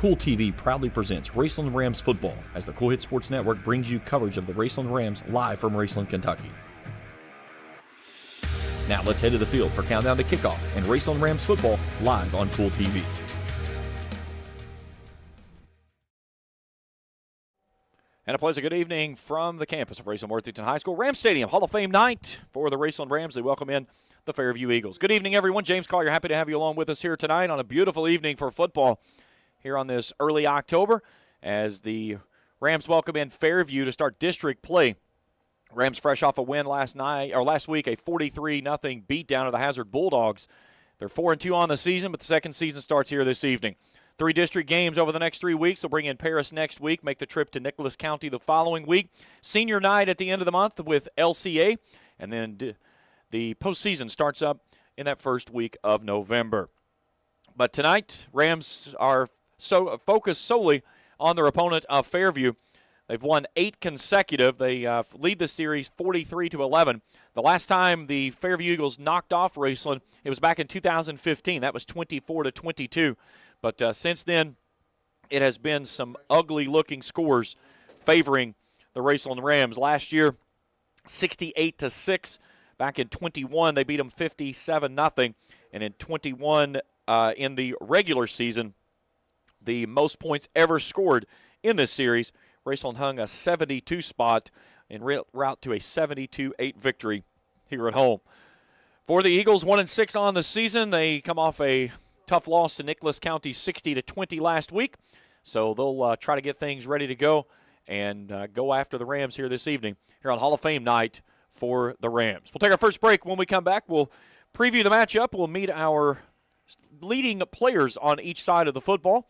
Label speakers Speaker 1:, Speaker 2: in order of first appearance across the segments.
Speaker 1: Kool TV proudly presents Raceland Rams football as the Kool Hit Sports Network brings you coverage of the Raceland Rams live from Raceland, Kentucky. Now let's head to the field for Countdown to Kickoff and Raceland Rams football live on Kool TV.
Speaker 2: And a pleasant good evening from the campus of Raceland Worthington High School. Rams Stadium, Hall of Fame night for the Raceland Rams. They welcome in the Fairview Eagles. Good evening, everyone. James Collier, happy to have you along with us here tonight on a beautiful evening for football here on this early October as the Rams welcome in Fairview to start district play. Rams fresh off a win last week, a 43-0 beatdown of the Hazard Bulldogs. They're 4-2 on the season, but the second season starts here this evening. 3 district games over the next 3 weeks. They'll bring in Paris next week, make the trip to Nicholas County the following week. Senior night at the end of the month with LCA, and then the postseason starts up in that first week of November. But tonight, Rams are focused solely on their opponent of Fairview. They've won 8 consecutive. They lead the series 43-11. The last time the Fairview Eagles knocked off Raceland, it was back in 2015. That was 24-22. But since then, it has been some ugly-looking scores favoring the Raceland Rams. Last year, 68-6. Back in 21, they beat them 57-0. And in 21, in the regular season, the most points ever scored in this series, Raceland hung a 72 spot en route to a 72-8 victory here at home. For the Eagles, 1-6 on the season. They come off a tough loss to Nicholas County 60-20 last week. So they'll try to get things ready to go and go after the Rams here this evening here on Hall of Fame night for the Rams. We'll take our first break. When we come back, we'll preview the matchup. We'll meet our leading players on each side of the football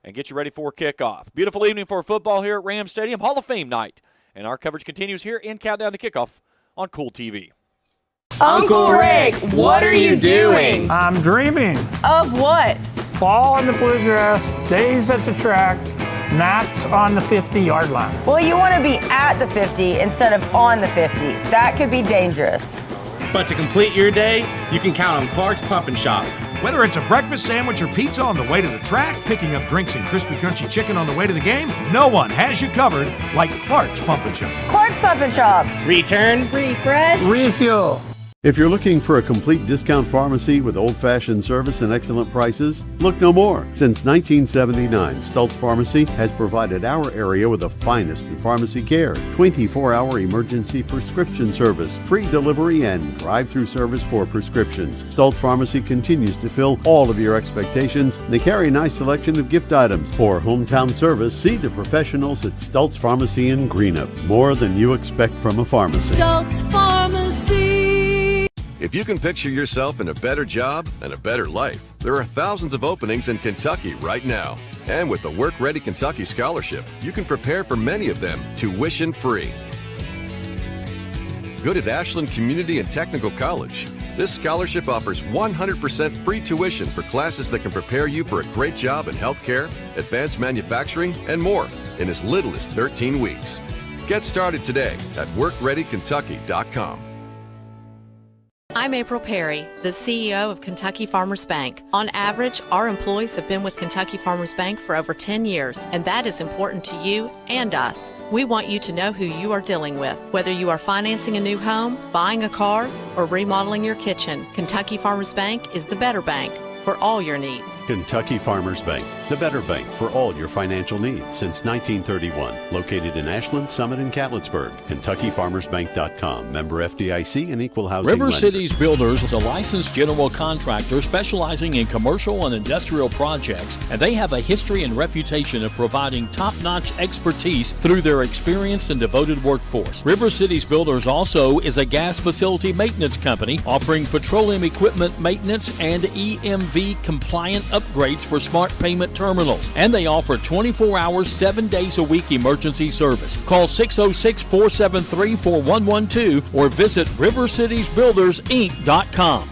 Speaker 2: and get you ready for kickoff. Beautiful evening for football here at Rams Stadium, Hall of Fame night. And our coverage continues here in Countdown to Kickoff on Kool TV.
Speaker 3: Uncle Rick, what are you doing?
Speaker 4: I'm dreaming.
Speaker 3: Of what?
Speaker 4: Fall in the bluegrass, days at the track, nights on the 50-yard line.
Speaker 3: Well, you want to be at the 50 instead of on the 50. That could be dangerous.
Speaker 5: But to complete your day, you can count on Clark's Pump and Shop.
Speaker 6: Whether it's a breakfast sandwich or pizza on the way to the track, picking up drinks and crispy crunchy chicken on the way to the game, no one has you covered like Clark's Pump and Shop.
Speaker 3: Clark's Pump and Shop.
Speaker 5: Return.
Speaker 3: Refresh.
Speaker 4: Refuel.
Speaker 7: If you're looking for a complete discount pharmacy with old-fashioned service and excellent prices, look no more. Since 1979, Stultz Pharmacy has provided our area with the finest in pharmacy care, 24-hour emergency prescription service, free delivery, and drive-through service for prescriptions. Stultz Pharmacy continues to fill all of your expectations. They carry a nice selection of gift items. For hometown service, see the professionals at Stultz Pharmacy in Greenup. More than you expect from a pharmacy.
Speaker 8: Stultz Pharmacy.
Speaker 9: If you can picture yourself in a better job and a better life, there are thousands of openings in Kentucky right now. And with the Work Ready Kentucky Scholarship, you can prepare for many of them tuition-free. Good at Ashland Community and Technical College. This scholarship offers 100% free tuition for classes that can prepare you for a great job in healthcare, advanced manufacturing, and more in as little as 13 weeks. Get started today at WorkReadyKentucky.com.
Speaker 8: I'm April Perry, the CEO of Kentucky Farmers Bank. On average, our employees have been with Kentucky Farmers Bank for over 10 years, and that is important to you and us. We want you to know who you are dealing with. Whether you are financing a new home, buying a car, or remodeling your kitchen, Kentucky Farmers Bank is the better bank for all your needs.
Speaker 7: Kentucky Farmers Bank, the better bank for all your financial needs since 1931. Located in Ashland, Summit, and Catlettsburg. KentuckyFarmersBank.com. Member FDIC and Equal Housing
Speaker 10: River
Speaker 7: Lender.
Speaker 10: Cities Builders is a licensed general contractor specializing in commercial and industrial projects, and they have a history and reputation of providing top-notch expertise through their experienced and devoted workforce. River Cities Builders also is a gas facility maintenance company offering petroleum equipment maintenance and EMV compliant upgrades for smart payment terminals. And they offer 24 hours, 7 days a week emergency service. Call 606-473-4112 or visit rivercitiesbuildersinc.com.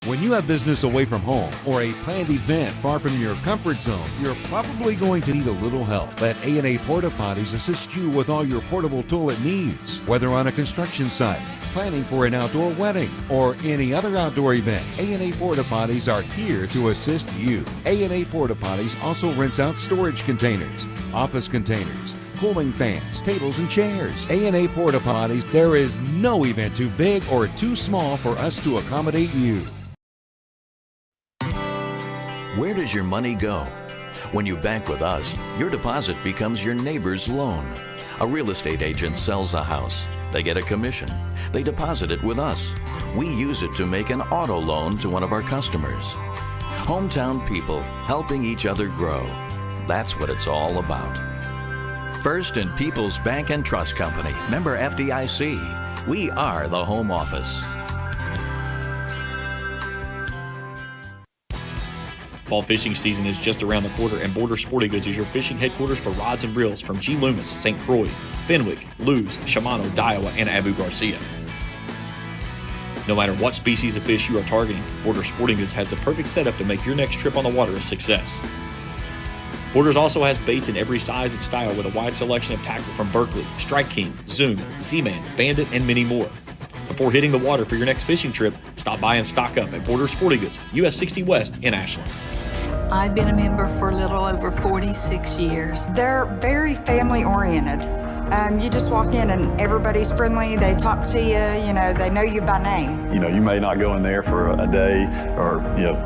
Speaker 11: When you have business away from home or a planned event far from your comfort zone, you're probably going to need a little help. Let A&A Porta Potties assist you with all your portable toilet needs, whether on a construction site, planning for an outdoor wedding or any other outdoor event, A&A Porta Potties are here to assist you. A&A Porta Potties also rents out storage containers, office containers, cooling fans, tables, and chairs. A&A Porta Potties, there is no event too big or too small for us to accommodate you.
Speaker 12: Where does your money go? When you bank with us, your deposit becomes your neighbor's loan. A real estate agent sells a house. They get a commission. They deposit it with us. We use it to make an auto loan to one of our customers. Hometown people helping each other grow. That's what it's all about. First and People's Bank and Trust Company, member FDIC. We are the home office.
Speaker 1: Fall fishing season is just around the corner, and Border Sporting Goods is your fishing headquarters for rods and reels from G. Loomis, St. Croix, Fenwick, Lewes, Shimano, Daiwa, and Abu Garcia. No matter what species of fish you are targeting, Border Sporting Goods has the perfect setup to make your next trip on the water a success. Borders also has baits in every size and style with a wide selection of tackle from Berkley, Strike King, Zoom, Z-Man, Bandit, and many more. Before hitting the water for your next fishing trip, stop by and stock up at Border Sporting Goods, US 60 West in Ashland.
Speaker 13: I've been a member for a little over 46 years.
Speaker 14: They're very family-oriented. You just walk in and everybody's friendly. They talk to you, they know you by name.
Speaker 15: You may not go in there for a day or,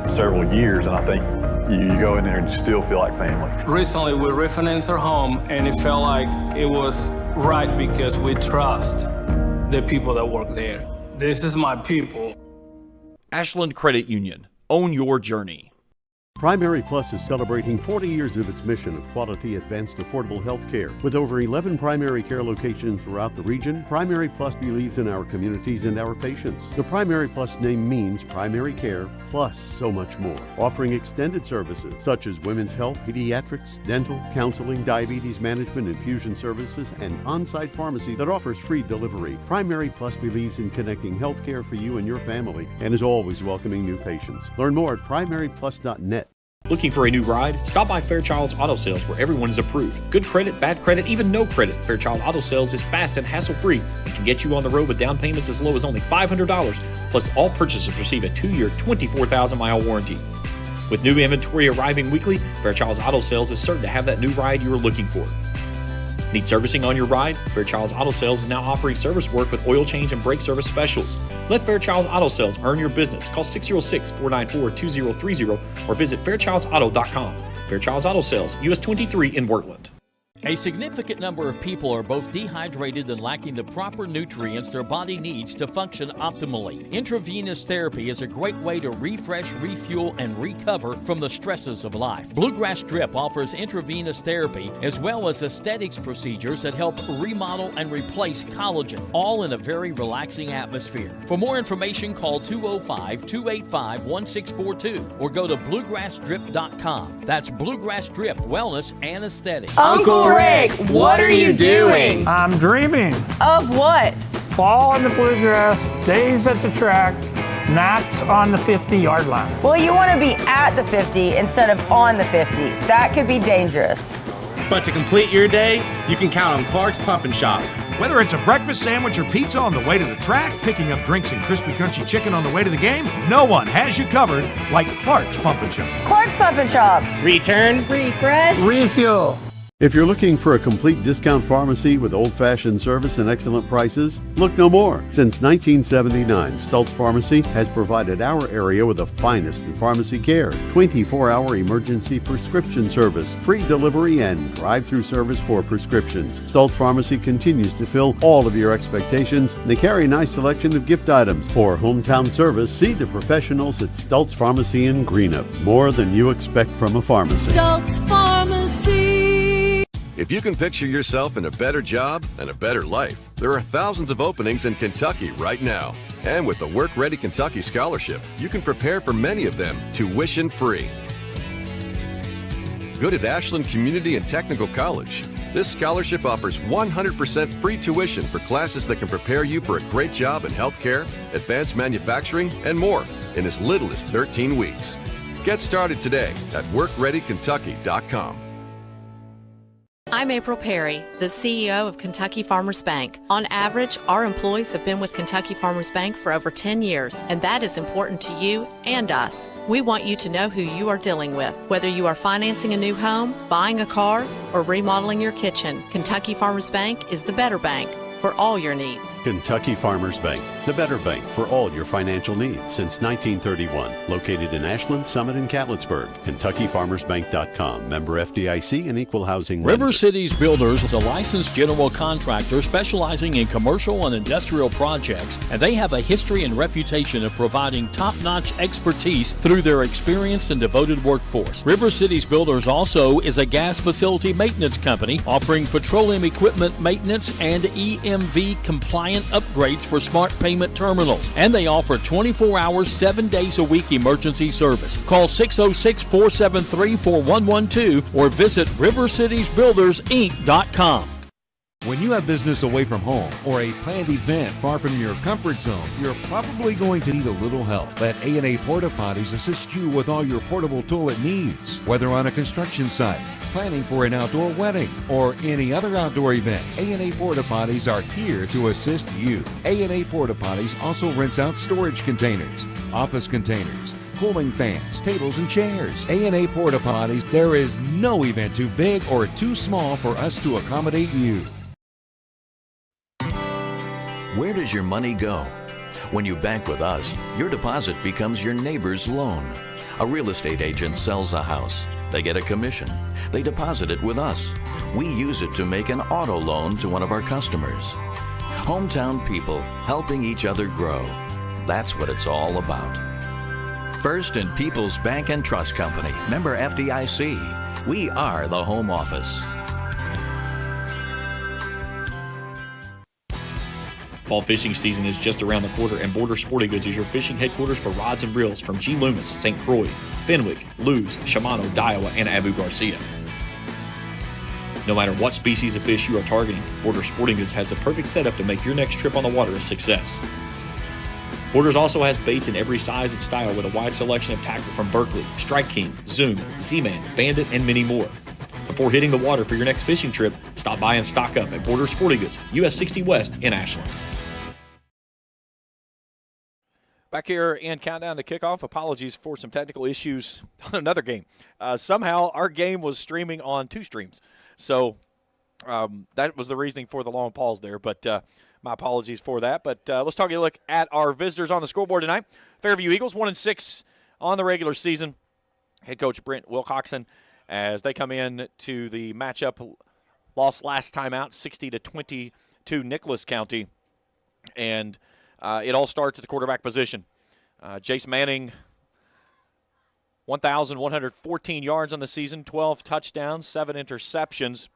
Speaker 15: several years, and I think you go in there and you still feel like family.
Speaker 16: Recently, we refinanced our home, and it felt like it was right because we trust the people that work there. This is my people.
Speaker 1: Ashland Credit Union. Own your journey.
Speaker 7: Primary Plus is celebrating 40 years of its mission of quality, advanced, affordable health care. With over 11 primary care locations throughout the region, Primary Plus believes in our communities and our patients. The Primary Plus name means primary care plus so much more. Offering extended services such as women's health, pediatrics, dental, counseling, diabetes management, infusion services, and on-site pharmacy that offers free delivery. Primary Plus believes in connecting health care for you and your family and is always welcoming new patients. Learn more at primaryplus.net.
Speaker 1: Looking for a new ride? Stop by Fairchild's Auto Sales where everyone is approved. Good credit, bad credit, even no credit. Fairchild Auto Sales is fast and hassle-free and can get you on the road with down payments as low as only $500. Plus, all purchasers receive a 2-year, 24,000-mile warranty. With new inventory arriving weekly, Fairchild's Auto Sales is certain to have that new ride you are looking for. Need servicing on your ride? Fairchild's Auto Sales is now offering service work with oil change and brake service specials. Let Fairchild's Auto Sales earn your business. Call 606-494-2030 or visit fairchildsauto.com. Fairchild's Auto Sales, US 23 in Wortland.
Speaker 10: A significant number of people are both dehydrated and lacking the proper nutrients their body needs to function optimally. Intravenous therapy is a great way to refresh, refuel, and recover from the stresses of life. Bluegrass Drip offers intravenous therapy as well as aesthetics procedures that help remodel and replace collagen, all in a very relaxing atmosphere. For more information, call 205-285-1642 or go to bluegrassdrip.com. That's Bluegrass Drip Wellness and Aesthetics.
Speaker 3: Uncle Rick, what are you doing?
Speaker 4: I'm dreaming.
Speaker 3: Of what?
Speaker 4: Fall in the bluegrass, days at the track, knots on the 50-yard line.
Speaker 3: Well, you want to be at the 50 instead of on the 50. That could be dangerous.
Speaker 5: But to complete your day, you can count on Clark's Pump and Shop.
Speaker 6: Whether it's a breakfast sandwich or pizza on the way to the track, picking up drinks and crispy crunchy chicken on the way to the game, no one has you covered like Clark's Pump and Shop.
Speaker 3: Clark's Pump and Shop.
Speaker 5: Return,
Speaker 3: refresh,
Speaker 4: refuel.
Speaker 7: If you're looking for a complete discount pharmacy with old-fashioned service and excellent prices, look no more. Since 1979, Stultz Pharmacy has provided our area with the finest in pharmacy care, 24-hour emergency prescription service, free delivery, and drive-through service for prescriptions. Stultz Pharmacy continues to fill all of your expectations. They carry a nice selection of gift items. For hometown service, see the professionals at Stultz Pharmacy in Greenup. More than you expect from a pharmacy.
Speaker 17: Stultz Pharmacy.
Speaker 9: If you can picture yourself in a better job and a better life, there are thousands of openings in Kentucky right now. And with the Work Ready Kentucky Scholarship, you can prepare for many of them tuition-free. Good at Ashland Community and Technical College. This scholarship offers 100% free tuition for classes that can prepare you for a great job in healthcare, advanced manufacturing, and more in as little as 13 weeks. Get started today at WorkReadyKentucky.com.
Speaker 8: I'm April Perry, the CEO of Kentucky Farmers Bank. On average, our employees have been with Kentucky Farmers Bank for over 10 years, and that is important to you and us. We want you to know who you are dealing with. Whether you are financing a new home, buying a car, or remodeling your kitchen, Kentucky Farmers Bank is the better bank for all your needs.
Speaker 7: Kentucky Farmers Bank, the better bank for all your financial needs since 1931. Located in Ashland, Summit, and Catlettsburg. KentuckyFarmersBank.com. Member FDIC and Equal Housing Lender.
Speaker 10: River Cities Builders is a licensed general contractor specializing in commercial and industrial projects, and they have a history and reputation of providing top-notch expertise through their experienced and devoted workforce. River Cities Builders also is a gas facility maintenance company offering petroleum equipment maintenance and EMV compliant upgrades for smart payment terminals, and they offer 24 hours, 7 days a week emergency service. Call 606-473-4112 or visit rivercitiesbuildersinc.com.
Speaker 11: When you have business away from home or a planned event far from your comfort zone, you're probably going to need a little help. Let A&A Porta Potties assist you with all your portable toilet needs. Whether on a construction site, planning for an outdoor wedding, or any other outdoor event, A&A Porta Potties are here to assist you. A&A Porta Potties also rents out storage containers, office containers, cooling fans, tables, and chairs. A&A Porta Potties, there is no event too big or too small for us to accommodate you.
Speaker 12: Where does your money go? When you bank with us, your deposit becomes your neighbor's loan. A real estate agent sells a house. They get a commission. They deposit it with us. We use it to make an auto loan to one of our customers. Hometown people helping each other grow. That's what it's all about. First and People's Bank and Trust Company, member FDIC. We are the home office.
Speaker 1: Fall fishing season is just around the corner, and Border Sporting Goods is your fishing headquarters for rods and reels from G. Loomis, St. Croix, Fenwick, Lewes, Shimano, Daiwa, and Abu Garcia. No matter what species of fish you are targeting, Border Sporting Goods has the perfect setup to make your next trip on the water a success. Borders also has baits in every size and style with a wide selection of tackle from Berkley, Strike King, Zoom, Z-Man, Bandit, and many more. Before hitting the water for your next fishing trip, stop by and stock up at Border Sporting Goods, US 60 West in Ashland.
Speaker 2: Back here in Countdown to Kickoff, apologies for some technical issues on another game. Somehow our game was streaming on two streams. So that was the reasoning for the long pause there, but my apologies for that. But let's take a look at our visitors on the scoreboard tonight. Fairview Eagles 1-6 on the regular season. Head coach Brent Wilcoxon, as they come in to the matchup, lost last time out 60-22 Nicholas County. And it all starts at the quarterback position. Jace Manning, 1,114 yards on the season, 12 touchdowns, 7 interceptions,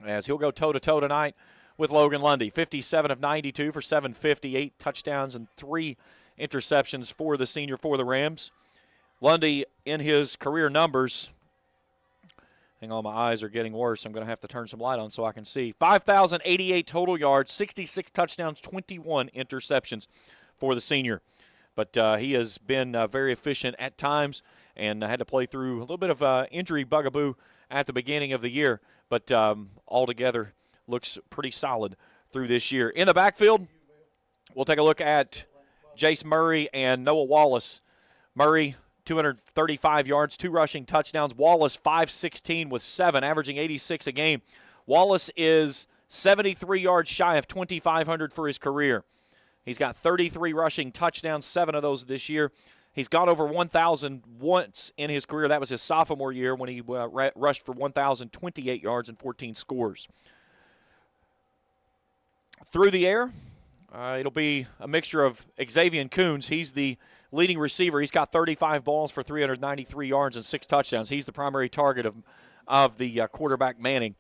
Speaker 2: as he'll go toe-to-toe tonight with Logan Lundy. 57 of 92 for 758 touchdowns and 3 interceptions for the senior for the Rams. Lundy, in his career numbers, hang on, my eyes are getting worse. I'm going to have to turn some light on so I can see. 5,088 total yards, 66 touchdowns, 21 interceptions for the senior. But he has been very efficient at times and had to play through a little bit of injury bugaboo at the beginning of the year. But altogether looks pretty solid through this year. In the backfield, we'll take a look at Jace Murray and Noah Wallace. Murray, 235 yards, 2 rushing touchdowns. Wallace, 516 with 7, averaging 86 a game. Wallace is 73 yards shy of 2,500 for his career. He's got 33 rushing touchdowns, 7 of those this year. He's gone over 1,000 once in his career. That was his sophomore year when he rushed for 1,028 yards and 14 scores. Through the air, it'll be a mixture of Xavier Coons. He's the leading receiver. He's got 35 balls for 393 yards and 6 touchdowns. He's the primary target of the quarterback Manning.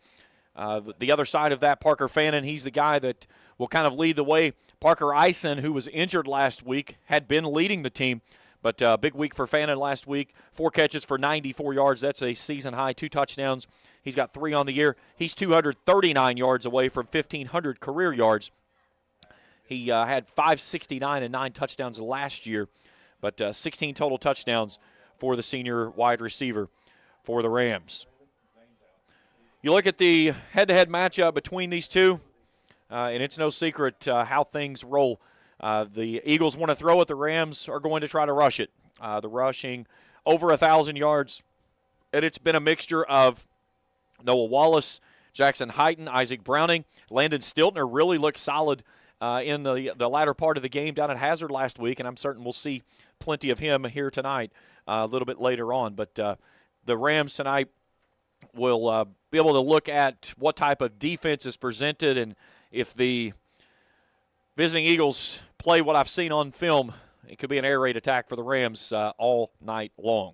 Speaker 2: The other side of that, Parker Fannin, he's the guy that will kind of lead the way. Parker Eisen, who was injured last week, had been leading the team. But big week for Fannin last week. 4 catches for 94 yards. That's a season high. 2 touchdowns. He's got 3 on the year. He's 239 yards away from 1,500 career yards. He had 569 and 9 touchdowns last year. But 16 total touchdowns for the senior wide receiver for the Rams. You look at the head-to-head matchup between these two, and it's no secret how things roll. The Eagles want to throw it. The Rams are going to try to rush it. The rushing over 1,000 yards, and it's been a mixture of Noah Wallace, Jackson Heighton, Isaac Browning. Landon Stiltner really looked solid in the latter part of the game down at Hazard last week, and I'm certain we'll see plenty of him here tonight a little bit later on. But the Rams tonight will be able to look at what type of defense is presented, and if the visiting Eagles play what I've seen on film, it could be an air raid attack for the Rams all night long.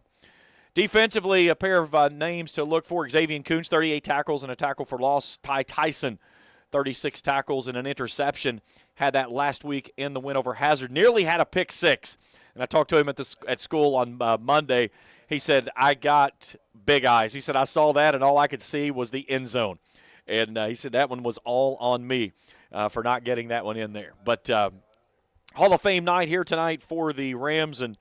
Speaker 2: Defensively, a pair of names to look for. Xavier Coons, 38 tackles and a tackle for loss. Ty Tyson, 36 tackles and an interception. Had that last week in the win over Hazard. Nearly had a pick six. And I talked to him at school on Monday. He said, I got big eyes. He said, I saw that, and all I could see was the end zone. And he said that one was all on me for not getting that one in there. But Hall of Fame night here tonight for the Rams, and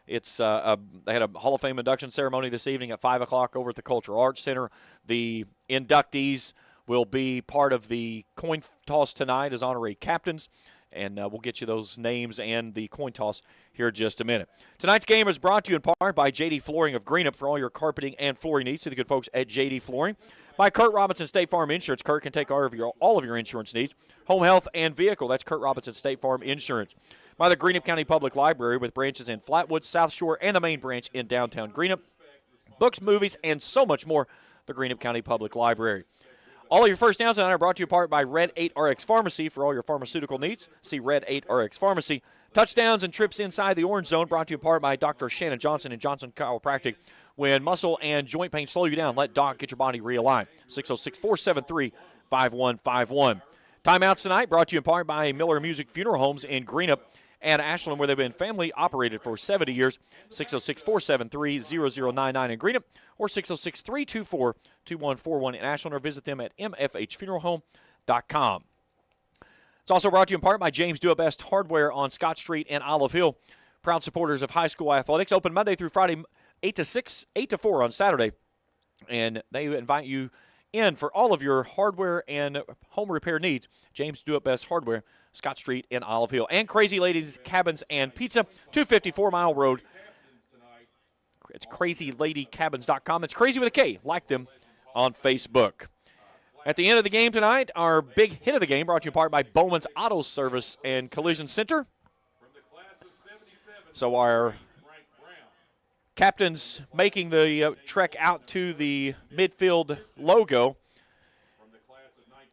Speaker 2: it's they had a Hall of Fame induction ceremony this evening at 5 o'clock over at the Cultural Arts Center. The inductees will be part of the coin toss tonight as honorary captains, and we'll get you those names and the coin toss here in just a minute. Tonight's game is brought to you in part by J.D. Flooring of Greenup for all your carpeting and flooring needs. See the good folks at J.D. Flooring. By Kurt Robinson State Farm Insurance. Kurt can take all of your insurance needs. Home health and vehicle. That's Kurt Robinson State Farm Insurance. By the Greenup County Public Library with branches in Flatwood, South Shore, and the main branch in downtown Greenup. Books, movies, and so much more. The Greenup County Public Library. All of your first downs tonight are brought to you apart by Red 8 RX Pharmacy for all your pharmaceutical needs. See Red 8 RX Pharmacy. Touchdowns and trips inside the orange zone brought to you apart by Dr. Shannon Johnson and Johnson Chiropractic. When muscle and joint pain slow you down, let Doc get your body realigned. 606-473-5151. Timeouts tonight brought to you in part by Miller Music Funeral Homes in Greenup and Ashland, where they've been family operated for 70 years. 606-473-0099 in Greenup or 606-324-2141 in Ashland, or visit them at mfhfuneralhome.com. It's also brought to you in part by James Do It Best Hardware on Scott Street and Olive Hill. Proud supporters of high school athletics. Open Monday through Friday, 8 to 6, 8 to 4 on Saturday. And they invite you in for all of your hardware and home repair needs. James Do It Best Hardware, Scott Street and Olive Hill. And Crazy Ladies Cabins and Pizza, 254 Mile Road. It's crazyladycabins.com. It's crazy with a K. Like them on Facebook. At the end of the game tonight, our big hit of the game brought to you in part by Bowman's Auto Service and Collision Center. So our captains making the trek out to the midfield logo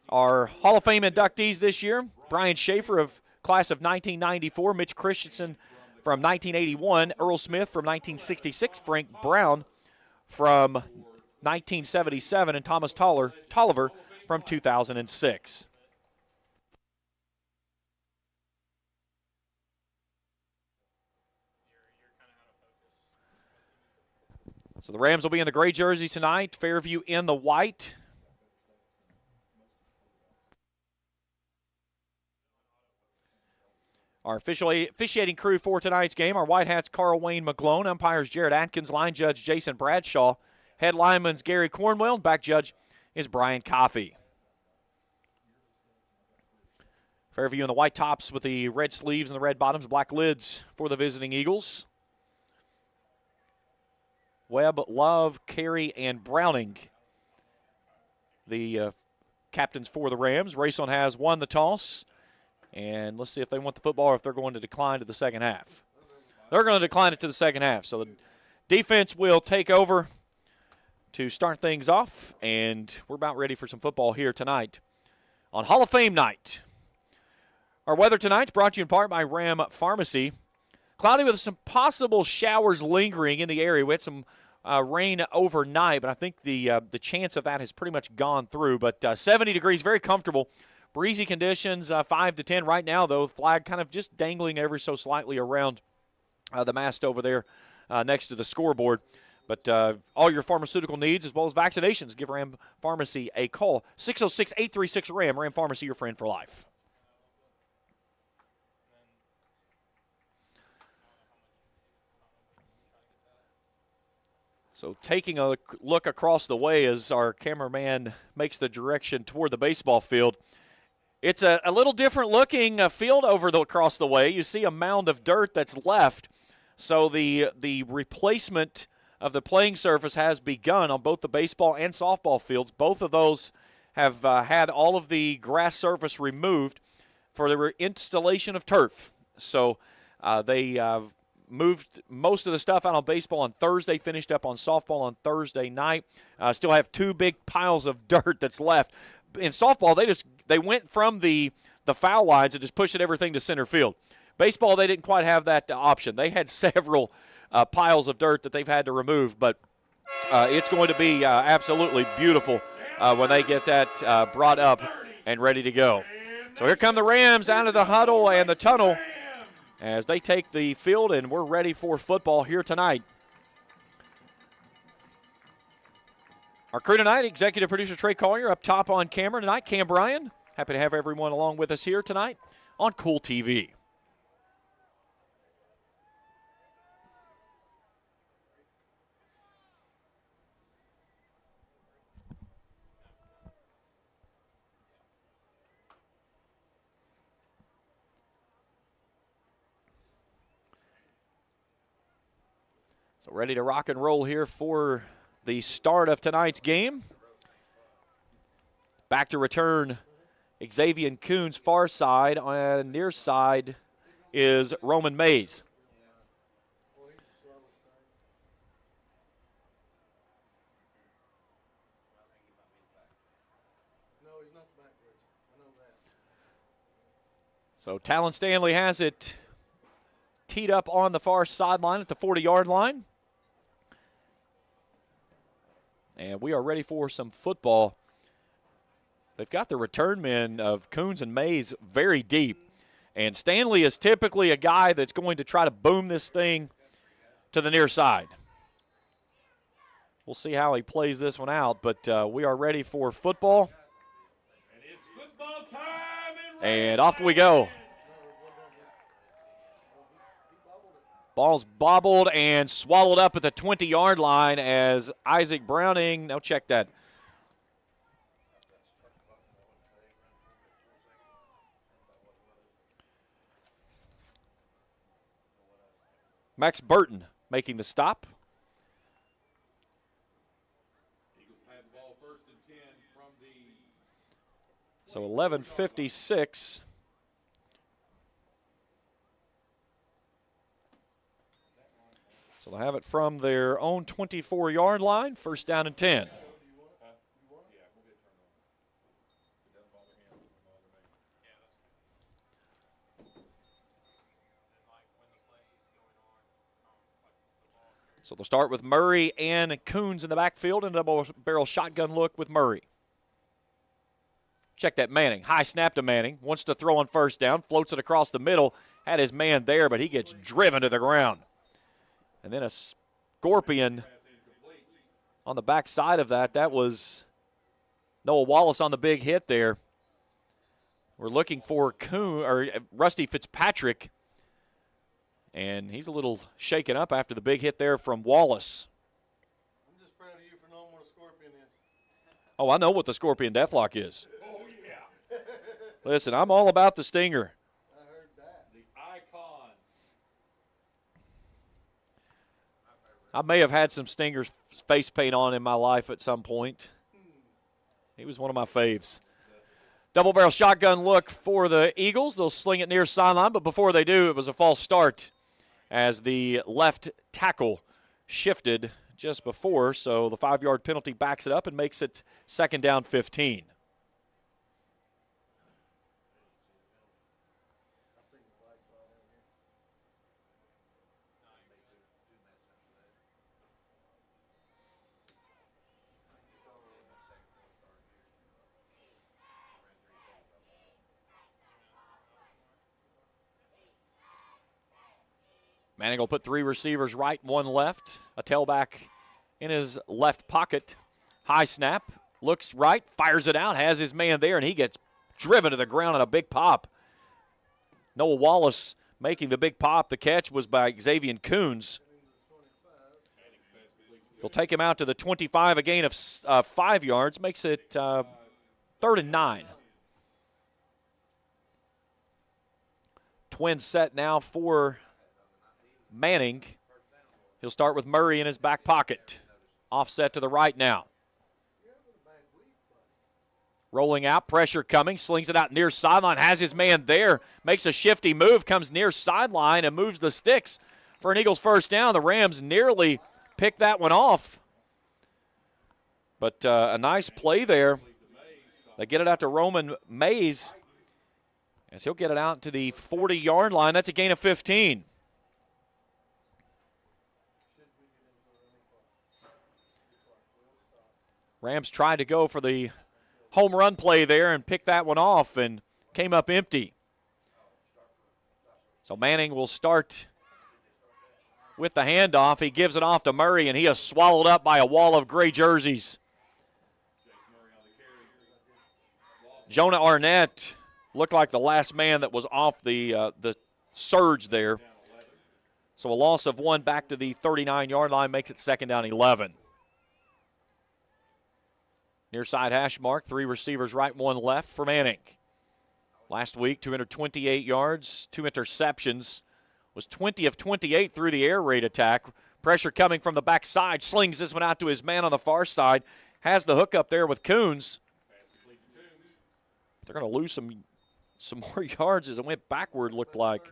Speaker 2: are Hall of Fame inductees this year. Brian Schaefer of class of 1994, Mitch Christensen from 1981, Earl Smith from 1966, Frank Brown from 1977, and Thomas Tolliver from 2006. So the Rams will be in the gray jerseys tonight, Fairview in the white. Our officiating crew for tonight's game, our White Hats, Carl Wayne McGlone, umpires Jared Atkins, line judge Jason Bradshaw, head lineman's Gary Cornwell, back judge is Brian Coffey. Fairview in the white tops with the red sleeves and the red bottoms, black lids for the visiting Eagles. Webb, Love, Carey, and Browning, the captains for the Rams. Raceland has won the toss, and let's see if they want the football or if they're going to decline to the second half. They're going to decline it to the second half, so the defense will take over to start things off, and we're about ready for some football here tonight on Hall of Fame night. Our weather tonight's brought to you in part by Ram Pharmacy. Cloudy with some possible showers lingering in the area. We had some rain overnight, but I think the chance of that has pretty much gone through. But 70 degrees, very comfortable. Breezy conditions, 5 to 10 right now, though. Flag kind of just dangling ever so slightly around the mast over there next to the scoreboard. But all your pharmaceutical needs as well as vaccinations, give Ram Pharmacy a call. 606-836-RAM. Ram Pharmacy, your friend for life. So taking a look across the way as our cameraman makes the direction toward the baseball field, it's a little different looking field across the way. You see a mound of dirt that's left. So the replacement of the playing surface has begun on both the baseball and softball fields. Both of those have had all of the grass surface removed for the installation of turf. So they moved most of the stuff out on baseball on Thursday, finished up on softball on Thursday night. Still have 2 big piles of dirt that's left. In softball, they went from the foul lines and just pushed everything to center field. Baseball, they didn't quite have that option. They had several piles of dirt that they've had to remove, but it's going to be absolutely beautiful when they get that brought up and ready to go. So here come the Rams out of the huddle and the tunnel as they take the field, and we're ready for football here tonight. Our crew tonight, executive producer Trey Collier up top on camera tonight, Cam Bryan. Happy to have everyone along with us here tonight on Kool TV. So ready to rock and roll here for the start of tonight's game. Back to return Xavier Coons far side. On near side is Roman Mays. So Talon Stanley has it teed up on the far sideline at the 40-yard line. And we are ready for some football. They've got the return men of Coons and Mays very deep. And Stanley is typically a guy that's going to try to boom this thing to the near side. We'll see how he plays this one out, but we are ready for football.
Speaker 18: And it's football time
Speaker 2: and off we go. Ball's bobbled and swallowed up at the 20-yard line as Isaac Browning, now check that. Max Burton making the stop. So 11:56. So they'll have it from their own 24-yard line, first down and 10. So they'll start with Murray and Coons in the backfield and a double-barrel shotgun look with Murray. Check that Manning. High snap to Manning. Wants to throw on first down. Floats it across the middle. Had his man there, but he gets driven to the ground. And then a scorpion on the back side of that. That was Noah Wallace on the big hit there. We're looking for Rusty Fitzpatrick. And he's a little shaken up after the big hit there from Wallace.
Speaker 18: I'm just proud of you for knowing what a scorpion is.
Speaker 2: Oh, I know what the scorpion deathlock is. Oh, yeah. Listen, I'm all about the stinger.
Speaker 18: I heard that. The icon.
Speaker 2: I may have had some Stinger's face paint on in my life at some point. He was one of my faves. Double barrel shotgun look for the Eagles. They'll sling it near sideline, but before they do, it was a false start as the left tackle shifted just before. So the 5-yard penalty backs it up and makes it second down 15. Manning will put 3 receivers right, 1 left. A tailback in his left pocket. High snap. Looks right, fires it out, has his man there, and he gets driven to the ground on a big pop. Noah Wallace making the big pop. The catch was by Xavier Coons. They'll take him out to the 25, a gain of 5 yards, makes it 3rd and 9. Twin set now for Manning. He'll start with Murray in his back pocket. Offset to the right now. Rolling out, pressure coming, slings it out near sideline, has his man there, makes a shifty move, comes near sideline and moves the sticks for an Eagles first down. The Rams nearly picked that one off. But a nice play there. They get it out to Roman Mays as he'll get it out to the 40-yard line. That's a gain of 15. Rams tried to go for the home run play there and picked that one off and came up empty. So Manning will start with the handoff. He gives it off to Murray, and he is swallowed up by a wall of gray jerseys. Jonah Arnett looked like the last man that was off the surge there. So a loss of 1 back to the 39-yard line makes it 2nd down 11. Near side hash mark, 3 receivers right, 1 left for Manning. Last week, 228 yards, 2 interceptions. Was 20 of 28 through the air raid attack. Pressure coming from the backside. Slings this one out to his man on the far side. Has the hook up there with Coons. They're going to lose some more yards as it went backward, looked like.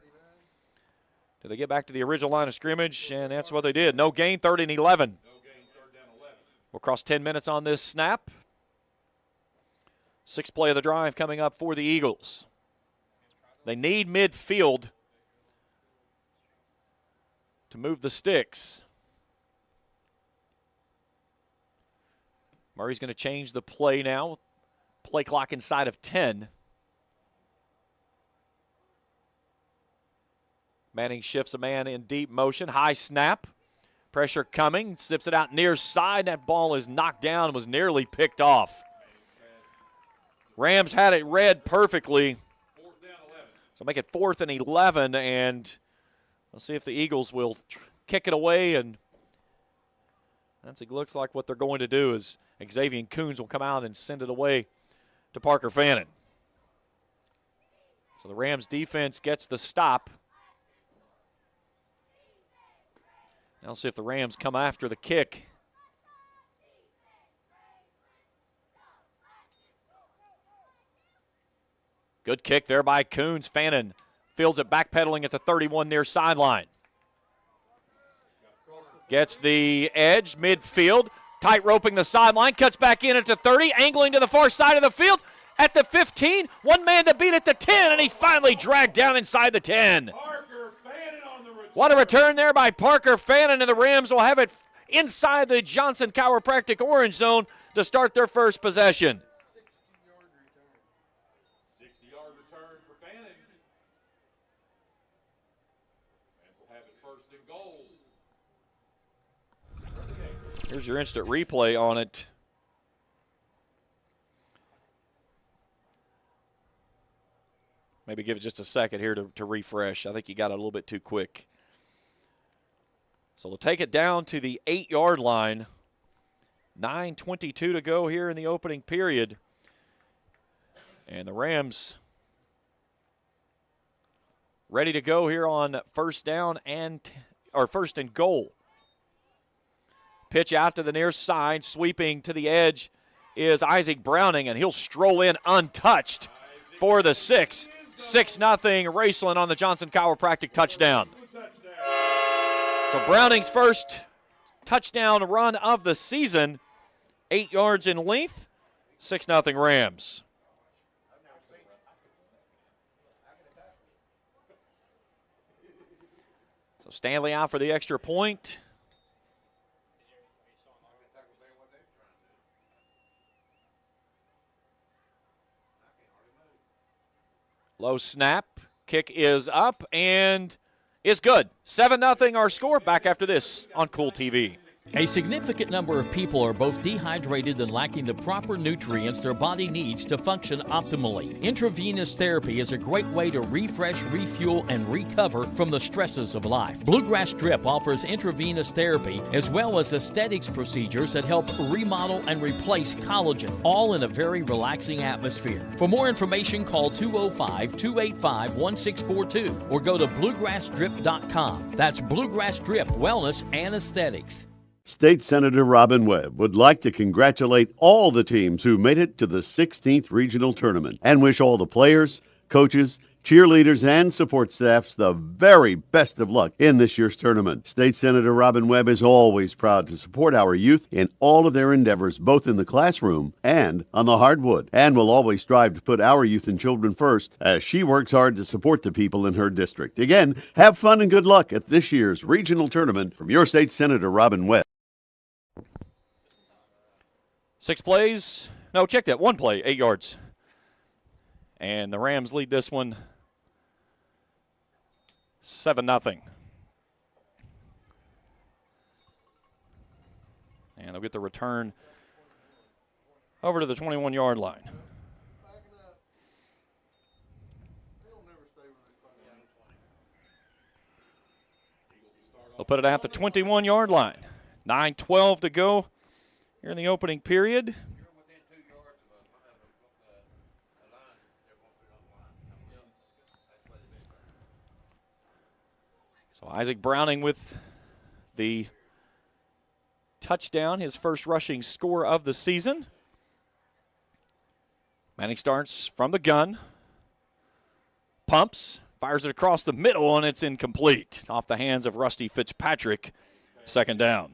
Speaker 2: Did they get back to the original line of scrimmage? And that's what they did. No gain, 3rd and 11. We'll cross 10 minutes on this snap. 6th play of the drive coming up for the Eagles. They need midfield to move the sticks. Murray's going to change the play now. Play clock inside of 10. Manning shifts a man in deep motion. High snap. Pressure coming. Sips it out near side. That ball is knocked down and was nearly picked off. Rams had it read perfectly. So make it 4th and 11, and let's see if the Eagles will kick it away. And it looks like what they're going to do is Xavier Coons will come out and send it away to Parker Fannin. So the Rams defense gets the stop. Now let's see if the Rams come after the kick. Good kick there by Coons. Fannin fields it, backpedaling at the 31 near sideline. Gets the edge, midfield, tight roping the sideline, cuts back in at the 30, angling to the far side of the field at the 15. One man to beat at the 10, and he's finally dragged down inside the 10. What a return there by Parker Fannin, and the Rams will have it inside the Johnson Chiropractic Orange Zone to start their first possession.
Speaker 18: 60-yard return for Fannin. Rams will have it 1st and goal.
Speaker 2: Here's your instant replay on it. Maybe give it just a second here to refresh. I think you got it a little bit too quick. So they'll take it down to the 8-yard line. 9:22 to go here in the opening period. And the Rams ready to go here on 1st down or 1st and goal. Pitch out to the near side, sweeping to the edge is Isaac Browning, and he'll stroll in untouched for the 6. 6-0 Raceland on the Johnson Chiropractic touchdown. So Browning's first touchdown run of the season, 8 yards in length, 6-0 Rams. So Stanley out for the extra point. Low snap, kick is up and is good. 7-0 our score. Back after this on Kool TV.
Speaker 10: A significant number of people are both dehydrated and lacking the proper nutrients their body needs to function optimally. Intravenous therapy is a great way to refresh, refuel, and recover from the stresses of life. Bluegrass Drip offers intravenous therapy as well as aesthetics procedures that help remodel and replace collagen, all in a very relaxing atmosphere. For more information, call 205-285-1642 or go to bluegrassdrip.com. That's Bluegrass Drip Wellness and Aesthetics.
Speaker 7: State Senator Robin Webb would like to congratulate all the teams who made it to the 16th Regional Tournament and wish all the players, coaches, cheerleaders, and support staffs the very best of luck in this year's tournament. State Senator Robin Webb is always proud to support our youth in all of their endeavors, both in the classroom and on the hardwood, and will always strive to put our youth and children first as she works hard to support the people in her district. Again, have fun and good luck at this year's regional tournament from your State Senator Robin Webb.
Speaker 2: 6 plays. No, check that. 1 play, 8 yards. And the Rams lead this one 7-0. And they'll get the return over to the 21-yard line. They'll put it at the 21-yard line. 9:12 to go here in the opening period. So Isaac Browning with the touchdown, his first rushing score of the season. Manning starts from the gun, pumps, fires it across the middle, and it's incomplete. Off the hands of Rusty Fitzpatrick, 2nd down.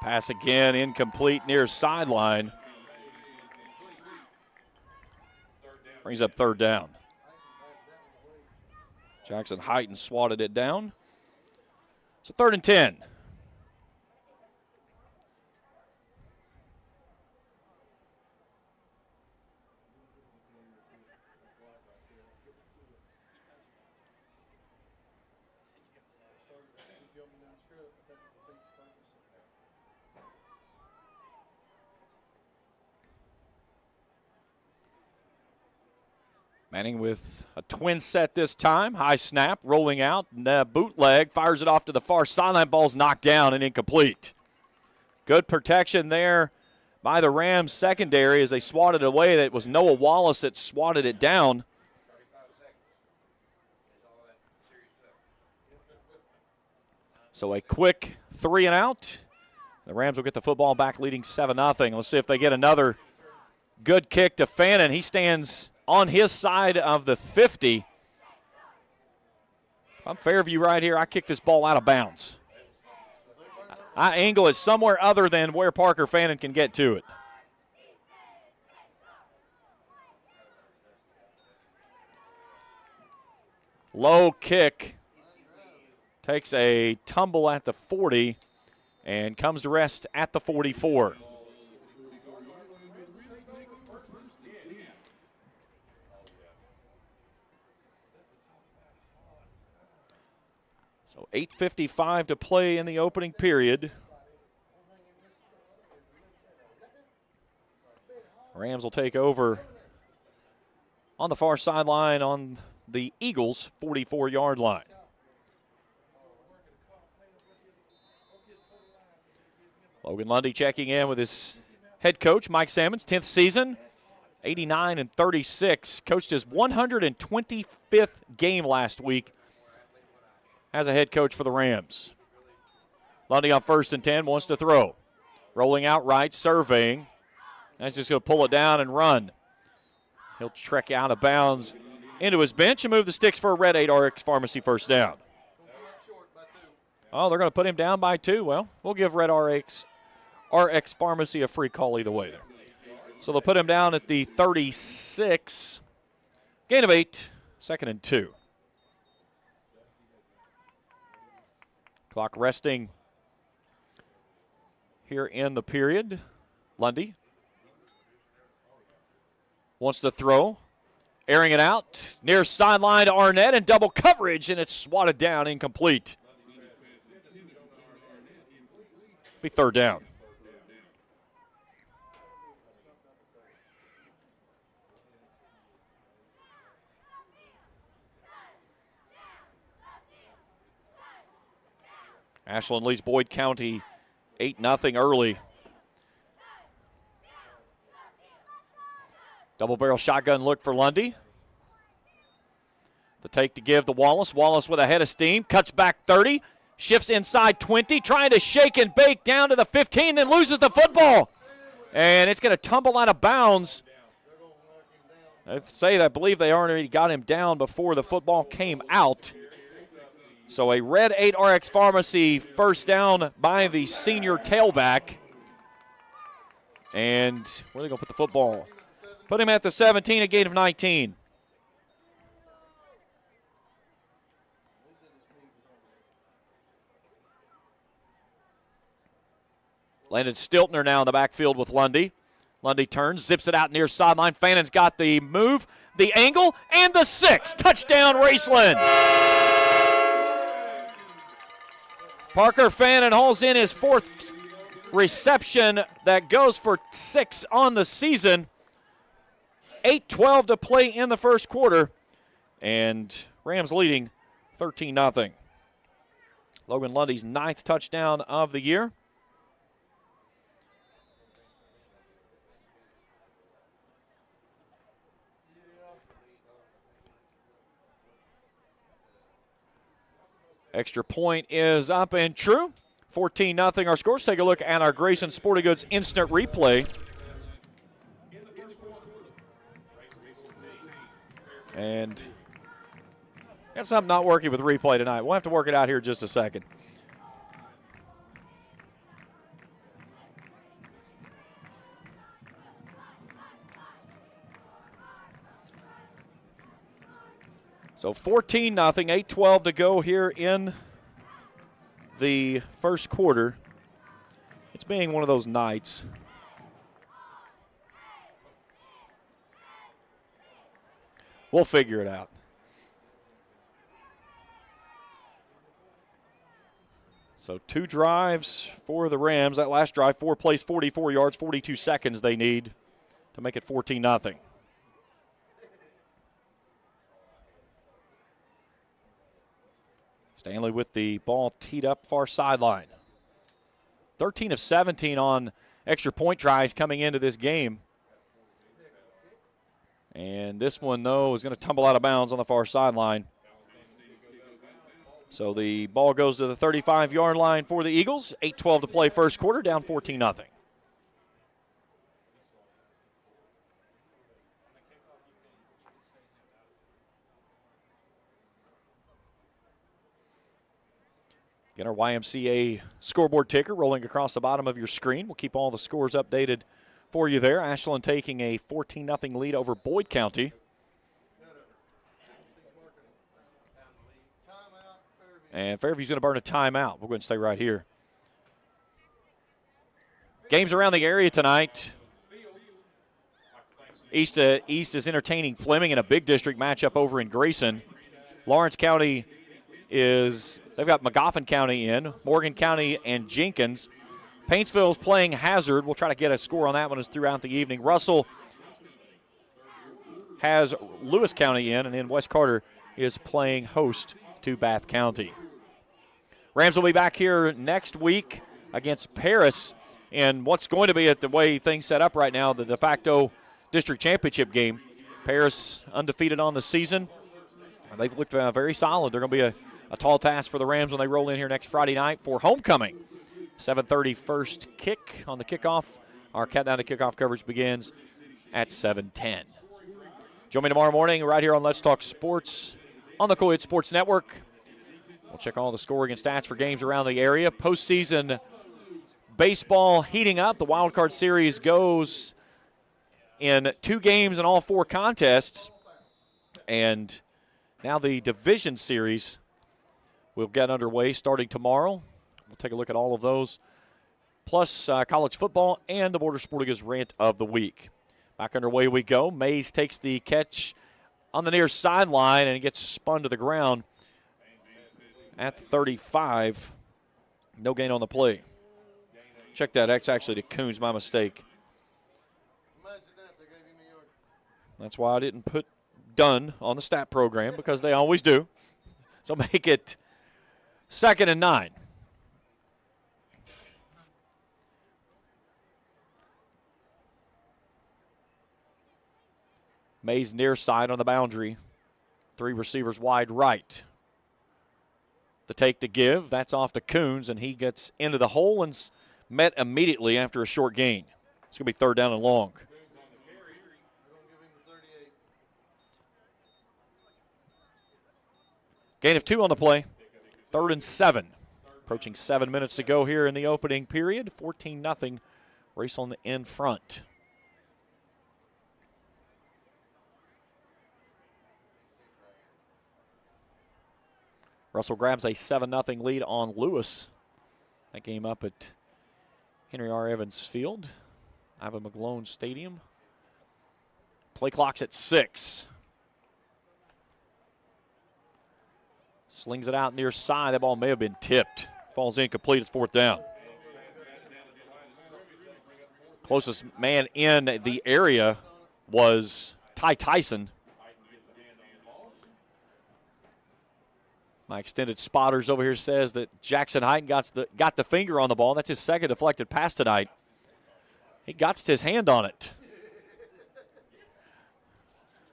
Speaker 2: Pass again, incomplete near sideline. Brings up 3rd down. Jackson Heighton swatted it down. So 3rd and 10. Manning with a twin set this time. High snap, rolling out, bootleg, fires it off to the far sideline. Ball's knocked down and incomplete. Good protection there by the Rams secondary as they swatted it away. That was Noah Wallace that swatted it down. So a quick 3 and out. The Rams will get the football back leading 7-0. Let's see if they get another good kick to Fannin. He stands on his side of the 50. If I'm Fairview right here, I kick this ball out of bounds. I angle it somewhere other than where Parker Fannin can get to it. Low kick. Takes a tumble at the 40 and comes to rest at the 44. So 8:55 to play in the opening period. Rams will take over on the far sideline on the Eagles' 44-yard line. Logan Lundy checking in with his head coach, Mike Sammons, 10th season, 89-36. Coached his 125th game last week as a head coach for the Rams. Lundy on 1st and 10, wants to throw. Rolling out right, surveying. That's just going to pull it down and run. He'll trek out of bounds into his bench and move the sticks for a Red 8 RX Pharmacy first down. Oh, they're going to put him down by 2. Well, we'll give Red RX Pharmacy a free call either way there. So they'll put him down at the 36. Gain of 8, 2nd and 2. Clock resting here in the period. Lundy wants to throw. Airing it out. Near sideline to Arnett and double coverage, and it's swatted down, incomplete. Be 3rd down. Ashland leads Boyd County 8-0 early. Double barrel shotgun look for Lundy. The take to give to Wallace. Wallace with a head of steam. Cuts back 30. Shifts inside 20. Trying to shake and bake down to the 15. Then loses the football. And it's going to tumble out of bounds. I believe they already got him down before the football came out. So a Red 8 RX Pharmacy first down by the senior tailback. And where are they going to put the football? Put him at the 17, a gain of 19. Landon Stiltner now in the backfield with Lundy. Lundy turns, zips it out near sideline. Fannon's got the move, the angle, and the 6. Touchdown, Raceland. Parker Fannin hauls in his 4th reception that goes for 6 on the season. 8:12 to play in the first quarter, and Rams leading 13-0. Logan Lundy's 9th touchdown of the year. Extra point is up and true. 14-0 our scores. Take a look at our Grayson Sporting Goods instant replay. And got something not working with replay tonight. We'll have to work it out here in just a second. So 14-0, 8:12 to go here in the first quarter. It's being one of those nights. We'll figure it out. So 2 drives for the Rams. That last drive, 4 plays, 44 yards, 42 seconds they need to make it 14-0. Stanley with the ball teed up far sideline. 13 of 17 on extra point tries coming into this game. And this one, though, is going to tumble out of bounds on the far sideline. So the ball goes to the 35-yard line for the Eagles. 8:12 to play first quarter, down 14-0. Again, our YMCA scoreboard ticker rolling across the bottom of your screen. We'll keep all the scores updated for you there. Ashland taking a 14-0 lead over Boyd County. And Fairview's going to burn a timeout. We're going to stay right here. Games around the area tonight. East is entertaining Fleming in a big district matchup over in Grayson. Lawrence County they've got Magoffin County in, Morgan County and Jenkins. Paintsville's playing Hazard. We'll try to get a score on that one as throughout the evening. Russell has Lewis County in, and then West Carter is playing host to Bath County. Rams will be back here next week against Paris in what's going to be, at the way things set up right now, the de facto district championship game. Paris undefeated on the season. They've looked very solid. They're going to be a tall task for the Rams when they roll in here next Friday night for homecoming. 7:30 first kick on the kickoff. Our countdown to kickoff coverage begins at 7:10. Join me tomorrow morning right here on Let's Talk Sports on the Kool Sports Network. We'll check all the scoring and stats for games around the area. Postseason baseball heating up. The Wild Card Series goes in 2 games in all 4 contests. And now the Division Series will get underway starting tomorrow. We'll take a look at all of those, plus college football and the Border Sporting Goods Rant of the Week. Back underway we go. Mays takes the catch on the near sideline and gets spun to the ground at the 35. No gain on the play. Check that. That's actually to Coons. My mistake. That's why I didn't put done on the stat program, because they always do. So make it 2nd and 9. Mays near side on the boundary. 3 receivers wide right. The take to give. That's off to Coons, and he gets into the hole and met immediately after a short gain. It's going to be 3rd down and long. Gain of 2 on the play. 3rd and 7. Approaching 7 minutes to go here in the opening period. 14-0. Raceland in front. Russell grabs a 7-0 lead on Lewis. That game up at Henry R. Evans Field, Ivan McGlone Stadium. Play clock's at 6. Slings it out near side. That ball may have been tipped. Falls incomplete. It's 4th down. Closest man in the area was Ty Tyson. My extended spotters over here says that Jackson Hyten got the finger on the ball. That's his 2nd deflected pass tonight. He got his hand on it.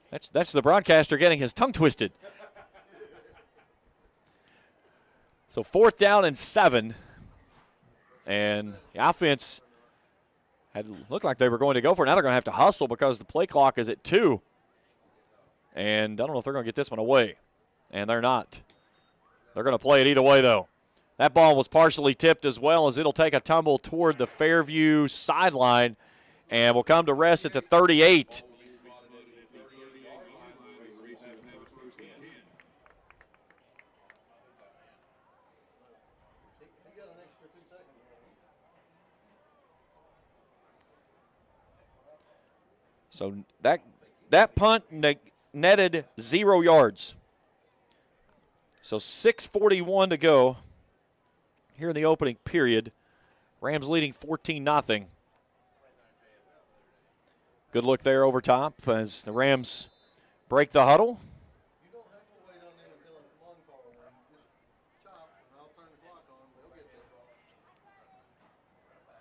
Speaker 2: That's the broadcaster getting his tongue twisted. So 4th down and 7. And the offense had looked like they were going to go for it. Now they're going to have to hustle because the play clock is at 2. And I don't know if they're going to get this one away. And they're not. They're going to play it either way, though. That ball was partially tipped as well, as it'll take a tumble toward the Fairview sideline and will come to rest at the 38. So that punt netted 0 yards. So 6:41 to go here in the opening period. Rams leading 14-0. Good look there over top as the Rams break the huddle.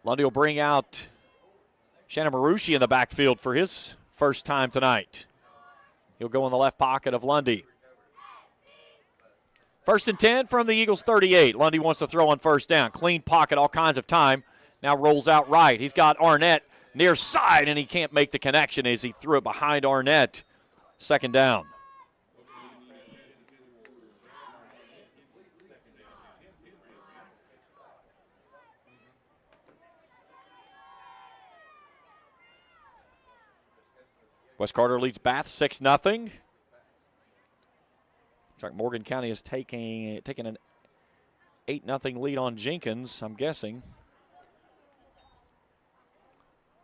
Speaker 2: Lundy will bring out Shannon Marucci in the backfield for his first time tonight. He'll go in the left pocket of Lundy. 1st and 10 from the Eagles' 38. Lundy wants to throw on 1st down. Clean pocket, all kinds of time. Now rolls out right. He's got Arnett near side, and he can't make the connection as he threw it behind Arnett. 2nd down. West Carter leads Bath 6-0. Looks like Morgan County is taking an 8-0 lead on Jenkins, I'm guessing.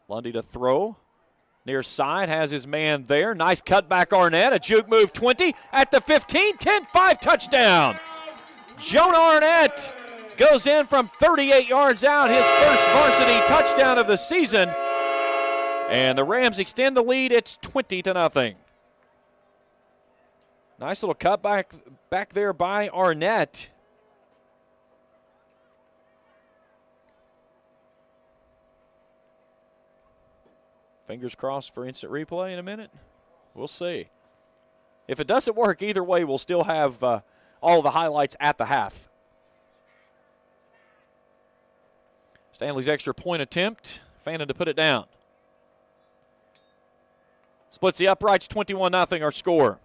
Speaker 2: Lundy to throw. Near side, has his man there. Nice cutback Arnett. A juke move 20 at the 15. 10-5 touchdown. Jonah Arnett goes in from 38 yards out. His first varsity touchdown of the season. And the Rams extend the lead. It's 20-0. Nice little cut back there by Arnett. Fingers crossed for instant replay in a minute. We'll see. If it doesn't work, either way, we'll still have all the highlights at the half. Stanley's extra point attempt. Fannin to put it down. Splits the uprights, 21-0 our score.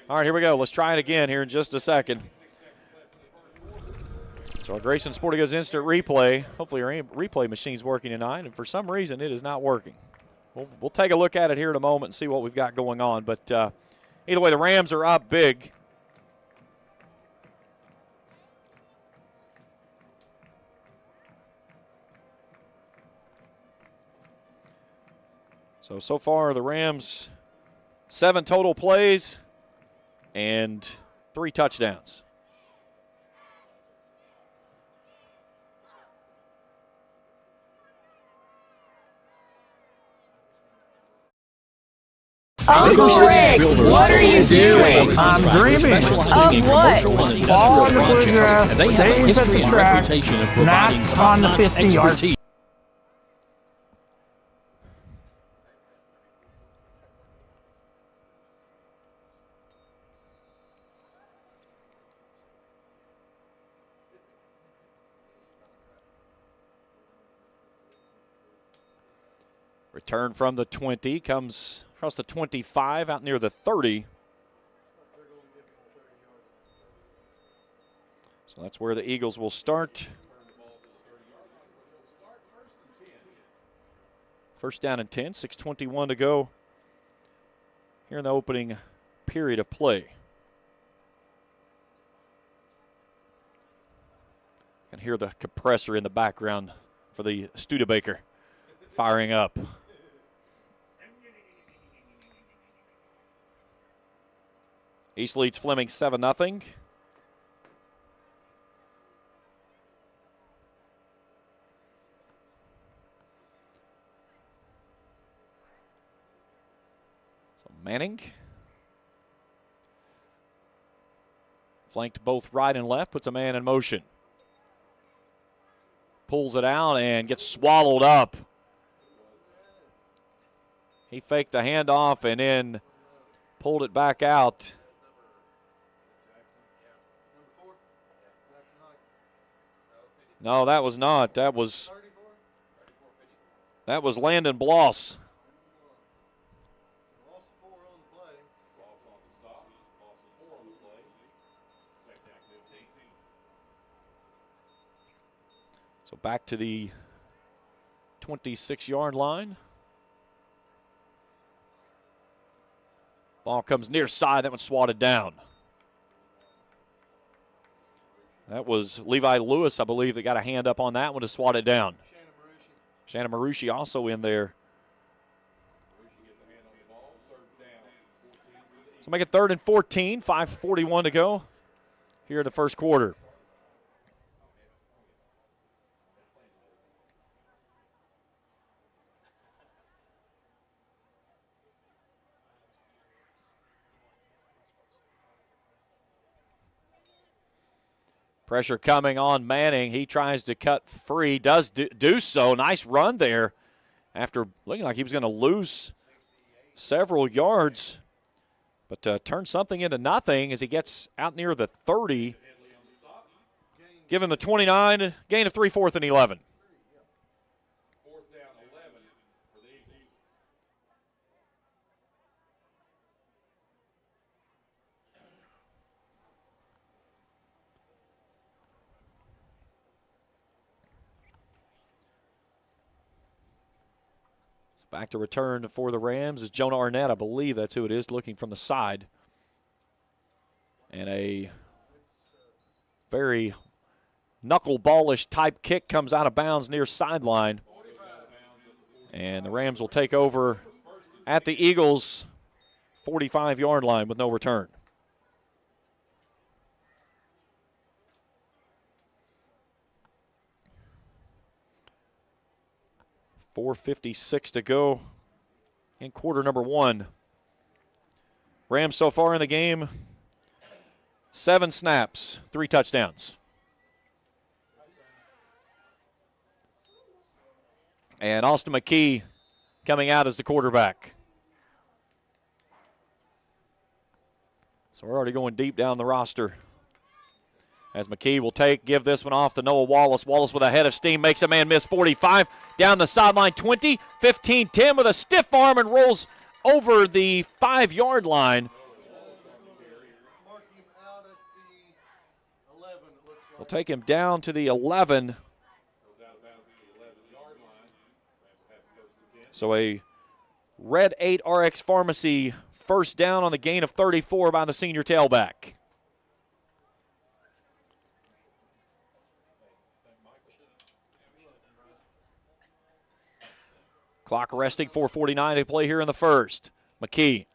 Speaker 2: All right, here we go. Let's try it again here in just a second. So our Grayson Sporting Goods instant replay, hopefully our replay machine's working tonight, and for some reason it is not working. We'll take a look at it here in a moment and see what we've got going on. But either way, the Rams are up big. So far the Rams, 7 total plays and 3 touchdowns.
Speaker 3: Uncle Rick, what are you doing?
Speaker 4: I'm dreaming
Speaker 3: Of what?
Speaker 4: Ball on the bluegrass, days at the track, gnats on the 50-yard.
Speaker 2: Return from the 20, comes across the 25, out near the 30. So that's where the Eagles will start. First down and 10, 6:21 to go here in the opening period of play. You can hear the compressor in the background for the Studebaker firing up. East leads Fleming 7-0. So Manning flanked both right and left, puts a man in motion. Pulls it out and gets swallowed up. He faked the handoff and then pulled it back out. No, that was not. That was Landon Bloss. So back to the 26-yard line. Ball comes near side. That one swatted down. That was Levi Lewis, I believe, that got a hand up on that one to swat it down. Shannon Marucci also in there. So make it 3rd and 14, 5:41 to go here in the first quarter. Pressure coming on Manning. He tries to cut free, does do so. Nice run there after looking like he was going to lose several yards, but turn something into nothing as he gets out near the 30. Give him the 29, gain of 3, 4th and 11. Back to return for the Rams is Jonah Arnett. I believe that's who it is, looking from the side. And a very knuckleballish type kick comes out of bounds near sideline. And the Rams will take over at the Eagles' 45-yard line with no return. .456 to go in quarter number 1. Rams so far in the game, 7 snaps, 3 touchdowns. And Austin McKee coming out as the quarterback. So we're already going deep down the roster. As McKee will give this one off to Noah Wallace. Wallace with a head of steam, makes a man miss 45. Down the sideline, 20, 15, 10 with a stiff arm and rolls over the 5-yard line. They'll take him down to the 11. So a Red 8 RX Pharmacy first down on the gain of 34 by the senior tailback. Clock resting, 4:49 to play here in the first. McKee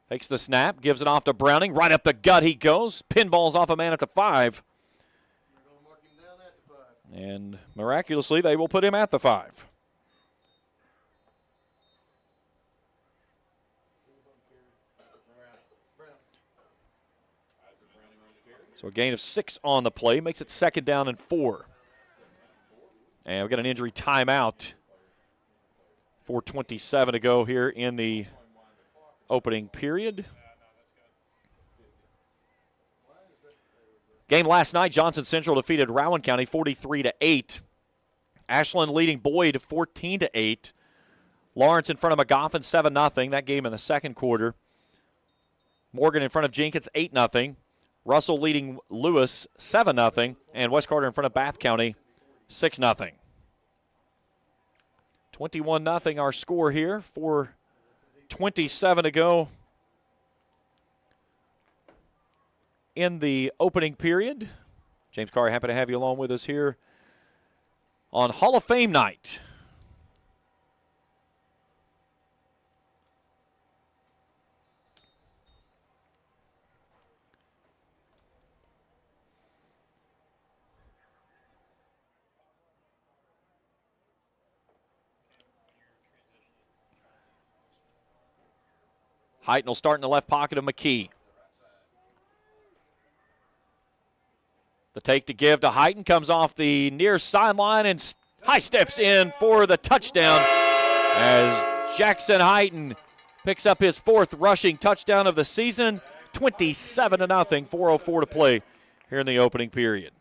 Speaker 2: takes the snap, gives it off to Browning. Right up the gut he goes. Pinballs off a man at the 5. And miraculously, they will put him at the 5. So a gain of 6 on the play makes it 2nd down and 4. And we've got an injury timeout. 4:27 to go here in the opening period. Game last night, Johnson Central defeated Rowan County 43-8. Ashland leading Boyd 14-8. Lawrence in front of McGoffin 7-0. That game in the second quarter. Morgan in front of Jenkins 8-0. Russell leading Lewis 7-0. And West Carter in front of Bath County 6-0. 21-0 our score here. 4:27 to go in the opening period. James Carr, happy to have you along with us here on Hall of Fame night. Heighton will start in the left pocket of McKee. The take to give to Heighton comes off the near sideline and high steps in for the touchdown as Jackson Heighton picks up his 4th rushing touchdown of the season. 27-0, 4:04 to play here in the opening period.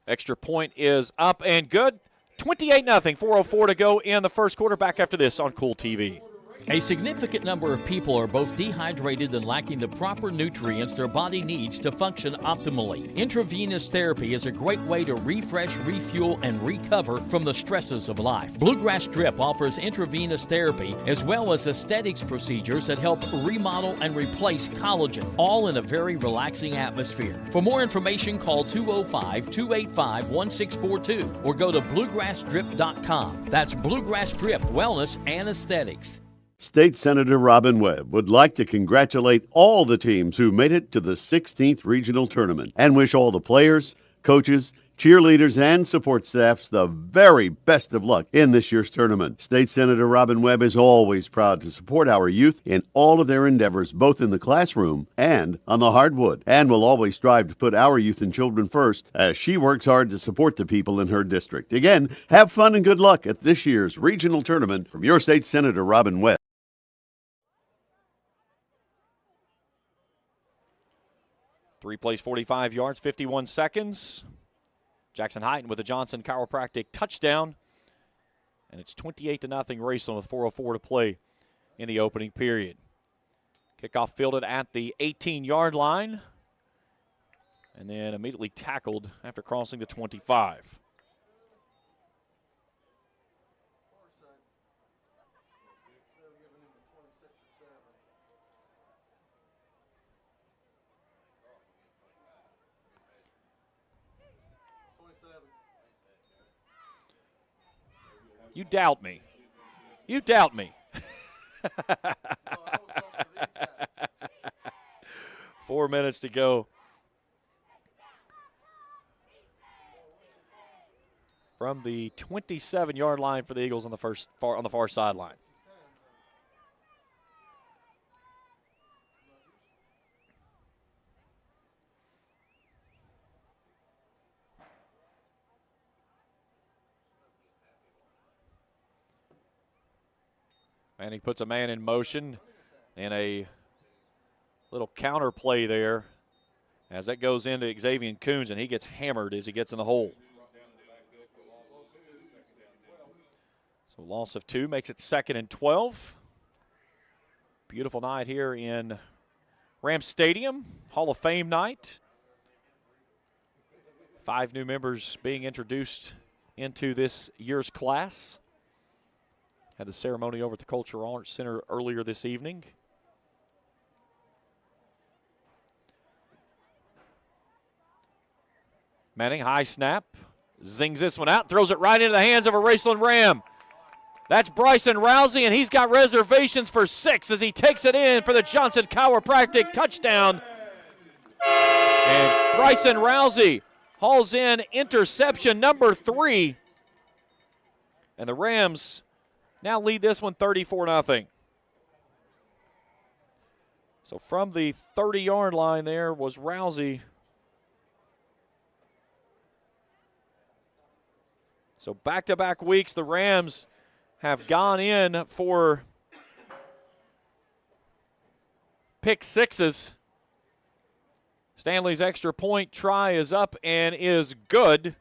Speaker 2: Extra point is up and good. 28-0, 4:04 to go in the first quarter. Back after this on Kool TV.
Speaker 10: A significant number of people are both dehydrated and lacking the proper nutrients their body needs to function optimally. Intravenous therapy is a great way to refresh, refuel, and recover from the stresses of life. Bluegrass Drip offers intravenous therapy as well as aesthetics procedures that help remodel and replace collagen, all in a very relaxing atmosphere. For more information, call 205-285-1642 or go to bluegrassdrip.com. That's Bluegrass Drip Wellness and Aesthetics.
Speaker 7: State Senator Robin Webb would like to congratulate all the teams who made it to the 16th Regional Tournament and wish all the players, coaches, cheerleaders, and support staffs the very best of luck in this year's tournament. State Senator Robin Webb is always proud to support our youth in all of their endeavors, both in the classroom and on the hardwood, and will always strive to put our youth and children first as she works hard to support the people in her district. Again, have fun and good luck at this year's Regional Tournament from your State Senator Robin Webb.
Speaker 2: 3 plays, 45 yards, 51 seconds. Jackson Heighton with a Johnson Chiropractic touchdown. And it's 28-0 Raceland with 4:04 to play in the opening period. Kickoff fielded at the 18-yard line. And then immediately tackled after crossing the 25. You doubt me. You doubt me. 4 minutes to go. From the 27-yard line for the Eagles on the far sideline. And he puts a man in motion. And a little counter play there as that goes into Xavier Coons, and he gets hammered as he gets in the hole. So loss of 2 makes it 2nd and 12. Beautiful night here in Rams Stadium, Hall of Fame night. 5 new members being introduced into this year's class. Had the ceremony over at the Cultural Arts Center earlier this evening. Manning, high snap, zings this one out, throws it right into the hands of a Raceland Ram. That's Bryson Rousey, and he's got reservations for 6 as he takes it in for the Johnson Chiropractic touchdown. And Bryson Rousey hauls in interception number 3. And the Rams now lead this one 34-0. So from the 30-yard line there was Rousey. So back-to-back weeks, the Rams have gone in for pick 6s. Stanley's extra point try is up and is good.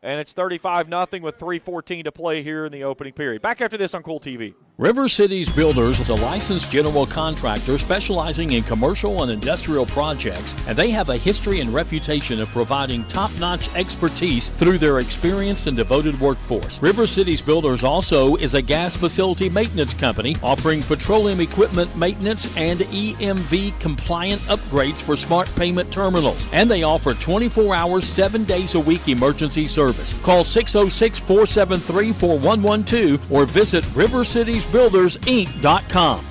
Speaker 2: And it's 35-0 with 3:14 to play here in the opening period. Back after this on Kool TV.
Speaker 10: River Cities Builders is a licensed general contractor specializing in commercial and industrial projects, and they have a history and reputation of providing top-notch expertise through their experienced and devoted workforce. River Cities Builders also is a gas facility maintenance company offering petroleum equipment maintenance and EMV-compliant upgrades for smart payment terminals, and they offer 24 hours, 7 days a week emergency service. Call 606-473-4112 or visit rivercitiesbuildersinc.com.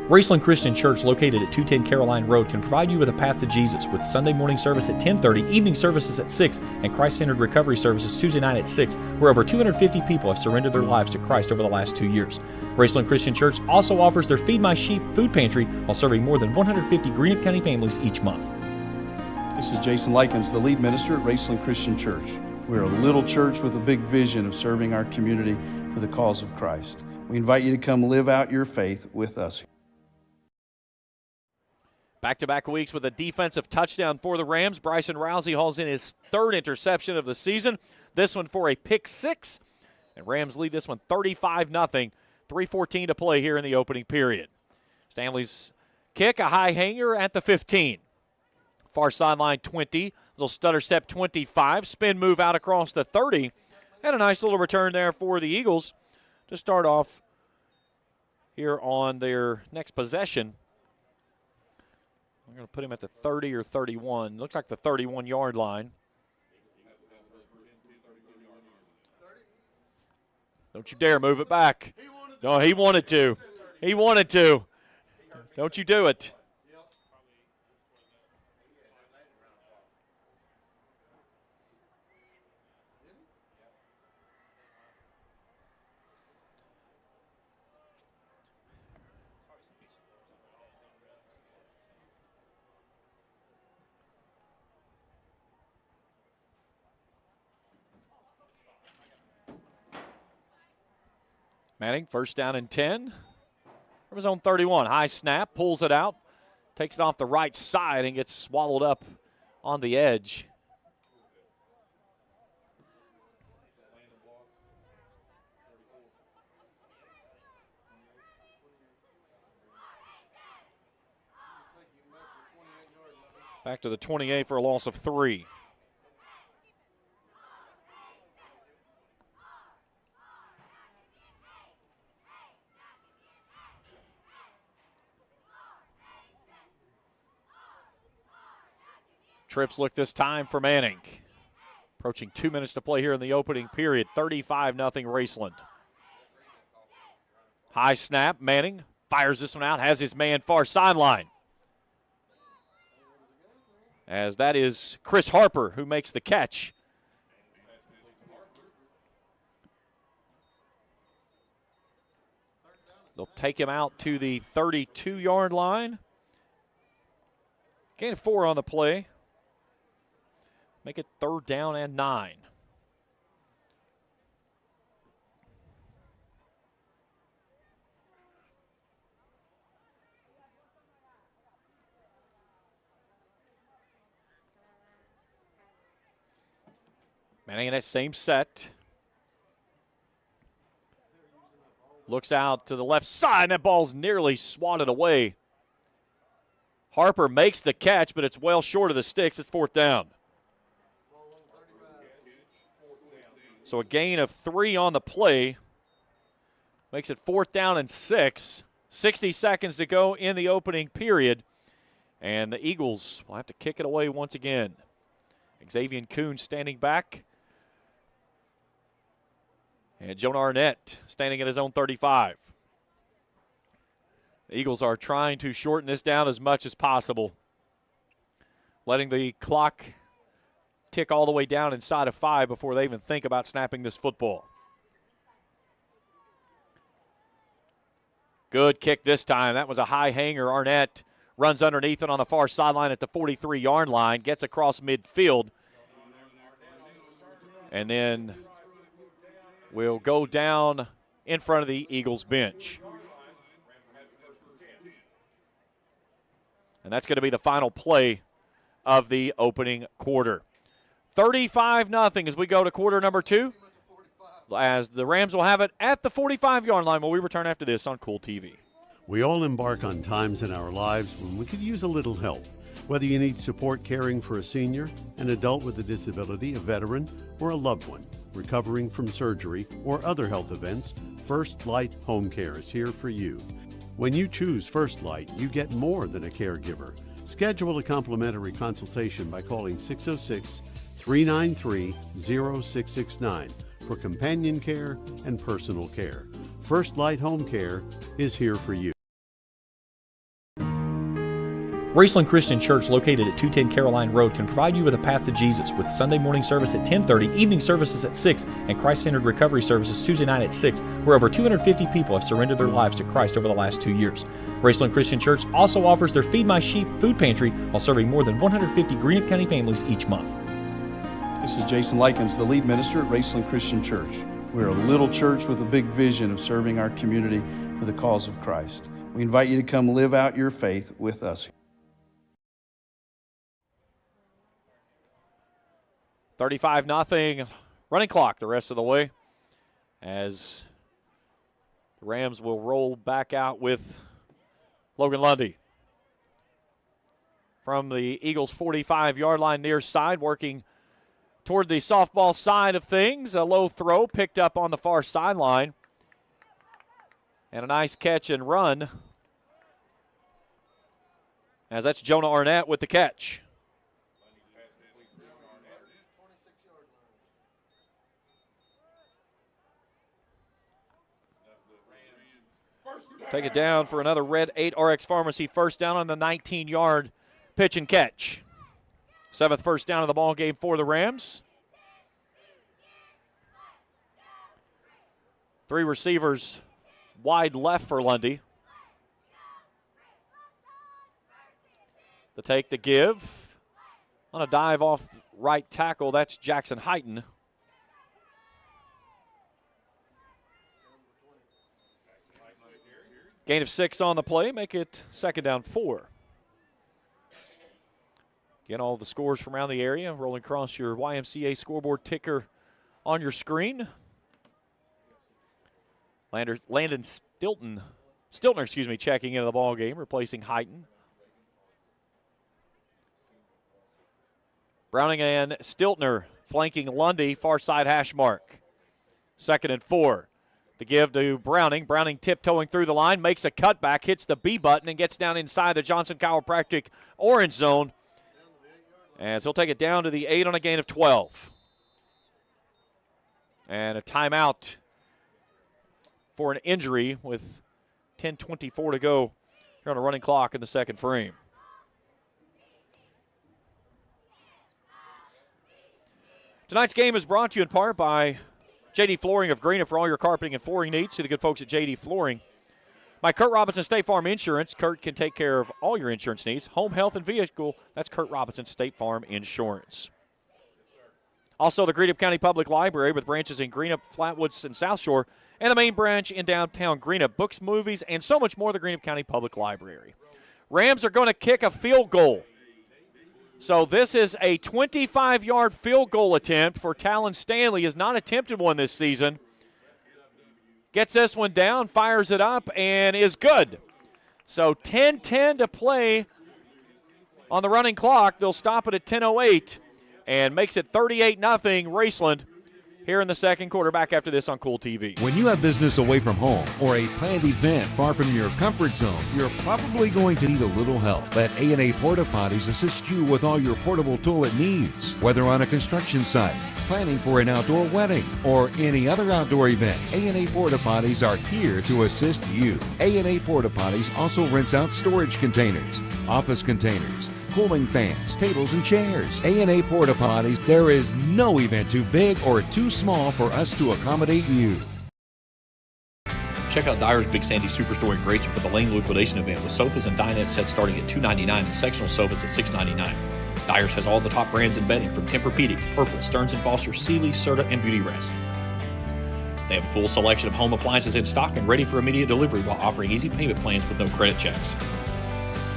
Speaker 1: Raceland Christian Church, located at 210 Caroline Road, can provide you with a path to Jesus with Sunday morning service at 10:30, evening services at 6, and Christ-centered recovery services Tuesday night at 6, where over 250 people have surrendered their lives to Christ over the last 2 years. Raceland Christian Church also offers their Feed My Sheep food pantry while serving more than 150 Greenup County families each month.
Speaker 19: This is Jason Likens, the lead minister at Raceland Christian Church. We're a little church with a big vision of serving our community for the cause of Christ. We invite you to come live out your faith with us.
Speaker 2: Back-to-back weeks with a defensive touchdown for the Rams. Bryson Rousey hauls in his 3rd interception of the season. This one for a pick 6. And Rams lead this one 35-0. 3:14 to play here in the opening period. Stanley's kick, a high hanger at the 15. Far sideline 20, little stutter step 25, spin move out across the 30, and a nice little return there for the Eagles to start off here on their next possession. I'm going to put him at the 30 or 31. Looks like the 31-yard line. Don't you dare move it back. No, he wanted to. He wanted to. Don't you do it. Manning, first down and 10 from his own 31. High snap, pulls it out, takes it off the right side and gets swallowed up on the edge. Back to the 28 for a loss of 3. Trips look this time for Manning. Approaching 2 minutes to play here in the opening period. 35-0 Raceland. High snap. Manning fires this one out. Has his man far sideline. As that is Chris Harper who makes the catch. They'll take him out to the 32-yard line. Gain of 4 on the play. Make it 3rd down and 9. Manning in that same set. Looks out to the left side, and that ball's nearly swatted away. Harper makes the catch, but it's well short of the sticks. It's 4th down. So a gain of 3 on the play makes it 4th down and 6. 60 seconds to go in the opening period. And the Eagles will have to kick it away once again. Xavier Kuhn standing back. And Jonah Arnett standing at his own 35. The Eagles are trying to shorten this down as much as possible, letting the clock tick all the way down inside of 5 before they even think about snapping this football. Good kick this time. That was a high hanger. Arnett runs underneath it on the far sideline at the 43-yard line, gets across midfield, and then will go down in front of the Eagles bench. And that's going to be the final play of the opening quarter. 35-0 as we go to quarter number 2, as the Rams will have it at the 45-yard line when we return after this on Kool TV.
Speaker 7: We all embark on times in our lives when we could use a little help. Whether you need support caring for a senior, an adult with a disability, a veteran, or a loved one recovering from surgery or other health events, First Light Home Care is here for you. When you choose First Light, you get more than a caregiver. Schedule a complimentary consultation by calling 606-393-0669 for companion care and personal care. First Light Home Care is here for you.
Speaker 1: Raceland Christian Church, located at 210 Caroline Road, can provide you with a path to Jesus with Sunday morning service at 10:30, evening services at 6, and Christ-centered recovery services Tuesday night at 6, where over 250 people have surrendered their lives to Christ over the last 2 years. Raceland Christian Church also offers their Feed My Sheep food pantry while serving more than 150 Greenup County families each month.
Speaker 19: This is Jason Likens, the lead minister at Raceland Christian Church. We're a little church with a big vision of serving our community for the cause of Christ. We invite you to come live out your faith with us.
Speaker 2: 35-0 running clock the rest of the way as the Rams will roll back out with Logan Lundy. From the Eagles' 45-yard line near side, working toward the softball side of things. A low throw picked up on the far sideline. And a nice catch and run, as that's Jonah Arnett with the catch. Take it down for another Red 8 RX Pharmacy first down on the 19-yard pitch and catch. 7th first down of the ball game for the Rams. 3 receivers wide left for Lundy. The take, the give. On a dive off right tackle, that's Jackson Heighton. Gain of 6 on the play, make it 2nd down 4. Again, all the scores from around the area rolling across your YMCA scoreboard ticker on your screen. Landon Stiltner, checking into the ball game, replacing Heighton. Browning and Stiltner flanking Lundy, far side hash mark. 2nd and 4. The give to Browning. Browning tiptoeing through the line, makes a cutback, hits the B button, and gets down inside the Johnson Chiropractic orange zone. As he'll take it down to the 8 on a gain of 12. And a timeout for an injury with 10:24 to go here on a running clock in the 2nd frame. Tonight's game is brought to you in part by JD Flooring of Greenup for all your carpeting and flooring needs. See the good folks at JD Flooring. By Kurt Robinson State Farm Insurance. Kurt can take care of all your insurance needs. Home, health, and vehicle. That's Kurt Robinson State Farm Insurance. Also, the Greenup County Public Library with branches in Greenup, Flatwoods, and South Shore, and the main branch in downtown Greenup. Books, movies, and so much more. The Greenup County Public Library. Rams are going to kick a field goal So this is a 25-yard field goal attempt for Talon Stanley. He has not attempted one this season. Gets this one down, fires it up, and is good. So 10-10 to play on the running clock. They'll stop it at 10:08 and makes it 38-0 Raceland here in the second quarter. Back after this on Kool TV.
Speaker 11: When you have business away from home or a planned event far from your comfort zone, you're probably going to need a little help. Let A&A Porta Potties assist you with all your portable toilet needs. Whether on a construction site, planning for an outdoor wedding, or any other outdoor event, A&A Porta Potties are here to assist you. A&A Porta Potties also rents out storage containers, office containers, cooling fans, tables, and chairs. A&A Porta Potties, there is no event too big or too small for us to accommodate you.
Speaker 1: Check out Dyer's Big Sandy Superstore in Grayson for the Lane Liquidation event with sofas and dinette sets starting at $299 and sectional sofas at $699. Dyer's has all the top brands in bedding from Tempur-Pedic, Purple, Stearns & Foster, Sealy, Serta, and Beauty Rest. They have a full selection of home appliances in stock and ready for immediate delivery while offering easy payment plans with no credit checks.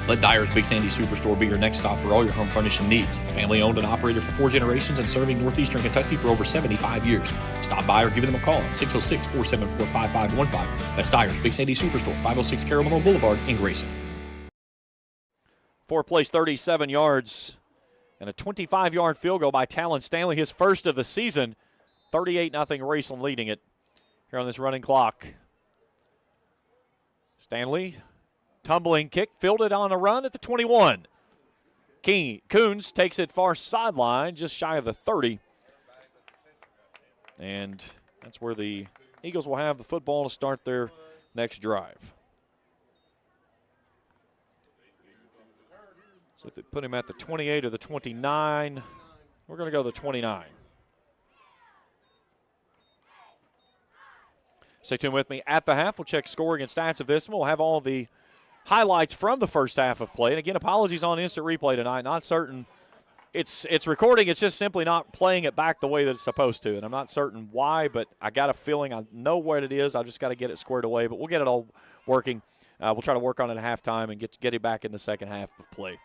Speaker 1: Let Dyer's Big Sandy Superstore be your next stop for all your home furnishing needs. Family owned and operated for 4 generations and serving northeastern Kentucky for over 75 years. Stop by or give them a call at 606-474-5515. That's Dyer's Big Sandy Superstore, 506 Carroll Boulevard in Grayson.
Speaker 2: Fourth place, 37 yards, and a 25-yard field goal by Talon Stanley, his first of the season. 38-0 Raceland leading it here on this running clock. Stanley. Tumbling kick, fielded on a run at the 21. Coons takes it far sideline, just shy of the 30. And that's where the Eagles will have the football to start their next drive. So if they put him at the 28 or the 29, we're going to go to the 29. Stay tuned with me at the half. We'll check scoring and stats of this, and we'll have all the highlights from the first half of play. And again, apologies on instant replay tonight. Not certain it's recording. It's just simply not playing it back the way that it's supposed to. And I'm not certain why, but I got a feeling I know what it is. I just got to get it squared away. But we'll get it all working. We'll try to work on it at halftime and get it back in the second half of play.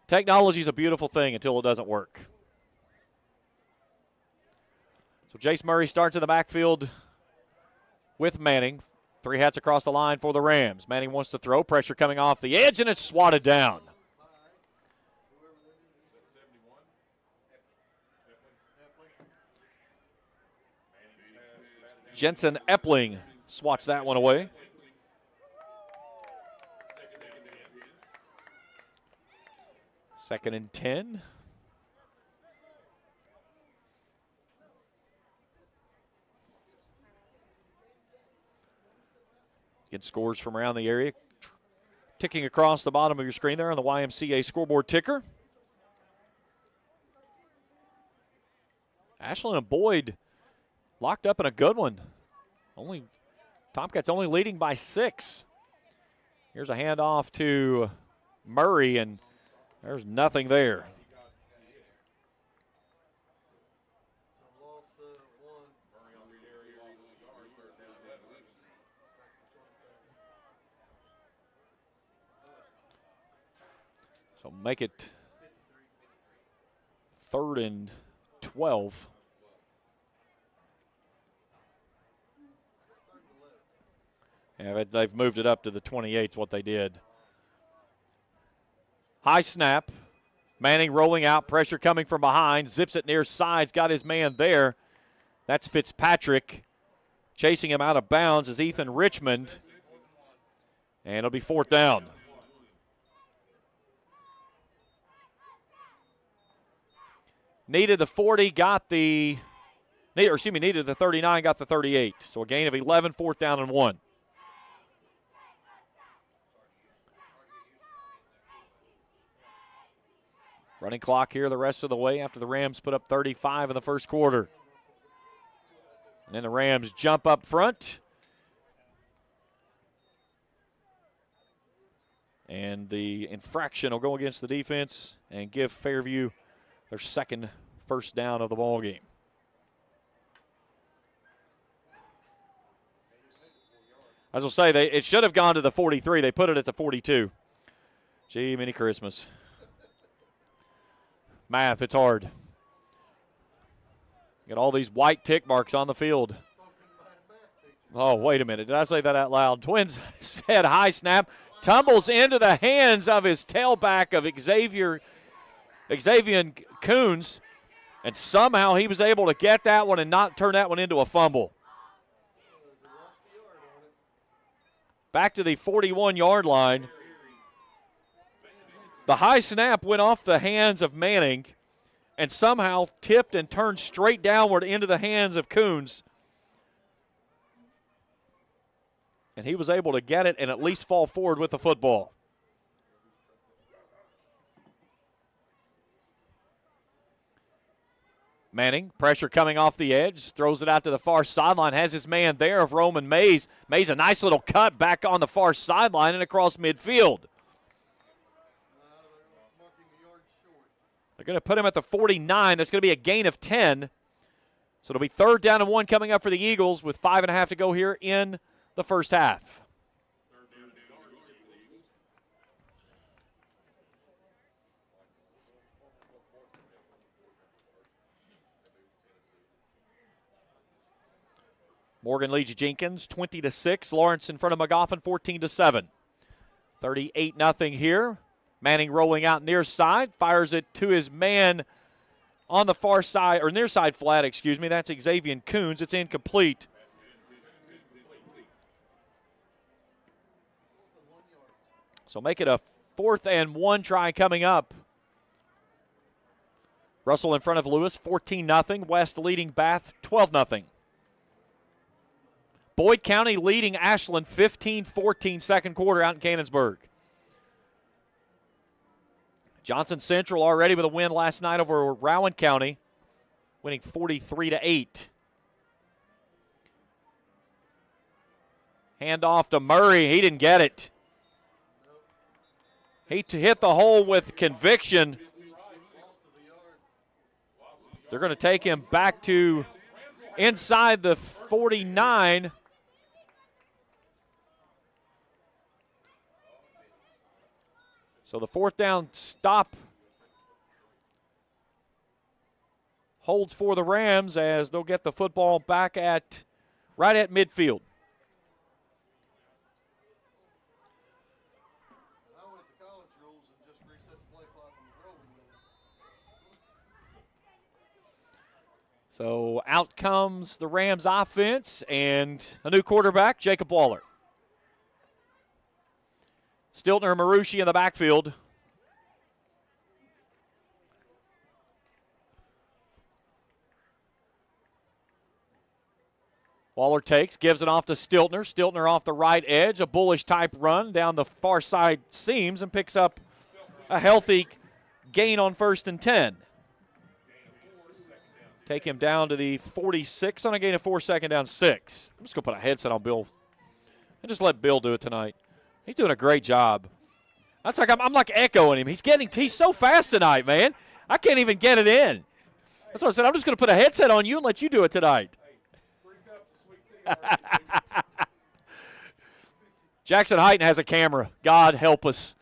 Speaker 2: Technology is a beautiful thing until it doesn't work. So Jace Murray starts in the backfield with Manning. 3 hats across the line for the Rams. Manning wants to throw. Pressure coming off the edge, and it's swatted down. Jensen Epling swats that one away. Second and 10. Get scores from around the area. Ticking across the bottom of your screen there on the YMCA scoreboard ticker. Ashland and Boyd locked up in a good one. Tomcats only leading by 6. Here's a handoff to Murray, and there's nothing there. So make it 3rd and 12. Yeah, they've moved it up to the 28 is what they did. High snap. Manning rolling out, pressure coming from behind. Zips it near sides, got his man there. That's Fitzpatrick. Chasing him out of bounds is Ethan Richmond. And it'll be 4th down. Needed the 40, needed the 39, got the 38. So a gain of 11, 4th down and 1. Running clock here the rest of the way after the Rams put up 35 in the first quarter. And then the Rams jump up front. And the infraction will go against the defense and give Fairview their second first down of the ball game. As I'll say, it should have gone to the 43. They put it at the 42. Gee, many Christmas. Math, it's hard. Got all these white tick marks on the field. Oh, wait a minute. Did I say that out loud? Twins said high snap. Tumbles into the hands of his tailback of Xavier Coons. And somehow he was able to get that one and not turn that one into a fumble. Back to the 41-yard line. The high snap went off the hands of Manning and somehow tipped and turned straight downward into the hands of Coons. And he was able to get it and at least fall forward with the football. Manning, pressure coming off the edge, throws it out to the far sideline, has his man there of Roman Mays. Mays, a nice little cut back on the far sideline and across midfield. They're going to put him at the 49. That's going to be a gain of 10. So it'll be 3rd down and 1 coming up for the Eagles with 5.5 to go here in the first half. Morgan leads Jenkins 20-6. Lawrence in front of McGoffin 14-7. 38-0 here. Manning rolling out near side, fires it to his man on the far side, or near side flat, excuse me. That's Xavier Coons. It's incomplete. So make it a 4th and 1 try coming up. Russell in front of Lewis, 14-0. West leading Bath, 12-0. Boyd County leading Ashland 15-14 second quarter out in Cannonsburg. Johnson Central already with a win last night over Rowan County, winning 43-8. Hand off to Murray. He didn't get it. He hit the hole with conviction. They're going to take him back to inside the 49. So the 4th down stop holds for the Rams as they'll get the football back at right at midfield. So out comes the Rams offense and a new quarterback, Jacob Waller. Stiltner and Marucci in the backfield. Waller takes, gives it off to Stiltner. Stiltner off the right edge, a bullish type run down the far side seams and picks up a healthy gain on 1st and 10. Take him down to the 46 on a gain of 4, 2nd down 6. I'm just going to put a headset on Bill and just let Bill do it tonight. He's doing a great job. That's like I'm like echoing him. He's so fast tonight, man. I can't even get it in. That's what I said. I'm just going to put a headset on you and let you do it tonight. Jackson Heighton has a camera. God help us.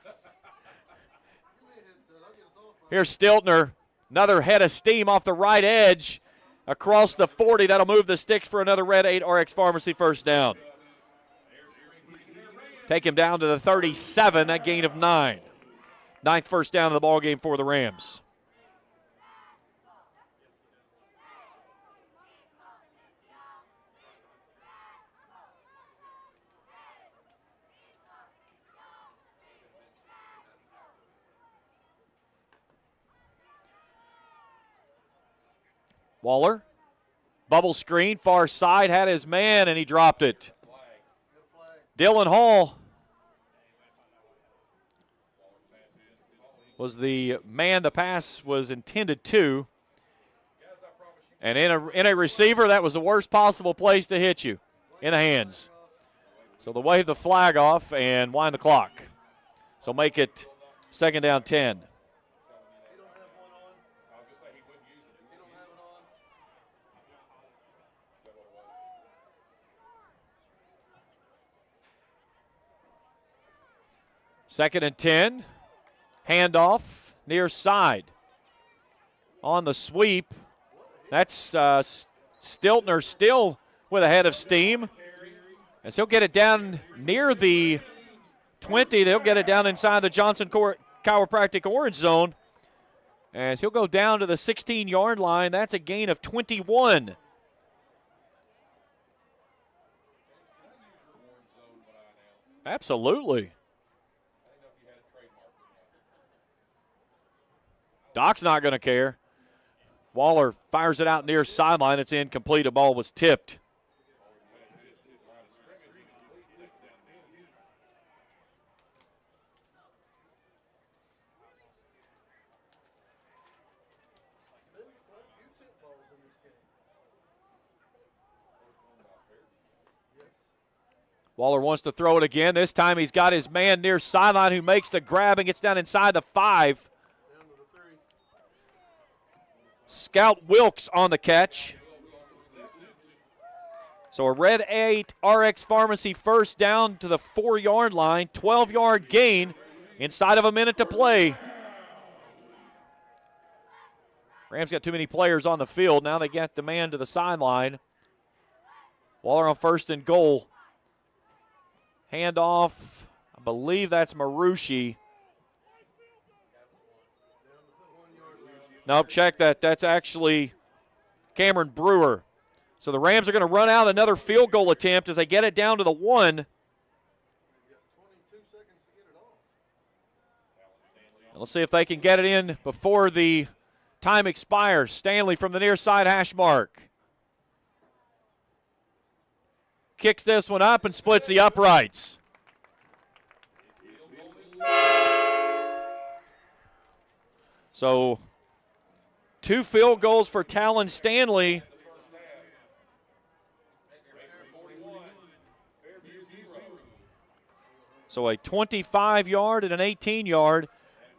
Speaker 2: Here's Stiltner. Another head of steam off the right edge across the 40. That'll move the sticks for another Red 8 RX Pharmacy first down. Take him down to the 37, a gain of 9. 9th first down of the ball game for the Rams. Waller, bubble screen, far side, had his man, and he dropped it. Dylan Hall was the man the pass was intended to. And in a receiver, that was the worst possible place to hit you, in the hands. So they'll wave the flag off and wind the clock. So make it 2nd down 10. Second and 10. Handoff near side. On the sweep, that's Stiltner still with a head of steam. As he'll get it down near the 20, they'll get it down inside the Johnson Chiropractic orange zone. As he'll go down to the 16-yard line, that's a gain of 21. Absolutely. Doc's not going to care. Waller fires it out near sideline. It's incomplete. The ball was tipped. Waller wants to throw it again. This time he's got his man near sideline who makes the grab and gets down inside the 5. Scout Wilkes on the catch. So a Red 8 RX Pharmacy first down to the 4-yard line. 12-yard gain inside of a minute to play. Rams got too many players on the field. Now they get the man to the sideline. Waller on 1st and goal. Handoff, I believe that's Marucci. Nope, check that. That's actually Cameron Brewer. So the Rams are going to run out another field goal attempt as they get it down to the 1. And let's see if they can get it in before the time expires. Stanley from the near side hash mark. Kicks this one up and splits the uprights. So 2 field goals for Talon Stanley. So a 25-yard and an 18-yard.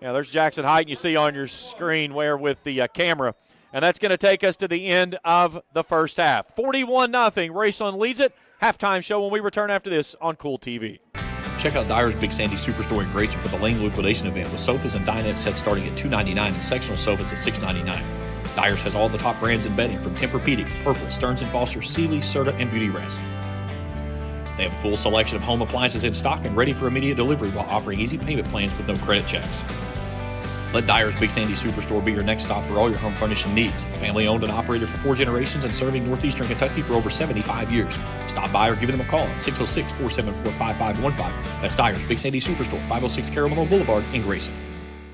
Speaker 2: Now there's Jackson Height, you see on your screen where with the camera. And that's going to take us to the end of the first half. 41-0. Raceland leads it. Halftime show when we return after this on Kool TV.
Speaker 1: Check out Dyer's Big Sandy Superstore in Grayson for the Lane Liquidation event with sofas and dinette sets starting at $299 and sectional sofas at $699. Dyer's has all the top brands in bedding from Tempur-Pedic, Purple, Stearns & Foster, Sealy, Serta, and Beauty Rest. They have a full selection of home appliances in stock and ready for immediate delivery while offering easy payment plans with no credit checks. Let Dyer's Big Sandy Superstore be your next stop for all your home furnishing needs. Family owned and operated for 4 generations and serving northeastern Kentucky for over 75 years. Stop by or give them a call at 606-474-5515. That's Dyer's Big Sandy Superstore, 506 Caramel Boulevard in Grayson.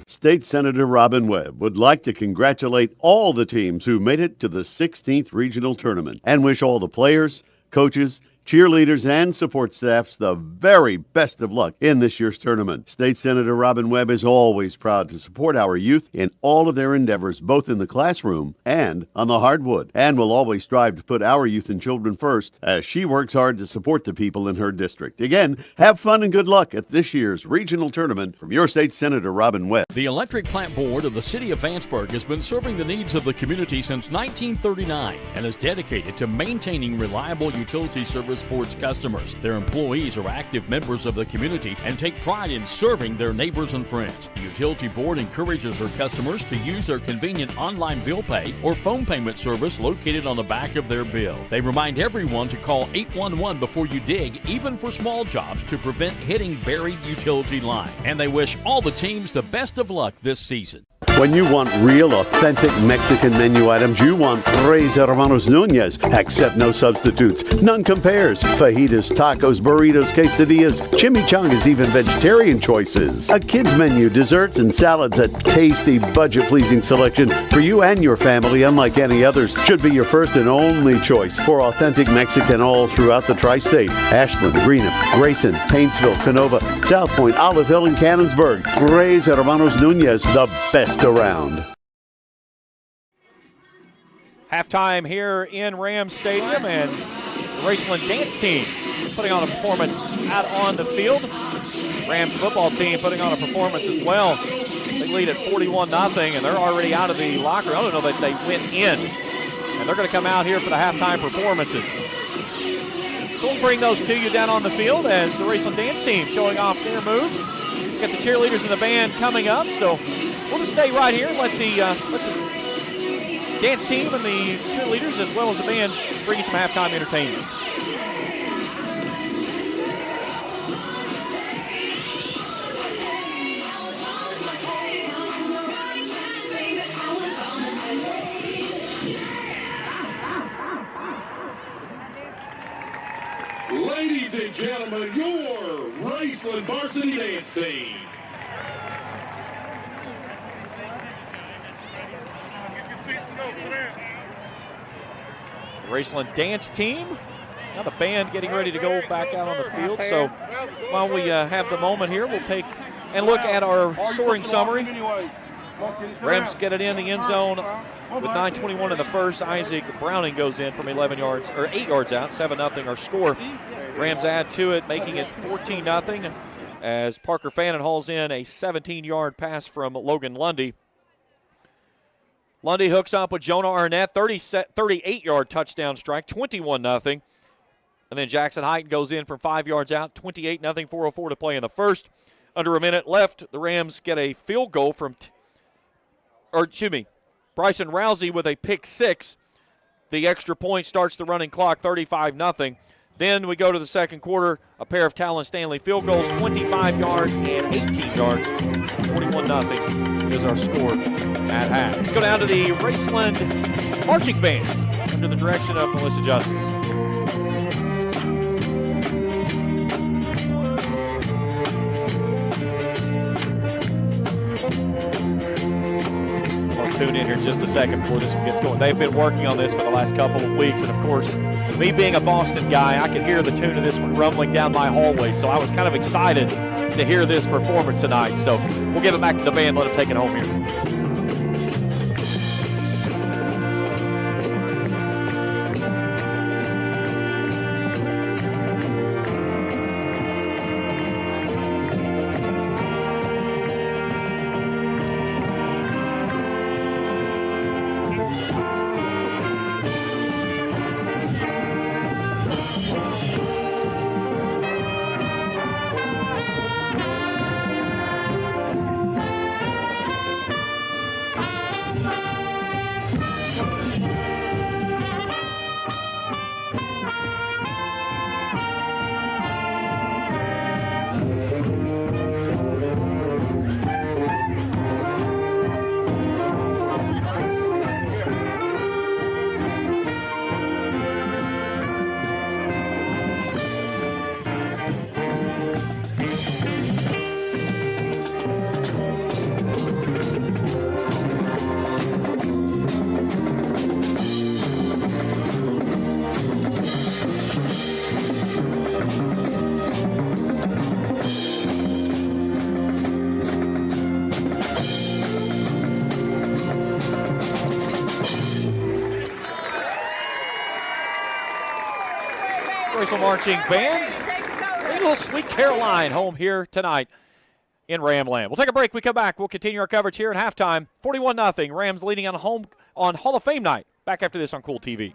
Speaker 7: State Senator Robin Webb would like to congratulate all the teams who made it to the 16th Regional Tournament and wish all the players, coaches, cheerleaders, and support staffs the very best of luck in this year's tournament. State Senator Robin Webb is always proud to support our youth in all of their endeavors, both in the classroom and on the hardwood, and will always strive to put our youth and children first as she works hard to support the people in her district. Again, have fun and good luck at this year's regional tournament from your State Senator Robin Webb.
Speaker 10: The Electric Plant Board of the City of Vanceburg has been serving the needs of the community since 1939 and is dedicated to maintaining reliable utility service for its customers. Their employees are active members of the community and take pride in serving their neighbors and friends. The utility board encourages their customers to use their convenient online bill pay or phone payment service located on the back of their bill. They remind everyone to call 811 before you dig, even for small jobs, to prevent hitting buried utility line. And they wish all the teams the best of luck this season.
Speaker 7: When you want real, authentic Mexican menu items, you want Tres Hermanos Nunez. Accept no substitutes. None compares. Fajitas, tacos, burritos, quesadillas, chimichangas, even vegetarian choices. A kids menu, desserts, and salads. A tasty, budget-pleasing selection for you and your family, unlike any others. Should be your first and only choice for authentic Mexican all throughout the tri-state. Ashland, Greenup, Grayson, Paintsville, Canova, South Point, Olive Hill, and Cannonsburg. Tres Hermanos Nunez, the best around.
Speaker 2: Halftime here in Rams Stadium, and the Raceland dance team putting on a performance out on the field. Rams football team putting on a performance as well. They lead at 41-0, and they're already out of the locker room. I don't know that they went in, and they're going to come out here for the halftime performances. So we'll bring those to you down on the field as the Raceland dance team showing off their moves. We've got the cheerleaders and the band coming up, so we'll just stay right here and let the dance team and the cheerleaders as well as the band bring you some halftime entertainment.
Speaker 18: Ladies and gentlemen, your Raceland varsity dance team.
Speaker 2: Raceland dance team. Now the band getting ready to go back out on the field. So while we have the moment here, we'll take and look at our scoring summary. Rams get it in the end zone with 9:21 in the first. Isaac Browning goes in from 11 yards, or 8 yards out, 7-0 our score. Rams add to it, making it 14-0 as Parker Fannin hauls in a 17-yard pass from Logan Lundy. Lundy hooks up with Jonah Arnett, 38-yard touchdown strike, 21-0. And then Jackson Heighton goes in from 5 yards out, 28-0, 4:04 to play in the first. Under a minute left, the Rams get a field goal from Bryson Rousey with a pick six. The extra point starts the running clock, 35-0. Then we go to the second quarter, a pair of Talon Stanley field goals, 25 yards and 18 yards. 41-0 is our score at half. Let's go down to the Raceland marching bands under the direction of Melissa Justice. Tune in here in just a second before this one gets going. They've been working on this for the last couple of weeks, and of course, me being a Boston guy, I could hear the tune of this one rumbling down my hallway, so I was kind of excited to hear this performance tonight. So we'll give it back to the band, let them take it home here. Marching band, little Sweet Caroline home here tonight in Ramland. We'll take a break. We come back. We'll continue our coverage here at halftime. 41-0. Rams leading on Hall of Fame night. Back after this on Kool TV.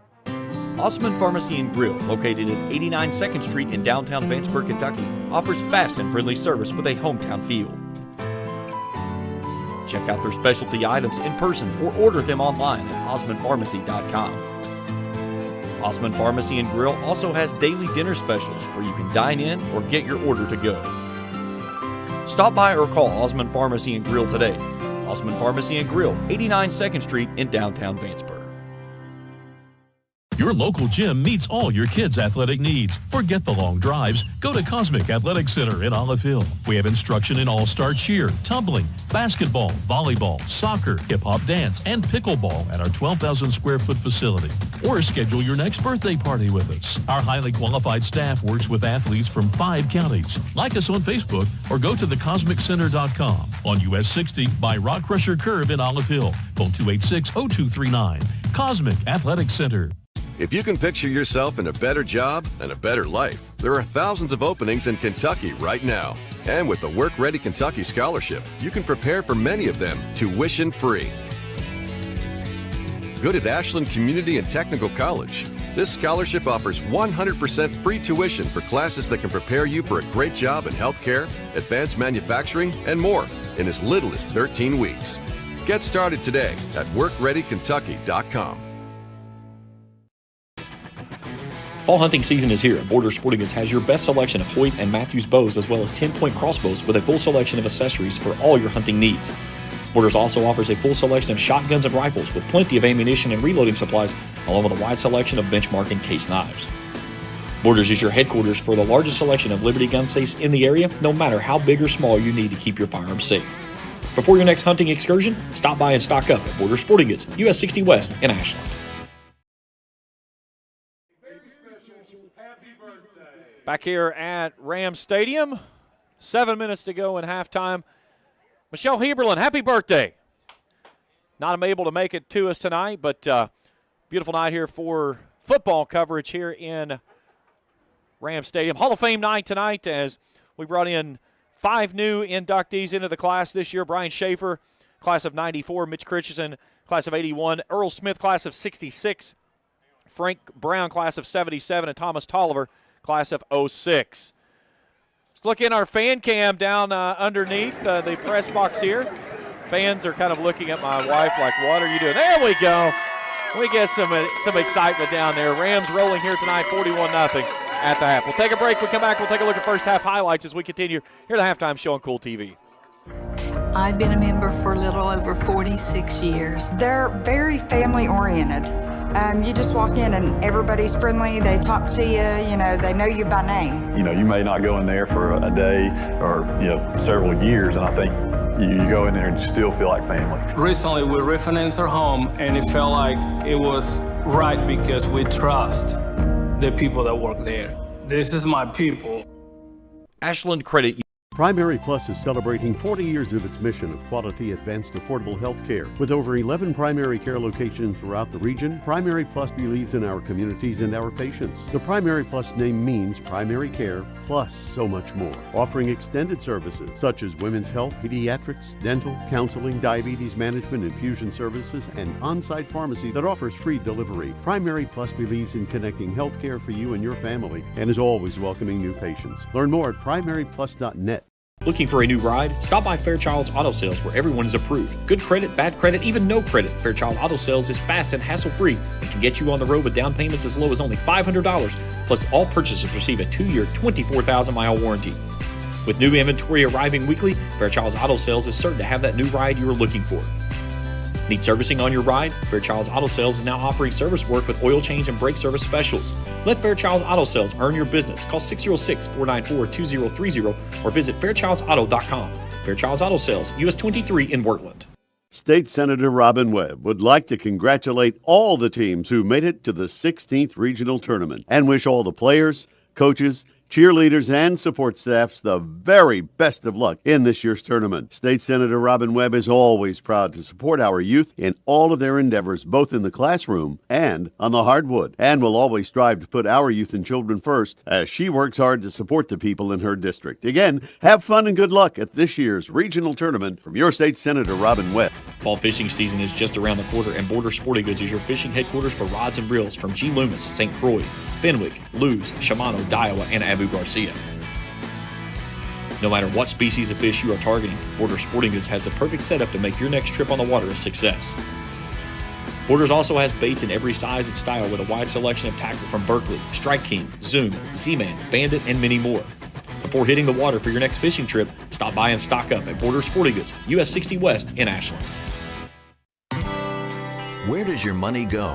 Speaker 1: Osman Pharmacy and Grill, located at 89 2nd Street in downtown Vanceburg, Kentucky, offers fast and friendly service with a hometown feel. Check out their specialty items in person or order them online at osmanpharmacy.com. Osman Pharmacy and Grill also has daily dinner specials where you can dine in or get your order to go. Stop by or call Osman Pharmacy and Grill today. Osman Pharmacy and Grill, 89 2nd Street in downtown Vanceburg.
Speaker 20: Your local gym meets all your kids' athletic needs. Forget the long drives. Go to Cosmic Athletic Center in Olive Hill. We have instruction in all-star cheer, tumbling, basketball, volleyball, soccer, hip-hop dance, and pickleball at our 12,000 square foot facility. Or schedule your next birthday party with us. Our highly qualified staff works with athletes from 5 counties. Like us on Facebook or go to thecosmiccenter.com on US 60 by Rock Crusher Curve in Olive Hill. Phone 286-0239. Cosmic Athletic Center.
Speaker 9: If you can picture yourself in a better job and a better life, there are thousands of openings in Kentucky right now. And with the Work Ready Kentucky Scholarship, you can prepare for many of them tuition-free. Good at Ashland Community and Technical College. This scholarship offers 100% free tuition for classes that can prepare you for a great job in healthcare, advanced manufacturing, and more in as little as 13 weeks. Get started today at WorkReadyKentucky.com.
Speaker 1: Fall hunting season is here, and Border Sporting Goods has your best selection of Hoyt and Matthews bows as well as 10-point crossbows with a full selection of accessories for all your hunting needs. Borders also offers a full selection of shotguns and rifles with plenty of ammunition and reloading supplies, along with a wide selection of benchmark and case knives. Borders is your headquarters for the largest selection of Liberty gun safes in the area, no matter how big or small you need to keep your firearms safe. Before your next hunting excursion, stop by and stock up at Border Sporting Goods, US 60 West in Ashland.
Speaker 2: Back here at Rams Stadium, 7 minutes to go in halftime. Michelle Heberlin, happy birthday. Not able to make it to us tonight, but beautiful night here for football coverage here in Rams Stadium. Hall of Fame night tonight as we brought in 5 new inductees into the class this year. Brian Schaefer, class of 94. Mitch Christensen, class of 81. Earl Smith, class of 66. Frank Brown, class of 77. And Thomas Tolliver, class of 06. Let's look in our fan cam down underneath the press box here. Fans are kind of looking at my wife like, what are you doing? There we go. We get some excitement down there. Rams rolling here tonight, 41-0 at the half. We'll take a break. We'll come back. We'll take a look at first half highlights as we continue here at the halftime show on Kool TV.
Speaker 13: I've been a member for a little over 46 years.
Speaker 14: They're very family oriented. You just walk in and everybody's friendly. They talk to you, they know you by name.
Speaker 15: You may not go in there for a day or, several years, and I think you go in there and you still feel like family.
Speaker 16: Recently, we refinanced our home, and it felt like it was right because we trust the people that work there. This is my people.
Speaker 1: Ashland Credit.
Speaker 7: Primary Plus is celebrating 40 years of its mission of quality, advanced, affordable health care. With over 11 primary care locations throughout the region, Primary Plus believes in our communities and our patients. The Primary Plus name means primary care plus so much more, offering extended services such as women's health, pediatrics, dental, counseling, diabetes management, infusion services, and on-site pharmacy that offers free delivery. Primary Plus believes in connecting health care for you and your family and is always welcoming new patients. Learn more at primaryplus.net.
Speaker 1: Looking for a new ride? Stop by Fairchild's Auto Sales where everyone is approved. Good credit, bad credit, even no credit. Fairchild Auto Sales is fast and hassle-free and can get you on the road with down payments as low as only $500. Plus, all purchases receive a 2-year, 24,000-mile warranty. With new inventory arriving weekly, Fairchild's Auto Sales is certain to have that new ride you are looking for. Need servicing on your ride? Fairchild's Auto Sales is now offering service work with oil change and brake service specials. Let Fairchild's Auto Sales earn your business. Call 606-494-2030 or visit fairchildsauto.com. Fairchild's Auto Sales, US 23 in Wortland.
Speaker 7: State Senator Robin Webb would like to congratulate all the teams who made it to the 16th Regional Tournament and wish all the players, coaches, cheerleaders, and support staffs the very best of luck in this year's tournament. State Senator Robin Webb is always proud to support our youth in all of their endeavors, both in the classroom and on the hardwood, and will always strive to put our youth and children first as she works hard to support the people in her district. Again, have fun and good luck at this year's regional tournament from your State Senator Robin Webb.
Speaker 1: Fall fishing season is just around the corner, and Border Sporting Goods is your fishing headquarters for rods and reels from G. Loomis, St. Croix, Fenwick, Lewes, Shimano, Daiwa, and Abu Garcia. No matter what species of fish you are targeting, Border Sporting Goods has the perfect setup to make your next trip on the water a success. Borders also has baits in every size and style with a wide selection of tackle from Berkley, Strike King, Zoom, Z-Man, Bandit, and many more. Before hitting the water for your next fishing trip, stop by and stock up at Border Sporting Goods, US 60 West in Ashland.
Speaker 12: Where does your money go?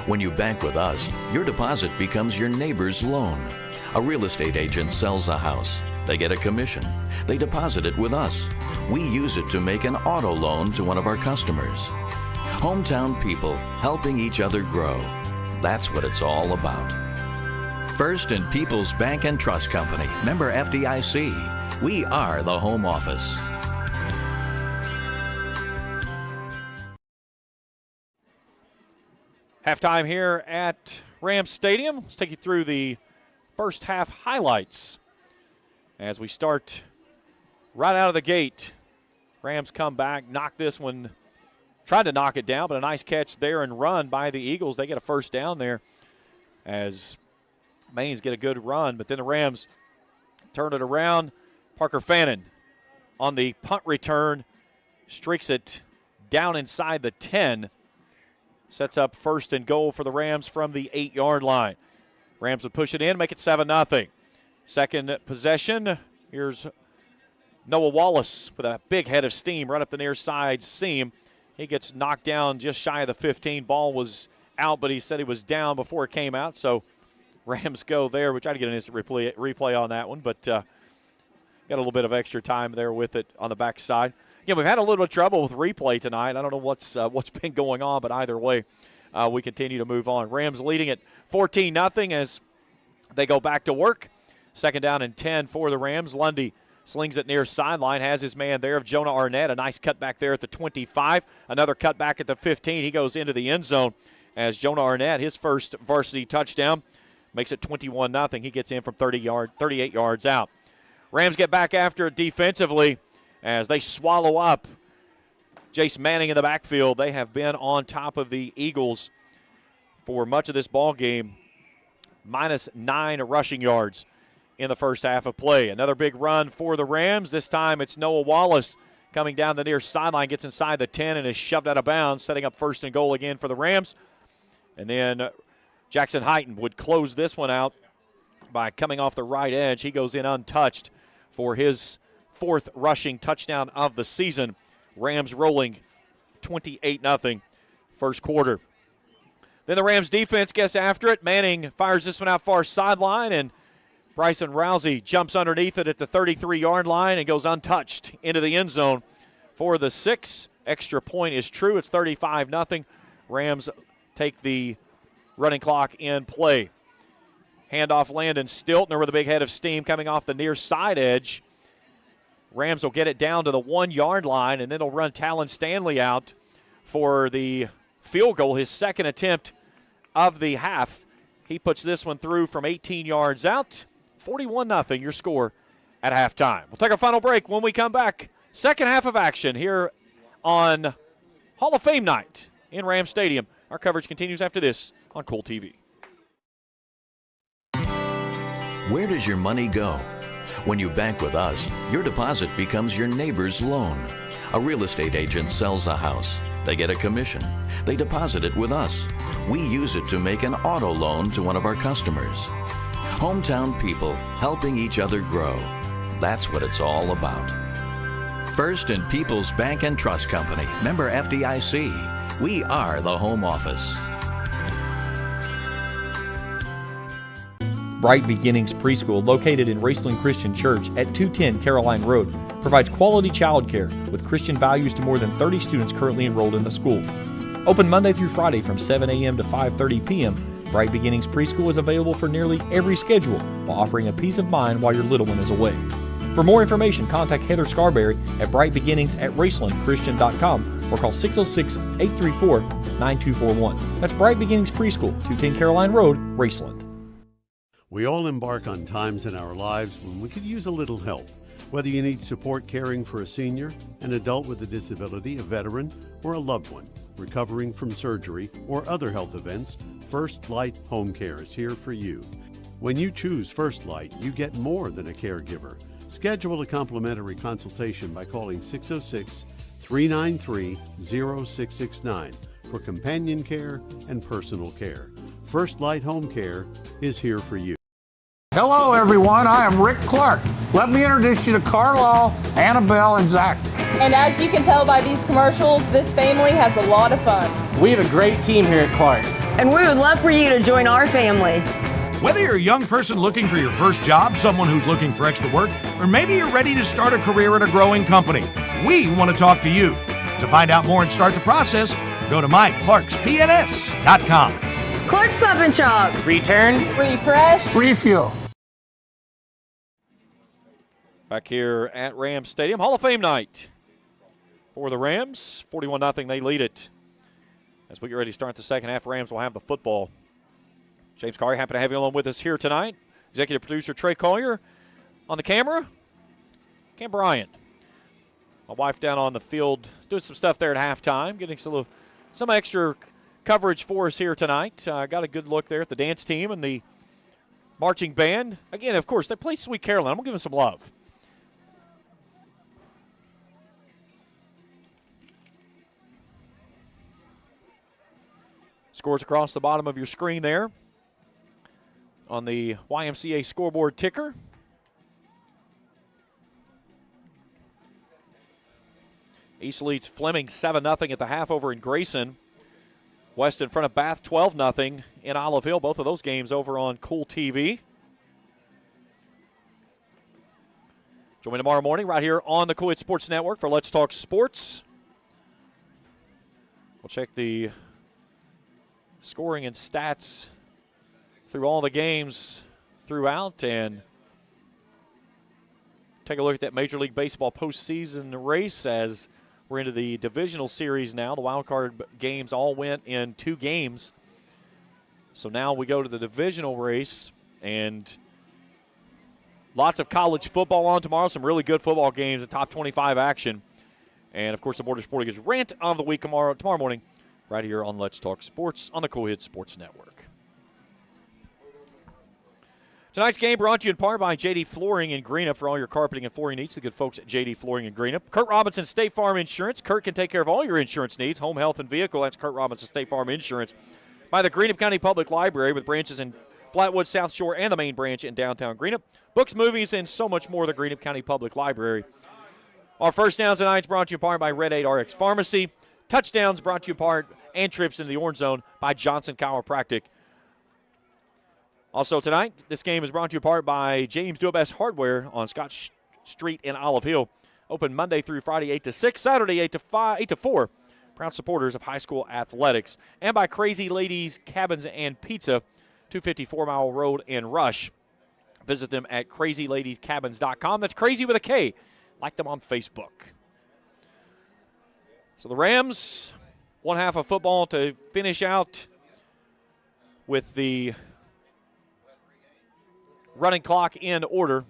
Speaker 12: When you bank with us, your deposit becomes your neighbor's loan. A real estate agent sells a house. They get a commission. They deposit it with us. We use it to make an auto loan to one of our customers. Hometown people helping each other grow. That's what it's all about. First and People's Bank and Trust Company, member FDIC. We are the home office.
Speaker 2: Halftime here at Rams Stadium. Let's take you through the first half highlights as we start right out of the gate. Rams come back, knock this one, tried to knock it down, but a nice catch there and run by the Eagles. They get a first down there. as Maines get a good run, but then the Rams turn it around. Parker Fannin on the punt return streaks it down inside the 10. Sets up 1st and goal for the Rams from the 8-yard line. Rams would push it in, make it 7-0. Second possession, here's Noah Wallace with a big head of steam right up the near side seam. He gets knocked down just shy of the 15. Ball was out, but he said he was down before it came out, so Rams go there. We tried to get an instant replay on that one, but got a little bit of extra time there with it on the backside. Again, we've had a little bit of trouble with replay tonight. I don't know what's been going on, but either way, we continue to move on. Rams leading at 14-0 as they go back to work. 2nd down and 10 for the Rams. Lundy slings it near sideline, has his man there of Jonah Arnett. A nice cut back there at the 25. Another cut back at the 15. He goes into the end zone as Jonah Arnett, his first varsity touchdown, makes it 21-0. He gets in from 38 yards out. Rams get back after it defensively as they swallow up Jace Manning in the backfield. They have been on top of the Eagles for much of this ball game. -9 rushing yards in the first half of play. Another big run for the Rams. This time it's Noah Wallace coming down the near sideline, gets inside the 10 and is shoved out of bounds, setting up 1st and goal again for the Rams. And then Jackson Heighton would close this one out by coming off the right edge. He goes in untouched for his 4th rushing touchdown of the season. Rams rolling 28-0 first quarter. Then the Rams defense gets after it. Manning fires this one out far sideline, and Bryson Rousey jumps underneath it at the 33-yard line and goes untouched into the end zone for the 6. Extra point is true. It's 35-0. Rams take the running clock in play. Handoff Landon Stiltner with a big head of steam coming off the near side edge. Rams will get it down to the 1-yard line, and then they'll run Talon Stanley out for the field goal, his 2nd attempt of the half. He puts this one through from 18 yards out. 41-0 your score at halftime. We'll take a final break. When we come back, second half of action here on Hall of Fame night in Ram Stadium. Our coverage continues after this on Kool TV.
Speaker 12: Where does your money go? When you bank with us, your deposit becomes your neighbor's loan. A real estate agent sells a house. They get a commission. They deposit it with us. We use it to make an auto loan to one of our customers. Hometown people helping each other grow. That's what it's all about. First and People's Bank and Trust Company, member FDIC. We are the home office.
Speaker 1: Bright Beginnings Preschool, located in Raceland Christian Church at 210 Caroline Road, provides quality childcare with Christian values to more than 30 students currently enrolled in the school. Open Monday through Friday from 7 a.m. to 5:30 p.m., Bright Beginnings Preschool is available for nearly every schedule while offering a peace of mind while your little one is away. For more information, contact Heather Scarberry at brightbeginnings@racelandchristian.com or call 606-834-9241. That's Bright Beginnings Preschool, 210 Caroline Road, Raceland.
Speaker 7: We all embark on times in our lives when we could use a little help. Whether you need support caring for a senior, an adult with a disability, a veteran, or a loved one recovering from surgery or other health events, First Light Home Care is here for you. When you choose First Light, you get more than a caregiver. Schedule a complimentary consultation by calling 606-393-0669 for companion care and personal care. First Light Home Care is here for you.
Speaker 4: Hello, everyone. I am Rick Clark. Let me introduce you to Carlisle, Annabelle, and Zach.
Speaker 21: And as you can tell by these commercials, this family has a lot of fun.
Speaker 5: We have a great team here at Clark's.
Speaker 3: And we would love for you to join our family.
Speaker 6: Whether you're a young person looking for your first job, someone who's looking for extra work, or maybe you're ready to start a career at a growing company, we want to talk to you. To find out more and start the process, go to myclarkspns.com.
Speaker 3: Clark's Pump and Shop.
Speaker 5: Return.
Speaker 21: Refresh.
Speaker 4: Refuel.
Speaker 2: Back here at Rams Stadium, Hall of Fame night for the Rams. 41-0, they lead it. As we get ready to start the second half, Rams will have the football. James Collier, happy to have you along with us here tonight. Executive producer Trey Collier on the camera. Cam Bryant. My wife down on the field doing some stuff there at halftime, getting some extra coverage for us here tonight. Got a good look there at the dance team and the marching band. Again, of course, they play Sweet Caroline. I'm going to give them some love. Scores across the bottom of your screen there on the YMCA scoreboard ticker. East leads Fleming 7-0 at the half over in Grayson. West in front of Bath 12-0 in Olive Hill. Both of those games over on Kool TV. Join me tomorrow morning right here on the Kool Sports Network for Let's Talk Sports. We'll check the scoring and stats through all the games throughout and take a look at that Major League Baseball postseason race as we're into the divisional series now. The wild card games all went in 2 games. So now we go to the divisional race and lots of college football on tomorrow. Some really good football games and top 25 action. And, of course, the Border Sporting Goods rant of the week tomorrow morning right here on Let's Talk Sports on the Kool Sports Network. Tonight's game brought to you in part by J.D. Flooring in Greenup for all your carpeting and flooring needs. The good folks at J.D. Flooring in Greenup. Kurt Robinson State Farm Insurance. Kurt can take care of all your insurance needs, home, health, and vehicle. That's Kurt Robinson State Farm Insurance. By the Greenup County Public Library with branches in Flatwood, South Shore, and the main branch in downtown Greenup. Books, movies, and so much more. The Greenup County Public Library. Our first downs tonight is brought to you in part by Red 8 RX Pharmacy. Touchdowns brought to you in part and trips into the Orange Zone by Johnson Chiropractic. Also tonight, this game is brought to you in part by James Duebest Hardware on Scott Street in Olive Hill. Open Monday through Friday 8 to 6, Saturday 8 to 4. Proud supporters of high school athletics. And by Crazy Ladies Cabins and Pizza, 254 Mile Road in Rush. Visit them at crazyladiescabins.com. That's crazy with a K. Like them on Facebook. So the Rams, one half of football to finish out with the running clock in order.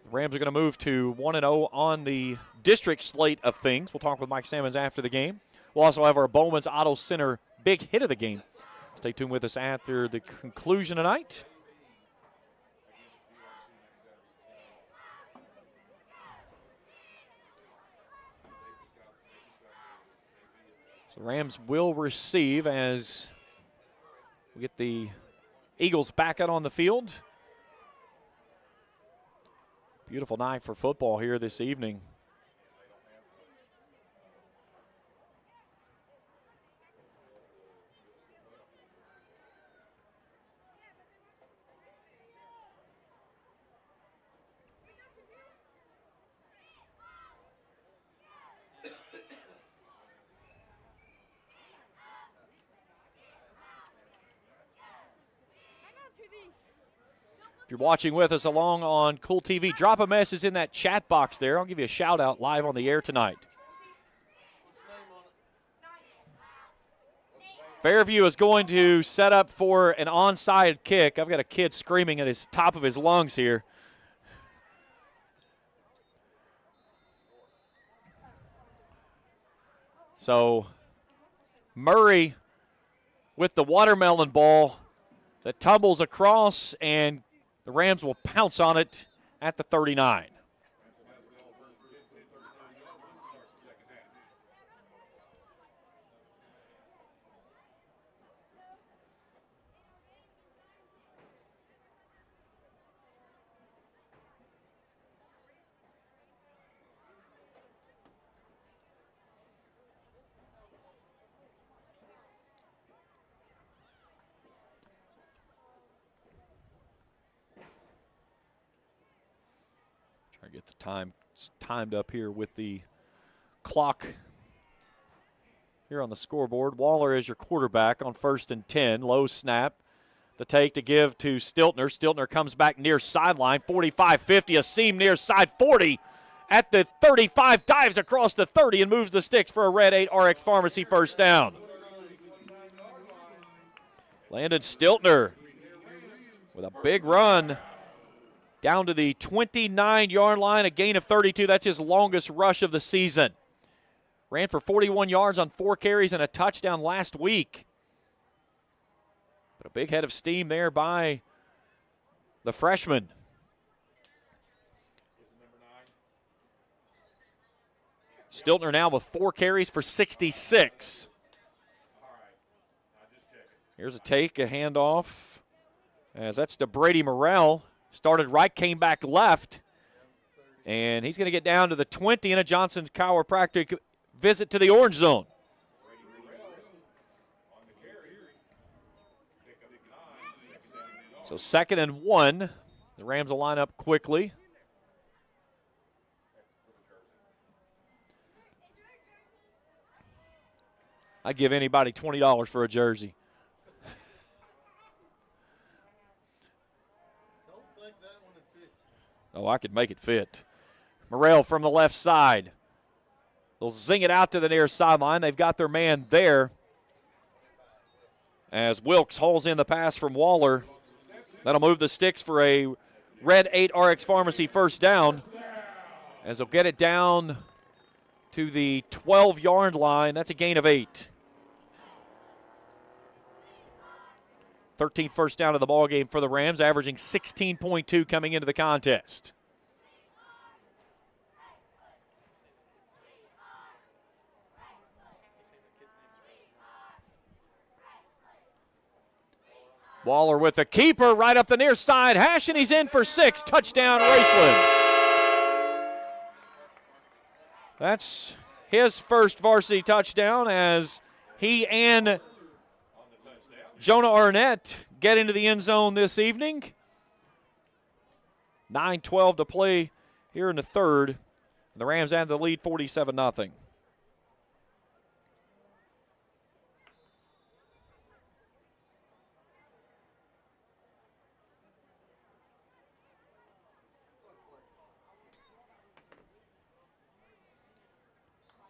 Speaker 2: The Rams are going to move to 1-0 on the district slate of things. We'll talk with Mike Sammons after the game. We'll also have our Bowman's Auto Center big hit of the game. Stay tuned with us after the conclusion tonight. So the Rams will receive as we get the Eagles back out on the field. Beautiful night for football here this evening. If you're watching with us along on Kool TV, drop a message in that chat box there. I'll give you a shout out live on the air tonight. Fairview is going to set up for an onside kick. I've got a kid screaming at his top of his lungs here. So Murray with the watermelon ball that tumbles across, and the Rams will pounce on it at the 39. Get the time timed up here with the clock here on the scoreboard. Waller is your quarterback on 1st and 10. Low snap. The take to give to Stiltner. Stiltner comes back near sideline. 45-50, a seam near side 40. At the 35, dives across the 30 and moves the sticks for a Red 8 RX Pharmacy first down. Landon Stiltner with a big run down to the 29-yard line, a gain of 32. That's his longest rush of the season. Ran for 41 yards on 4 carries and a touchdown last week. But a big head of steam there by the freshman. Stiltner now with 4 carries for 66. Here's a take, a handoff. As that's to Brady Morrell. Started right, came back left. And he's going to get down to the 20 in a Johnson's chiropractic visit to the orange zone. So 2nd and 1. The Rams will line up quickly. I'd give anybody $20 for a jersey. Oh, I could make it fit. Morrell from the left side. They'll zing it out to the near sideline. They've got their man there. As Wilkes hauls in the pass from Waller. That'll move the sticks for a Red 8 RX Pharmacy first down. As they'll get it down to the 12-yard line. That's a gain of 8. 13th first down of the ballgame for the Rams, averaging 16.2 coming into the contest. Waller with the keeper right up the near side. Hash, and he's in for 6. Touchdown, Raceland. That's his first varsity touchdown as he and Jonah Arnett get into the end zone this evening. 9:12 to play here in the third. And the Rams add the lead 47-0.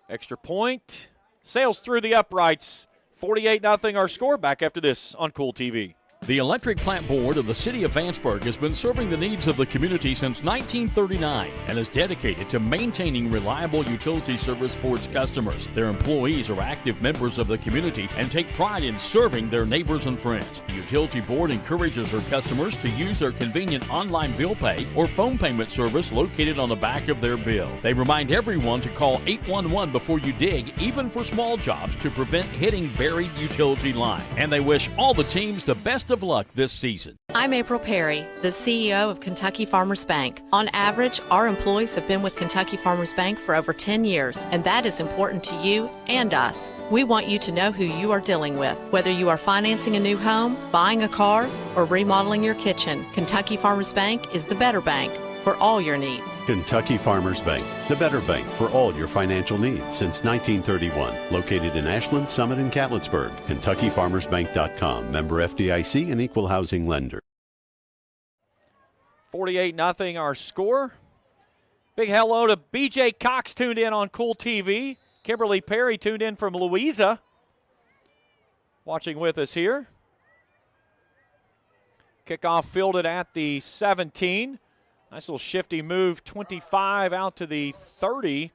Speaker 2: Extra point. Sails through the uprights. 48-0 our score. Back after this on Kool TV.
Speaker 10: The Electric Plant Board of the City of Vanceburg has been serving the needs of the community since 1939 and is dedicated to maintaining reliable utility service for its customers. Their employees are active members of the community and take pride in serving their neighbors and friends. The Utility Board encourages their customers to use their convenient online bill pay or phone payment service located on the back of their bill. They remind everyone to call 811 before you dig, even for small jobs, to prevent hitting buried utility line. And they wish all the teams the best of luck this season.
Speaker 8: I'm April Perry, the CEO of Kentucky Farmers Bank. On average, our employees have been with Kentucky Farmers Bank for over 10 years, and that is important to you and us. We want you to know who you are dealing with. Whether you are financing a new home, buying a car, or remodeling your kitchen, Kentucky Farmers Bank is the better bank for all your needs.
Speaker 7: Kentucky Farmers Bank, the better bank for all your financial needs since 1931. Located in Ashland, Summit, and Catlettsburg. KentuckyFarmersBank.com. Member FDIC and equal housing lender.
Speaker 2: 48-0 our score. Big hello to BJ Cox tuned in on Kool TV. Kimberly Perry tuned in from Louisa. Watching with us here. Kickoff fielded at the 17. Nice little shifty move, 25 out to the 30.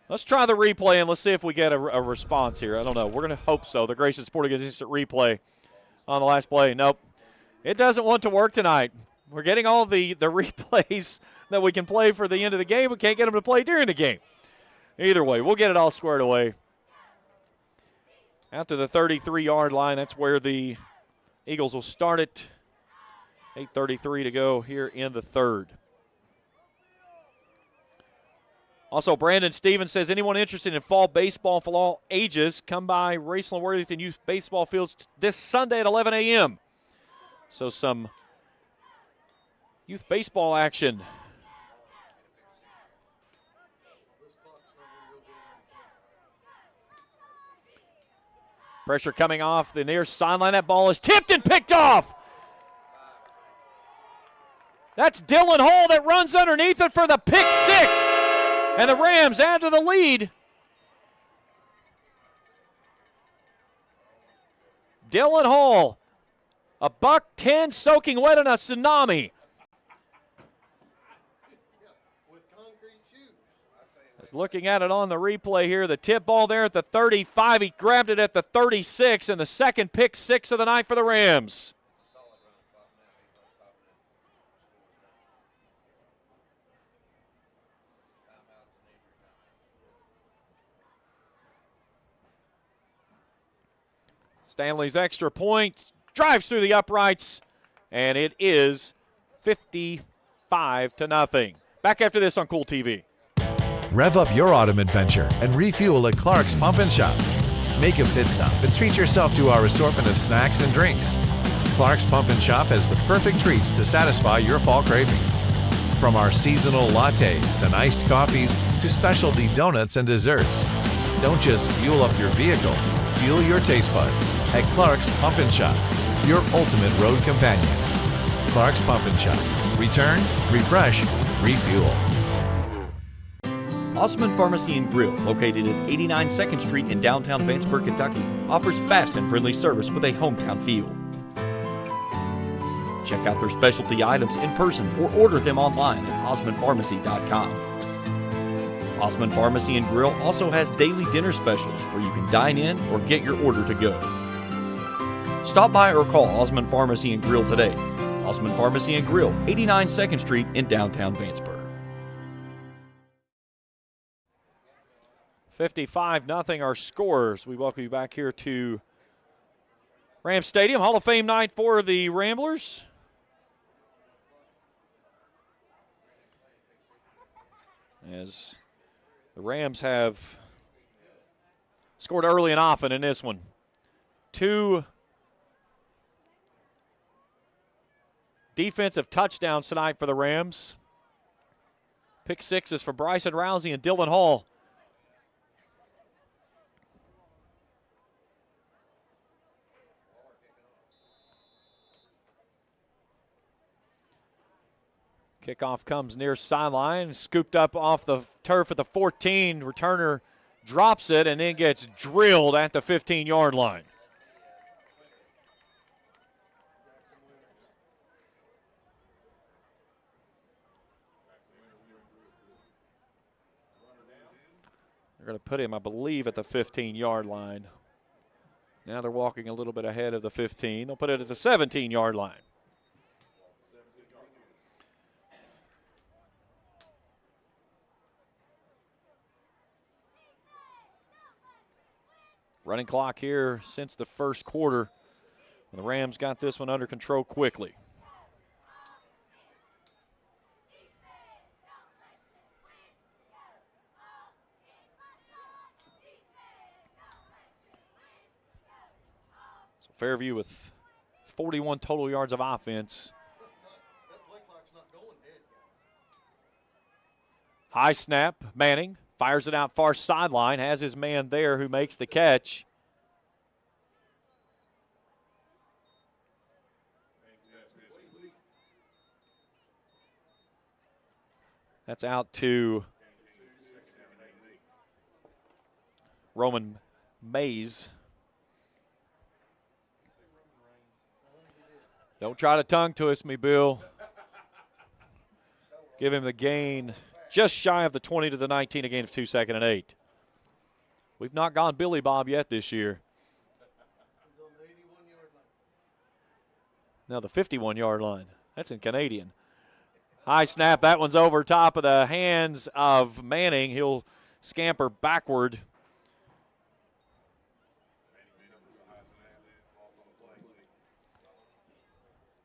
Speaker 2: Let's try the replay and let's see if we get a response here. I don't know. We're going to hope so. The Grayson Sporting Goods instant replay on the last play. Nope. It doesn't want to work tonight. We're getting all the replays that we can play for the end of the game. We can't get them to play during the game. Either way, we'll get it all squared away. Out to the 33-yard line, that's where the Eagles will start it. 8:33 to go here in the third. Also, Brandon Stevens says, anyone interested in fall baseball for all ages, come by Raceland Worthington Youth Baseball Fields this Sunday at 11 a.m. So some youth baseball action. Pressure coming off the near sideline. That ball is tipped and picked off. That's Dylan Hall that runs underneath it for the pick six. And the Rams add to the lead. Dylan Hall, a $110 soaking wet in a tsunami. Looking at it on the replay here, the tip ball there at the 35. He grabbed it at the 36, and the second pick six of the night for the Rams. Stanley's extra point drives through the uprights, and it is 55-0. Back after this on Kool TV.
Speaker 17: Rev up your autumn adventure and refuel at Clark's Pump and Shop. Make a pit stop and treat yourself to our assortment of snacks and drinks. Clark's Pump and Shop has the perfect treats to satisfy your fall cravings. From our seasonal lattes and iced coffees to specialty donuts and desserts. Don't just fuel up your vehicle, fuel your taste buds at Clark's Pump and Shop, your ultimate road companion. Clark's Pump and Shop. Return, refresh, refuel.
Speaker 1: Osman Pharmacy and Grill, located at 89 2nd Street in downtown Vanceburg, Kentucky, offers fast and friendly service with a hometown feel. Check out their specialty items in person or order them online at osmanpharmacy.com. Osman Pharmacy and Grill also has daily dinner specials where you can dine in or get your order to go. Stop by or call Osman Pharmacy and Grill today. Osman Pharmacy and Grill, 89 2nd Street in downtown Vanceburg.
Speaker 2: 55-0 our scores. We welcome you back here to Rams Stadium. Hall of Fame night for the Ramblers. As the Rams have scored early and often in this one. 2 defensive touchdowns tonight for the Rams. Pick sixes for Bryson Rousey and Dylan Hall. Kickoff comes near sideline, scooped up off the turf at the 14. Returner drops it and then gets drilled at the 15-yard line. They're going to put him, I believe, at the 15-yard line. Now they're walking a little bit ahead of the 15. They'll put it at the 17-yard line. Running clock here since the first quarter. The Rams got this one under control quickly. So Fairview with 41 total yards of offense. High snap, Manning. Fires it out far sideline, has his man there who makes the catch. That's out to Roman Mays. Don't try to tongue twist me, Bill. Give him the gain. Just shy of the 20 to the 19, a gain of 2 2nd and 8. We've not gone Billy Bob yet this year. Now the 51-yard line. That's in Canadian. High snap. That one's over top of the hands of Manning. He'll scamper backward.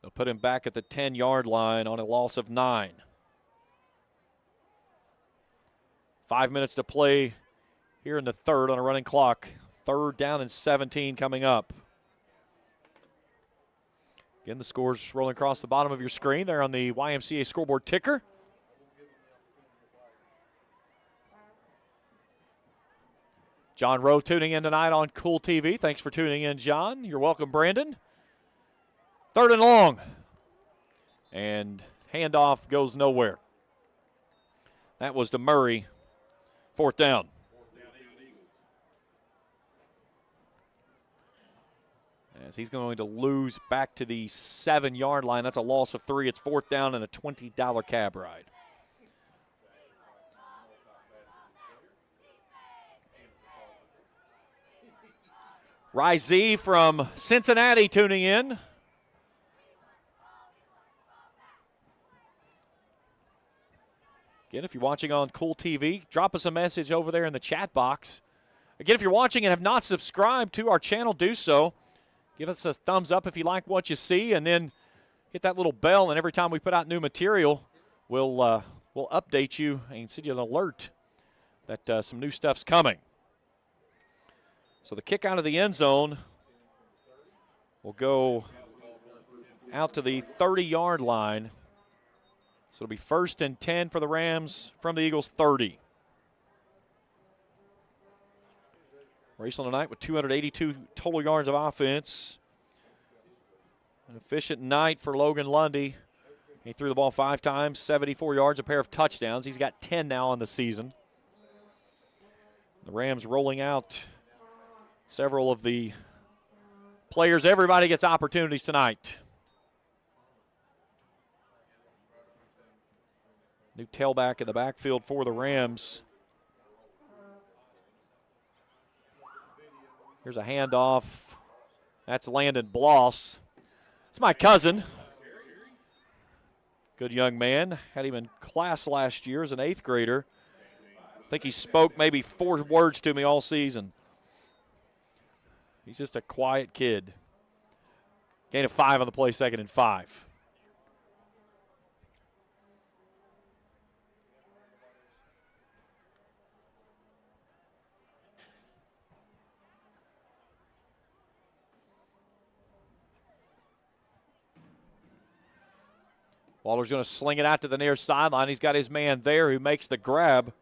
Speaker 2: They'll put him back at the 10-yard line on a loss of 9. 5 minutes to play here in the third on a running clock. 3rd down and 17 coming up. Again, the scores rolling across the bottom of your screen there on the YMCA scoreboard ticker. John Rowe tuning in tonight on Kool TV. Thanks for tuning in, John. You're welcome, Brandon. 3rd and long. And handoff goes nowhere. That was to Murray. 4th down. As he's going to lose back to the 7-yard line. That's a loss of 3. It's 4th down and a $20 cab ride. Rizee from Cincinnati tuning in. Again, if you're watching on Kool TV, drop us a message over there in the chat box. Again, if you're watching and have not subscribed to our channel, do so. Give us a thumbs up if you like what you see, and then hit that little bell, and every time we put out new material, we'll update you and send you an alert that some new stuff's coming. So the kick out of the end zone will go out to the 30-yard line. So it'll be 1st and 10 for the Rams from the Eagles' 30. Raceland tonight with 282 total yards of offense. An efficient night for Logan Lundy. He threw the ball 5 times, 74 yards, a pair of touchdowns. He's got 10 now on the season. The Rams rolling out several of the players. Everybody gets opportunities tonight. New tailback in the backfield for the Rams. Here's a handoff. That's Landon Bloss. It's my cousin. Good young man. Had him in class last year as an 8th grader. I think he spoke maybe 4 words to me all season. He's just a quiet kid. Gain of 5 on the play, 2nd and 5. Waller's going to sling it out to the near sideline. He's got his man there who makes the grab.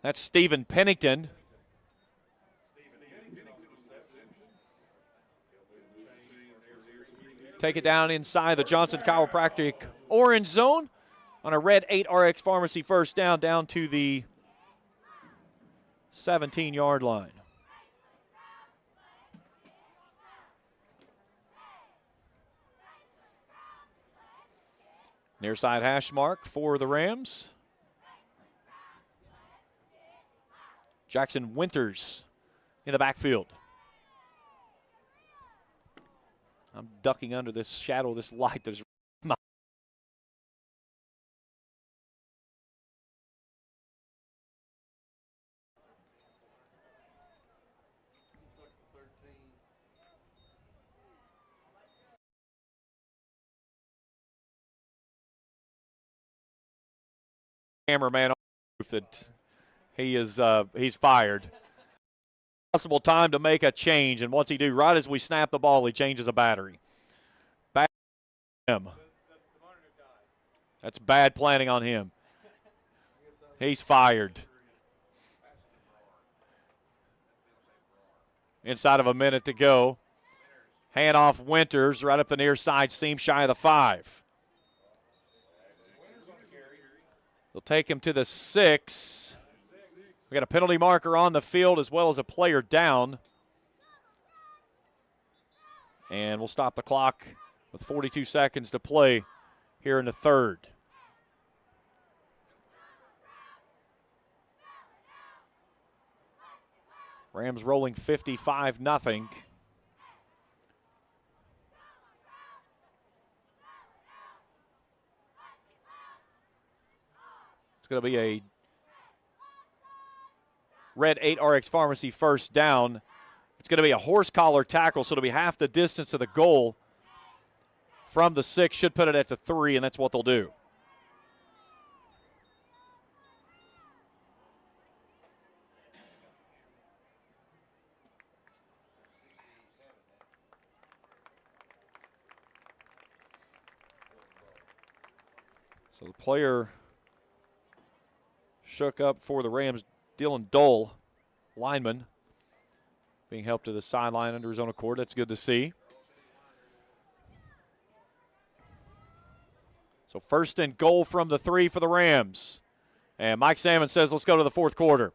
Speaker 2: That's Stephen Pennington. Take it down inside the Johnson Chiropractic orange zone on a red 8RX Pharmacy first down to the 17-yard line. Near side hash mark for the Rams. Jackson Winters in the backfield. I'm ducking under this shadow, this light. There's cameraman on the roof that he's fired. Possible time to make a change, and what's he do? Right as we snap the ball, he changes a battery. Back to him. That's bad planning on him. He's fired. Inside of a minute to go. Handoff Winters right up the near side, seam shy of the 5. They'll take him to the 6. We got a penalty marker on the field as well as a player down. And we'll stop the clock with 42 seconds to play here in the 3rd. Rams rolling 55-0. It's going to be a red 8RX Pharmacy first down. It's going to be a horse collar tackle, so it'll be half the distance of the goal from the 6. Should put it at the 3, and that's what they'll do. So the player shook up for the Rams, Dylan Dole, lineman, being helped to the sideline under his own accord. That's good to see. So 1st and goal from the 3 for the Rams. And Mike Salmon says, let's go to the 4th quarter.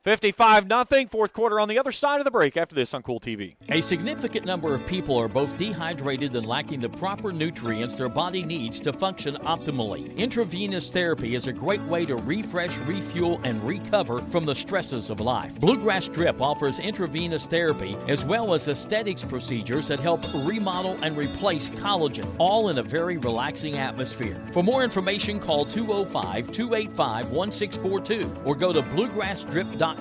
Speaker 2: 55-0, fourth quarter on the other side of the break after this on Kool TV.
Speaker 10: A significant number of people are both dehydrated and lacking the proper nutrients their body needs to function optimally. Intravenous therapy is a great way to refresh, refuel, and recover from the stresses of life. Bluegrass Drip offers intravenous therapy as well as aesthetics procedures that help remodel and replace collagen, all in a very relaxing atmosphere. For more information, call 205-285-1642 or go to bluegrassdrip.com.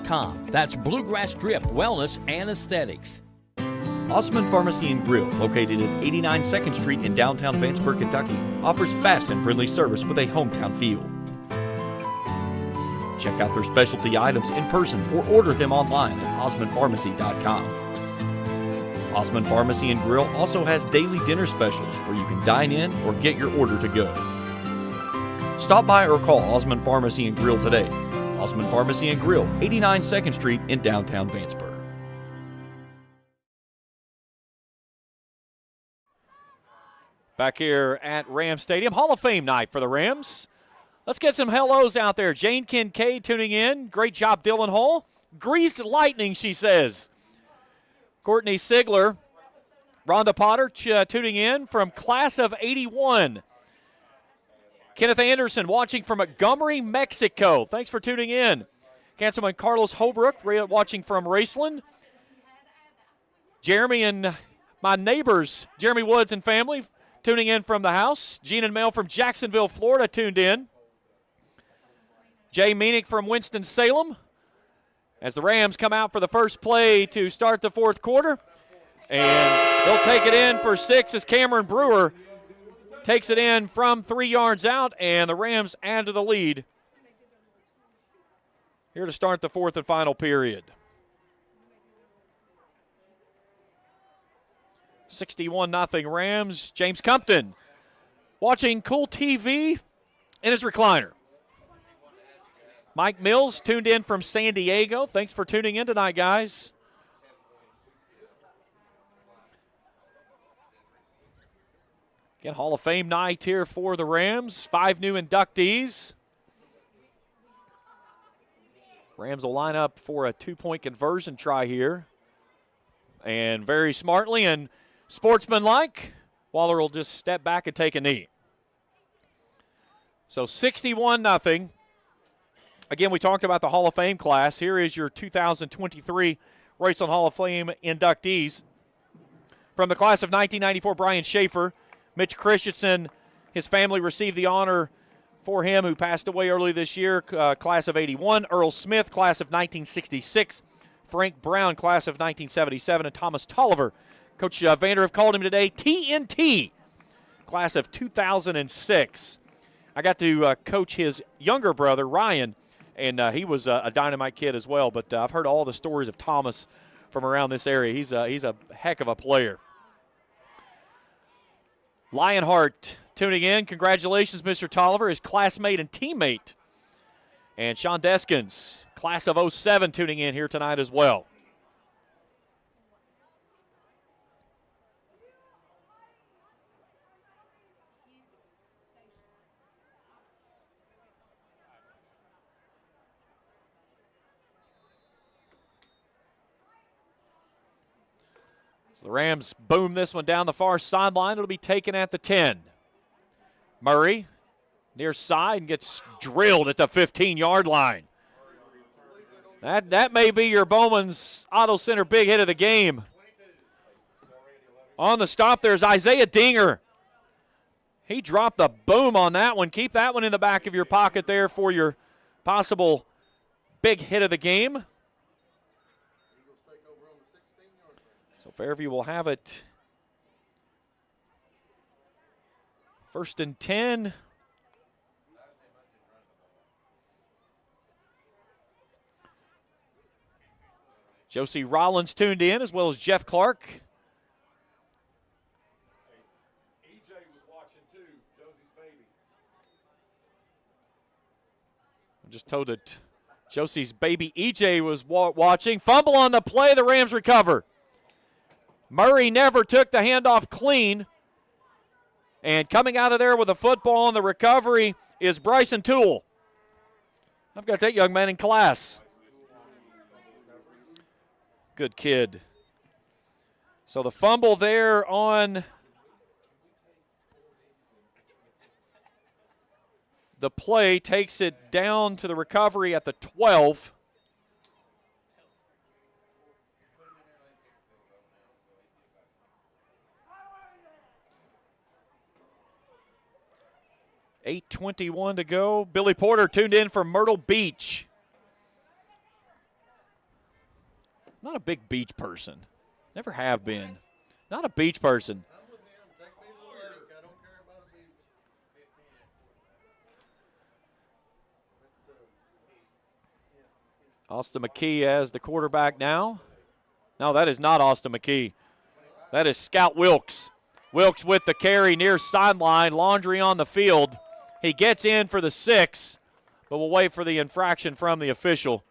Speaker 10: That's Bluegrass Drip Wellness and Aesthetics.
Speaker 2: Osman Pharmacy and Grill, located at 89 2nd Street in downtown Vanceburg, Kentucky, offers fast and friendly service with a hometown feel. Check out their specialty items in person or order them online at osmanpharmacy.com. Osman Pharmacy and Grill also has daily dinner specials where you can dine in or get your order to go. Stop by or call Osman Pharmacy and Grill today. Osman Pharmacy and Grill, 89 2nd Street in downtown Vanceburg. Back here at Rams Stadium, Hall of Fame night for the Rams. Let's get some hellos out there. Jane Kincaid tuning in. Great job, Dylan Hall. Greased lightning, she says. Courtney Sigler. Rhonda Potter tuning in from class of 81. Kenneth Anderson watching from Montgomery, Mexico. Thanks for tuning in. Councilman Carlos Holbrook watching from Raceland. Jeremy and my neighbors, Jeremy Woods and family, tuning in from the house. Gene and Mel from Jacksonville, Florida, tuned in. Jay Meenick from Winston-Salem as the Rams come out for the first play to start the fourth quarter. And they'll take it in for 6 as Cameron Brewer takes it in from 3 yards out, and the Rams add to the lead here to start the fourth and final period. 61-0 Rams. James Compton watching Kool TV in his recliner. Mike Mills tuned in from San Diego. Thanks for tuning in tonight, guys. Again, Hall of Fame night here for the Rams. 5 new inductees. Rams will line up for a 2-point conversion try here. And very smartly and sportsmanlike, Waller will just step back and take a knee. So 61-0. Again, we talked about the Hall of Fame class. Here is your 2023 Raceland Hall of Fame inductees. From the class of 1994, Brian Schaefer. Mitch Christensen, his family received the honor for him, who passed away early this year, class of 81. Earl Smith, class of 1966. Frank Brown, class of 1977. And Thomas Tolliver, Coach Vanderhoof called him today, TNT, class of 2006. I got to coach his younger brother, Ryan, and he was a dynamite kid as well. But I've heard all the stories of Thomas from around this area. He's a heck of a player. Lionheart tuning in. Congratulations, Mr. Tolliver, his classmate and teammate. And Sean Deskins, class of 07, tuning in here tonight as well. The Rams boom this one down the far sideline. It'll be taken at the 10. Murray near side and gets drilled at the 15-yard line. That may be your Bowman's Auto Center big hit of the game. On the stop, there's Isaiah Dinger. He dropped the boom on that one. Keep that one in the back of your pocket there for your possible big hit of the game. So Fairview will have it 1st and 10. Josie Rollins tuned in, as well as Jeff Clark.
Speaker 18: EJ was watching too, Josie's baby.
Speaker 2: I'm just told that Josie's baby EJ was watching. Fumble on the play, the Rams recover. Murray never took the handoff clean. And coming out of there with a football on the recovery is Bryson Toole. I've got that young man in class. Good kid. So the fumble there on the play takes it down to the recovery at the 12. .8:21 to go. Billy Porter tuned in from Myrtle Beach. Not a big beach person. Never have been. Not a beach person. Austin McKee as the quarterback now. No, that is not Austin McKee. That is Scout Wilkes. Wilkes with the carry near sideline. Laundry on the field. He gets in for the 6, but we'll wait for the infraction from the official.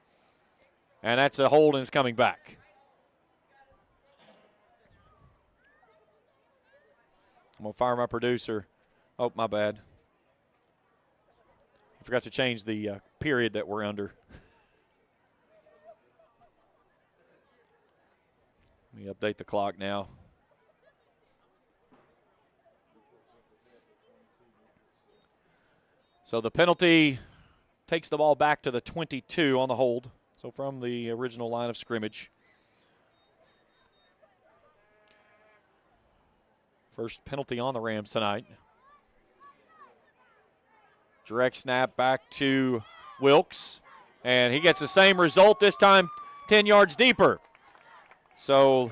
Speaker 2: And that's a hold, and it's coming back. I'm going to fire my producer. Oh, my bad. I forgot to change the period that we're under. Let me update the clock now. So the penalty takes the ball back to the 22 on the hold. So from the original line of scrimmage. First penalty on the Rams tonight. Direct snap back to Wilkes. And he gets the same result, this time 10 yards deeper. So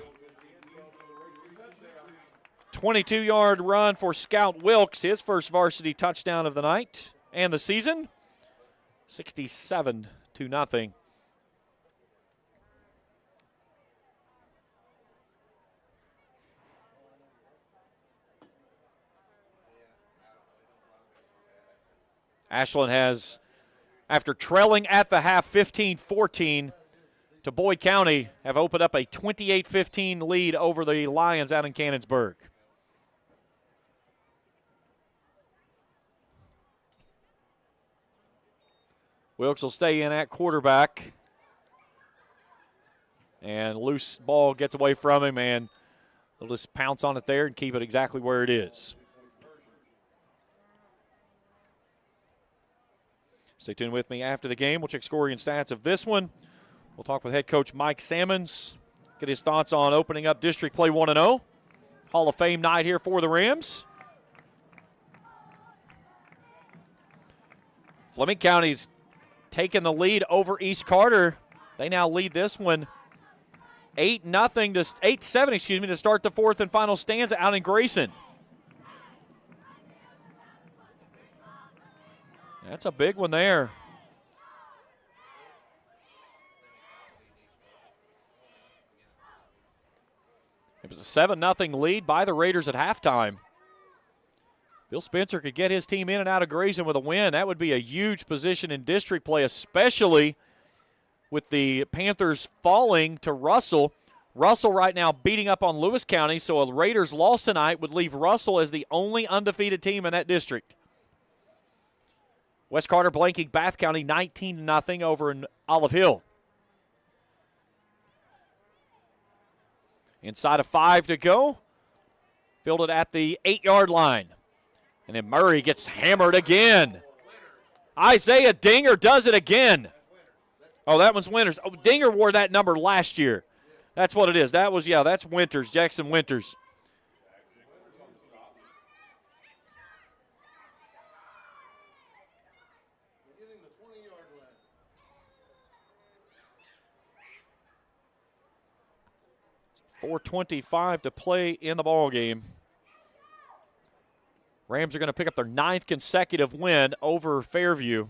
Speaker 2: 22-yard run for Scout Wilkes, his first varsity touchdown of the night and the season. 67-0. Ashland has, after trailing at the half 15-14 to Boyd County, have opened up a 28-15 lead over the Lions out in Cannonsburg. Wilkes will stay in at quarterback. And loose ball gets away from him, and they'll just pounce on it there and keep it exactly where it is. Stay tuned with me after the game. We'll check scoring and stats of this one. We'll talk with head coach Mike Sammons, get his thoughts on opening up district play 1-0. Hall of Fame night here for the Rams. Fleming County's taken the lead over East Carter. They now lead this one 8-7 to start the fourth and final stanza out in Grayson. That's a big one there. It was a 7-0 lead by the Raiders at halftime. Bill Spencer could get his team in and out of Grayson with a win. That would be a huge position in district play, especially with the Panthers falling to Russell. Russell right now beating up on Lewis County, so a Raiders loss tonight would leave Russell as the only undefeated team in that district. West Carter blanking Bath County 19-0 over in Olive Hill. Inside of 5 to go. Fielded at the 8-yard line. And then Murray gets hammered again. Isaiah Dinger does it again. Oh, that one's Winters. Oh, Dinger wore that number last year. That's what it is. That's Winters, Jackson Winters. .425 to play in the ball game. Rams are going to pick up their 9th consecutive win over Fairview.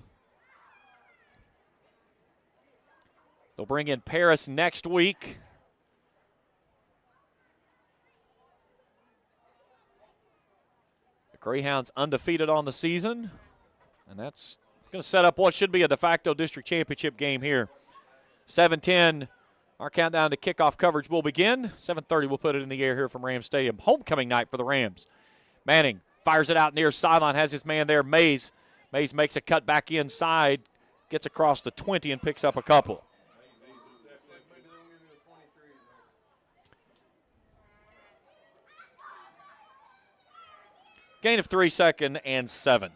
Speaker 2: They'll bring in Paris next week. The Greyhounds undefeated on the season, and that's going to set up what should be a de facto district championship game here. 7:10. Our countdown to kickoff coverage will begin. 7:30, we'll put it in the air here from Rams Stadium. Homecoming night for the Rams. Manning fires it out near sideline, has his man there, Mays. Mays makes a cut back inside, gets across the 20 and picks up a couple. Gain of 3, 2nd and 7.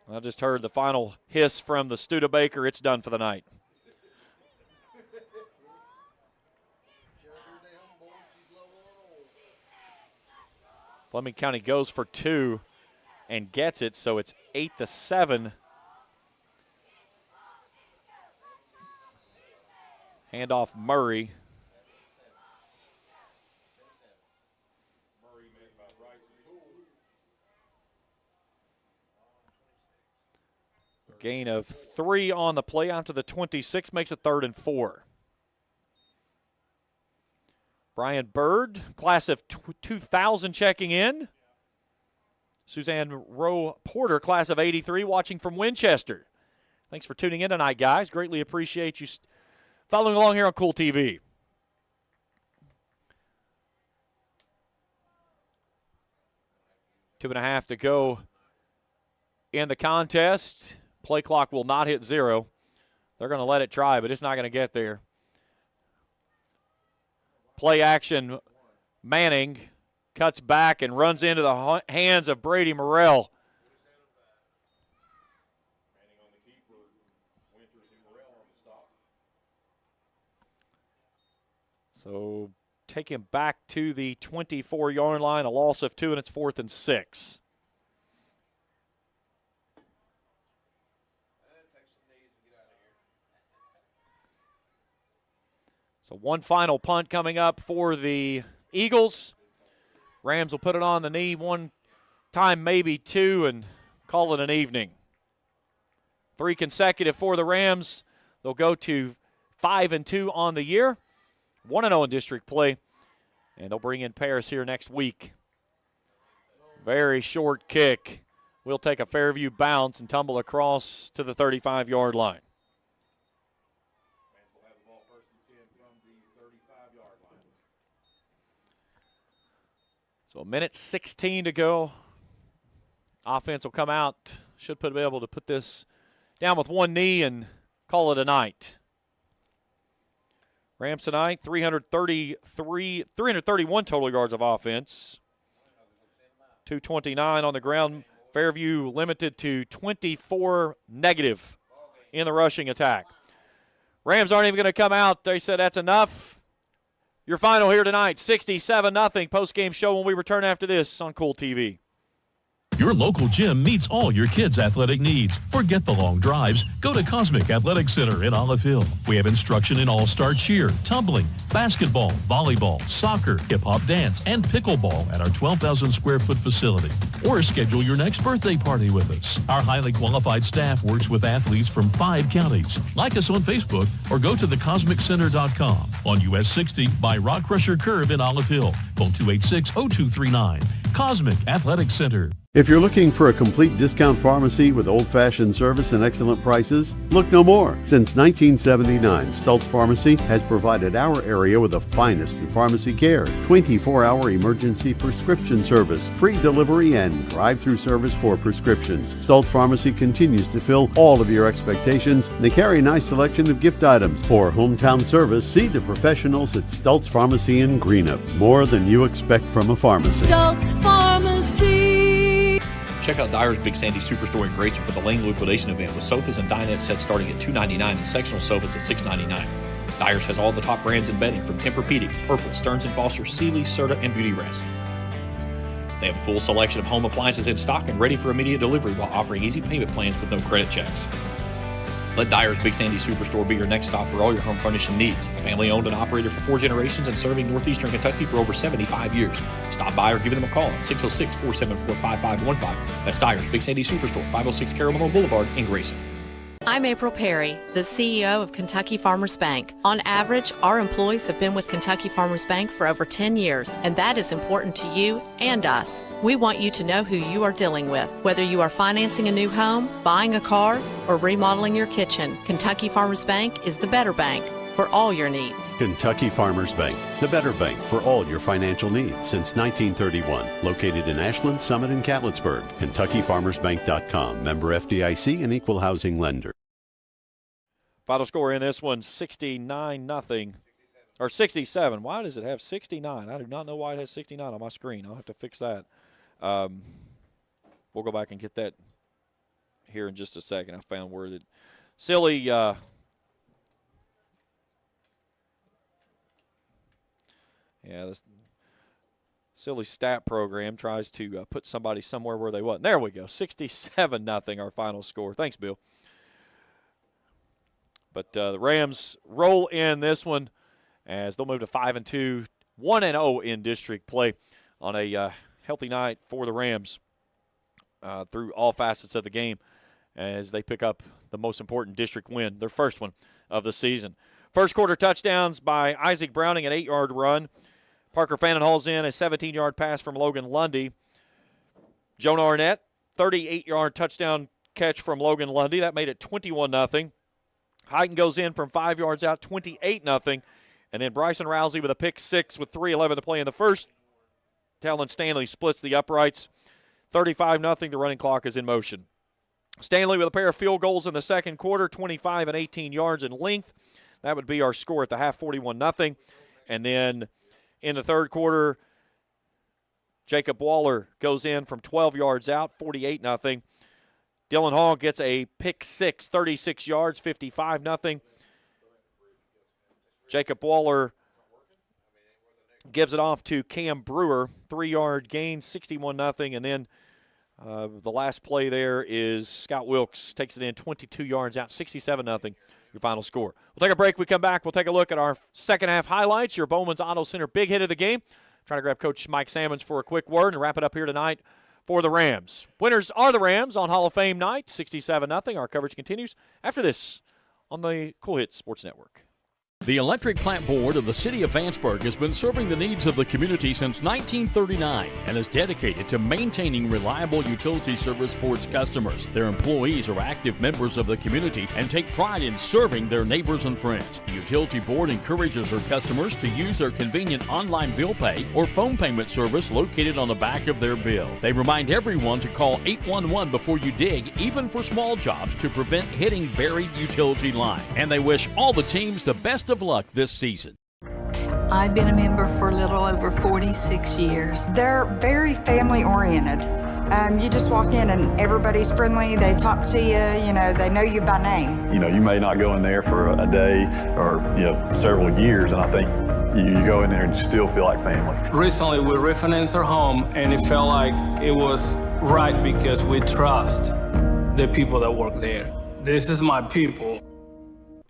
Speaker 2: I just heard the final hiss from the Studebaker. It's done for the night. Fleming County goes for 2 and gets it, so it's 8-7. Handoff Murray. Gain of 3 on the play out to the 26, makes it 3rd and 4. Brian Bird, class of 2000, checking in. Suzanne Rowe Porter, class of 83, watching from Winchester. Thanks for tuning in tonight, guys. Greatly appreciate you following along here on Kool TV. Two and a half to go in the contest. Play clock will not hit 0. They're going to let it try, but it's not going to get there. Play action, Manning cuts back and runs into the hands of Brady Morrell. So take him back to the 24-yard line, a loss of 2, and it's 4th and 6. So one final punt coming up for the Eagles. Rams will put it on the knee one time, maybe 2, and call it an evening. 3 consecutive for the Rams. They'll go to 5-2 on the year, 1-0 in district play, and they'll bring in Paris here next week. Very short kick. We'll take a Fairview bounce and tumble across to the 35-yard line. So 1:16 to go. Offense will come out. Should be able to put this down with one knee and call it a night. Rams tonight, 331 total yards of offense. 229 on the ground. Fairview limited to 24 negative in the rushing attack. Rams aren't even going to come out. They said that's enough. Your final here tonight, 67-0. Post-game show when we return after this on Kool TV.
Speaker 20: Your local gym meets all your kids' athletic needs. Forget the long drives. Go to Cosmic Athletic Center in Olive Hill. We have instruction in all-star cheer, tumbling, basketball, volleyball, soccer, hip-hop dance, and pickleball at our 12,000-square-foot facility. Or schedule your next birthday party with us. Our highly qualified staff works with athletes from 5 counties. Like us on Facebook or go to thecosmiccenter.com on US 60 by Rock Crusher Curve in Olive Hill. Phone 286-0239. Cosmic Athletic Center.
Speaker 7: If you're looking for a complete discount pharmacy with old-fashioned service and excellent prices, look no more. Since 1979, Stultz Pharmacy has provided our area with the finest in pharmacy care, 24-hour emergency prescription service, free delivery, and drive-through service for prescriptions. Stultz Pharmacy continues to fill all of your expectations. They carry a nice selection of gift items. For hometown service, see the professionals at Stultz Pharmacy in Greenup. More than you expect from a pharmacy.
Speaker 18: Stultz Pharmacy.
Speaker 1: Check out Dyer's Big Sandy Superstore in Grayson for the Lane Liquidation event with sofas and dinette sets starting at $299 and sectional sofas at $699. Dyer's has all the top brands in bedding from Tempur-Pedic, Purple, Stearns & Foster, Sealy, Serta, and Beauty Rest. They have a full selection of home appliances in stock and ready for immediate delivery while offering easy payment plans with no credit checks. Let Dyer's Big Sandy Superstore be your next stop for all your home furnishing needs. Family owned and operated for 4 generations and serving northeastern Kentucky for over 75 years. Stop by or give them a call at 606-474-5515. That's Dyer's Big Sandy Superstore, 506 Caramel Boulevard in Grayson.
Speaker 8: I'm April Perry, the CEO of Kentucky Farmers Bank. On average, our employees have been with Kentucky Farmers Bank for over 10 years, and that is important to you and us. We want you to know who you are dealing with. Whether you are financing a new home, buying a car, or remodeling your kitchen, Kentucky Farmers Bank is the better bank for all your needs.
Speaker 7: Kentucky Farmers Bank, the better bank for all your financial needs since 1931. Located in Ashland, Summit, and Catlettsburg. KentuckyFarmersBank.com. Member FDIC and Equal Housing Lender.
Speaker 2: Final score in this one, 69-0. Or 67. Why does it have 69? I do not know why it has 69 on my screen. I'll have to fix that. We'll go back and get that here in just a second. I found where that silly this silly stat program tries to put somebody somewhere where they wasn't. There we go. 67-0 our final score. Thanks, Bill. But the Rams roll in this one as they'll move to 5-2, 1-0 in district play on a healthy night for the Rams through all facets of the game as they pick up the most important district win, their first one of the season. First quarter touchdowns by Isaac Browning, an 8-yard run. Parker Fannin hauls in a 17-yard pass from Logan Lundy. Jonah Arnett, 38-yard touchdown catch from Logan Lundy. That made it 21-0. Heighton goes in from 5 yards out, 28-0. And then Bryson Rousey with a pick six with 3:11 to play in the first. Talon Stanley splits the uprights. 35-0. The running clock is in motion. Stanley with a pair of field goals in the second quarter, 25 and 18 yards in length. That would be our score at the half, 41-0. And then in the third quarter, Jacob Waller goes in from 12 yards out, 48-0. Dylan Hall gets a pick six, 36 yards, 55-0. Jacob Waller gives it off to Cam Brewer, 3-yard gain, 61-0. And then the last play there is Scott Wilkes takes it in 22 yards out, 67-0, your final score. We'll take a break. We come back. We'll take a look at our second half highlights, your Bowman's Auto Center big hit of the game. Trying to grab Coach Mike Sammons for a quick word and wrap it up here tonight for the Rams. Winners are the Rams on Hall of Fame night, 67-0. Our coverage continues after this on the Cool Hits Sports Network.
Speaker 10: The Electric Plant Board of the City of Vanceburg has been serving the needs of the community since 1939 and is dedicated to maintaining reliable utility service for its customers. Their employees are active members of the community and take pride in serving their neighbors and friends. The Utility Board encourages their customers to use their convenient online bill pay or phone payment service located on the back of their bill. They remind everyone to call 811 before you dig, even for small jobs, to prevent hitting buried utility line. And they wish all the teams the best of luck this season.
Speaker 13: I've been a member for a little over 46 years.
Speaker 14: They're very family oriented. You just walk in and everybody's friendly. They talk to you, they know you by name.
Speaker 15: You may not go in there for a day or, several years, and I think you go in there and you still feel like family.
Speaker 16: Recently, we refinanced our home, and it felt like it was right because we trust the people that work there. This is my people.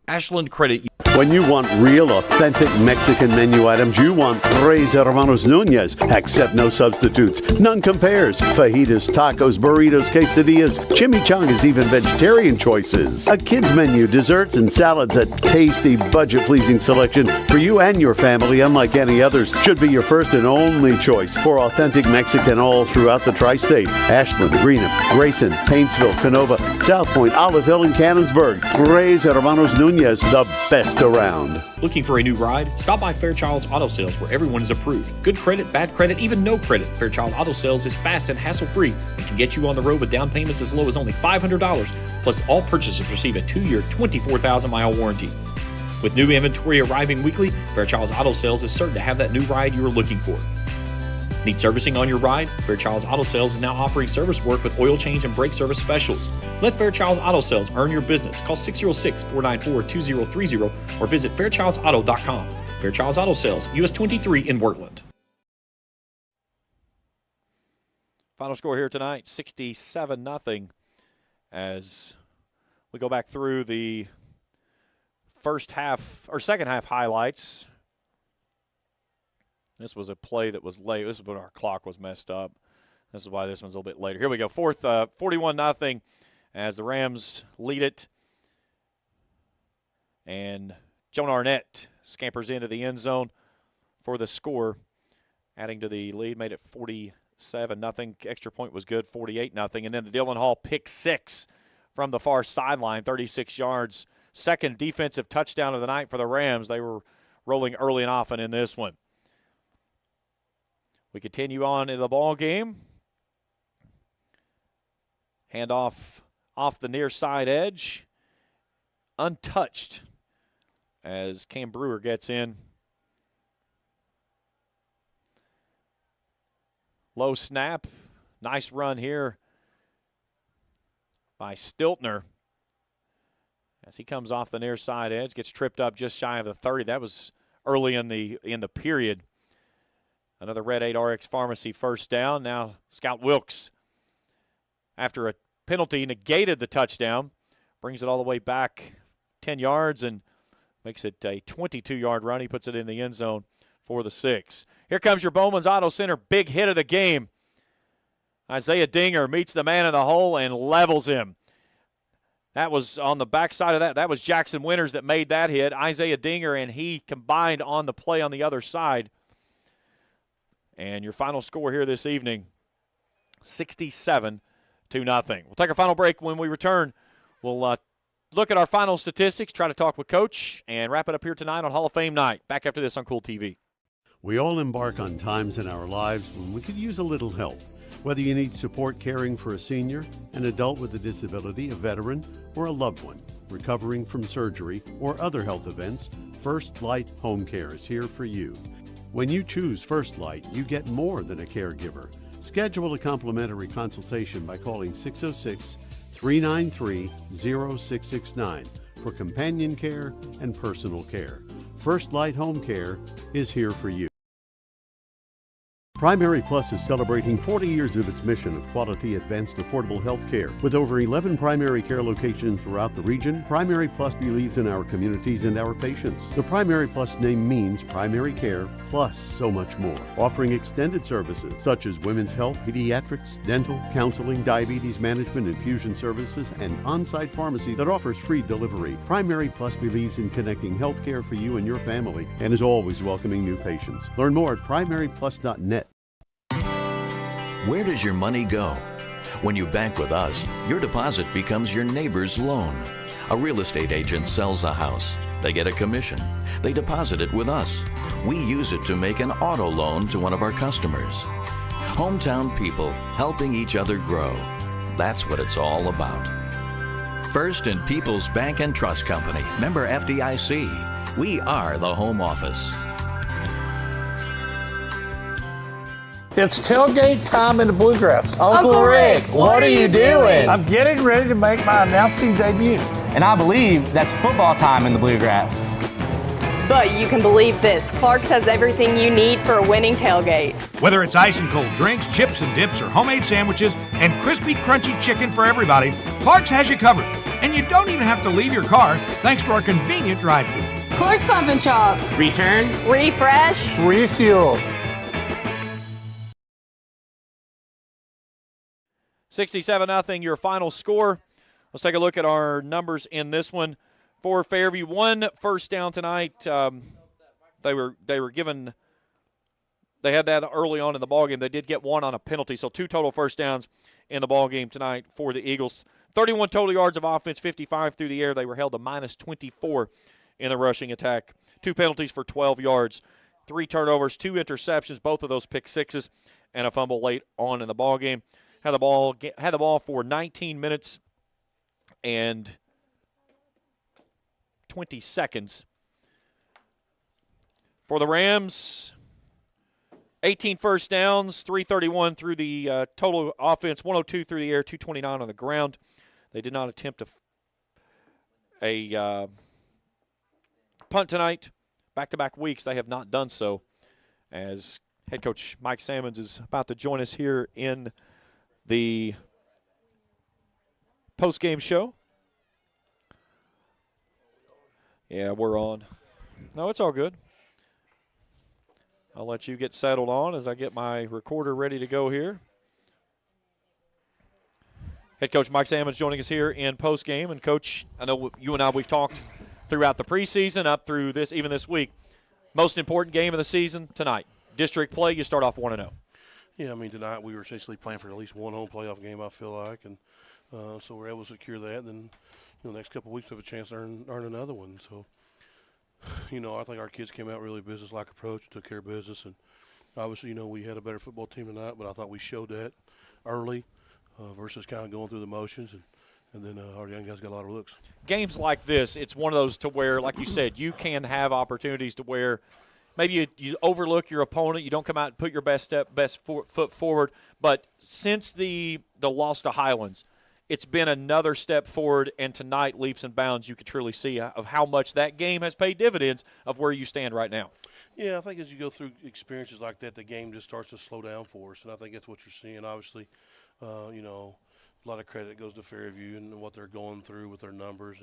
Speaker 2: Ashland Credit.
Speaker 7: When you want real, authentic Mexican menu items, you want Tres Hermanos Nunez. Accept no substitutes. None compares. Fajitas, tacos, burritos, quesadillas, chimichangas, even vegetarian choices. A kids menu, desserts and salads, a tasty, budget-pleasing selection for you and your family, unlike any others. Should be your first and only choice for authentic Mexican all throughout the tri-state. Ashland, Greenham, Grayson, Paintsville, Canova, South Point, Olive Hill, and Cannonsburg. Tres Hermanos Nunez, the best around.
Speaker 1: Looking for a new ride? Stop by Fairchild's Auto Sales where everyone is approved. Good credit, bad credit, even no credit. Fairchild Auto Sales is fast and hassle-free and can get you on the road with down payments as low as only $500. Plus, all purchases receive a 2-year, 24,000-mile warranty. With new inventory arriving weekly, Fairchild's Auto Sales is certain to have that new ride you are looking for. Need servicing on your ride? Fairchild's Auto Sales is now offering service work with oil change and brake service specials. Let Fairchild's Auto Sales earn your business. Call 606-494-2030 or visit fairchildsauto.com. Fairchild's Auto Sales, US 23 in Wortland.
Speaker 2: Final score here tonight, 67-0, as we go back through the second half highlights. This was a play that was late. This is when our clock was messed up. This is why this one's a little bit later. Here we go. 41-0 as the Rams lead it. And Jonah Arnett scampers into the end zone for the score, adding to the lead, made it 47-0. Extra point was good, 48-0. And then the Dylan Hall pick six from the far sideline, 36 yards. Second defensive touchdown of the night for the Rams. They were rolling early and often in this one. We continue on in the ball game. Hand off the near side edge. untouched as Cam Brewer gets in. Low snap. Nice run here by Stiltner as he comes off the near side edge, gets tripped up just shy of the 30. That was early in the period. Another Red 8 RX Pharmacy first down. Now Scout Wilkes, after a penalty, negated the touchdown, brings it all the way back 10 yards and makes it a 22-yard run. He puts it in the end zone for the 6. Here comes your Bowman's Auto Center big hit of the game. Isaiah Dinger meets the man in the hole and levels him. That was on the backside of that. That was Jackson Winters that made that hit. Isaiah Dinger and he combined on the play on the other side. And your final score here this evening, 67-0. We'll take our final break. When we return, we'll look at our final statistics, try to talk with Coach, and wrap it up here tonight on Hall of Fame night. Back after this on Kool TV.
Speaker 7: We all embark on times in our lives when we could use a little help. Whether you need support caring for a senior, an adult with a disability, a veteran, or a loved one recovering from surgery or other health events, First Light Home Care is here for you. When you choose First Light, you get more than a caregiver. Schedule a complimentary consultation by calling 606-393-0669 for companion care and personal care. First Light Home Care is here for you. Primary Plus is celebrating 40 years of its mission of quality, advanced, affordable health care. With over 11 primary care locations throughout the region, Primary Plus believes in our communities and our patients. The Primary Plus name means primary care plus so much more. Offering extended services such as women's health, pediatrics, dental, counseling, diabetes management, infusion services, and on-site pharmacy that offers free delivery. Primary Plus believes in connecting health care for you and your family and is always welcoming new patients. Learn more at primaryplus.net.
Speaker 12: Where does your money go? When you bank with us, your deposit becomes your neighbor's loan. A real estate agent sells a house. They get a commission. They deposit it with us. We use it to make an auto loan to one of our customers. Hometown people helping each other grow. That's what it's all about. First and People's Bank and Trust Company. Member FDIC. We are the home office.
Speaker 4: It's tailgate time in the Bluegrass.
Speaker 19: Uncle Rick, what are you doing?
Speaker 4: I'm getting ready to make my announcing debut.
Speaker 19: And I believe that's football time in the Bluegrass.
Speaker 21: But you can believe this, Clark's has everything you need for a winning tailgate.
Speaker 6: Whether it's ice and cold drinks, chips and dips, or homemade sandwiches, and crispy, crunchy chicken for everybody, Clark's has you covered. And you don't even have to leave your car thanks to our convenient drive-thru.
Speaker 21: Clark's Pump and Shop.
Speaker 19: Return.
Speaker 21: Refresh.
Speaker 4: Refuel.
Speaker 2: 67-0, your final score. Let's take a look at our numbers in this one. For Fairview, 1 first down tonight. They were given. They had that early on in the ballgame. They did get 1 on a penalty, so 2 total first downs in the ballgame tonight for the Eagles. 31 total yards of offense, 55 through the air. They were held to minus 24 in the rushing attack. 2 penalties for 12 yards, 3 turnovers, 2 interceptions, both of those pick sixes, and a fumble late on in the ballgame. Had the ball for 19 minutes and 20 seconds. For the Rams, 18 first downs, 331 through the total offense, 102 through the air, 229 on the ground. They did not attempt a punt tonight. Back-to-back weeks, they have not done so, as head coach Mike Sammons is about to join us here in the post-game show. Yeah, we're on. No, it's all good. I'll let you get settled on as I get my recorder ready to go here. Head coach Mike Sammons joining us here in post-game. And, Coach, I know you and I, we've talked throughout the preseason up through even this week. Most important game of the season tonight. District play, you start off 1-0.
Speaker 22: Yeah, I mean, tonight we were essentially playing for at least one home playoff game, I feel like, and so we're able to secure that. Then, the next couple of weeks we have a chance to earn another one. So, I think our kids came out really business-like approach, took care of business, and obviously, we had a better football team tonight, but I thought we showed that early versus kind of going through the motions. then our young guys got a lot of looks.
Speaker 2: Games like this, it's one of those to where, like you said, you can have opportunities to where maybe you overlook your opponent, you don't come out and put your best foot forward. But since the loss to Highlands, it's been another step forward, and tonight, leaps and bounds, you could truly see of how much that game has paid dividends of where you stand right now.
Speaker 22: Yeah, I think as you go through experiences like that, the game just starts to slow down for us, and I think that's what you're seeing. Obviously, a lot of credit goes to Fairview and what they're going through with their numbers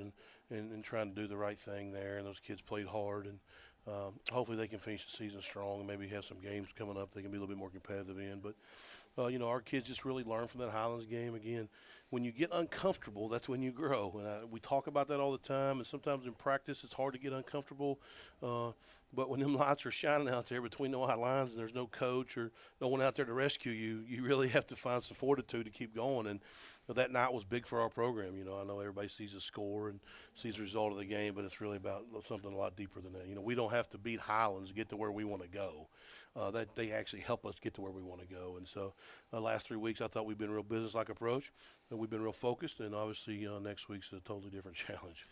Speaker 22: and trying to do the right thing there, and those kids played hard, and hopefully they can finish the season strong and maybe have some games coming up they can be a little bit more competitive in. But, our kids just really learn from that Highlands game. Again, when you get uncomfortable, that's when you grow. And we talk about that all the time, and sometimes in practice it's hard to get uncomfortable. But when them lights are shining out there between the white lines and there's no coach or no one out there to rescue you, you really have to find some fortitude to keep going. And that night was big for our program. I know everybody sees the score and sees the result of the game, but it's really about something a lot deeper than that. We don't have to beat Highlands to get to where we want to go. That they actually help us get to where we want to go. And so the last 3 weeks I thought we've been a real business-like approach, and we've been real focused, and obviously next week's a totally different challenge.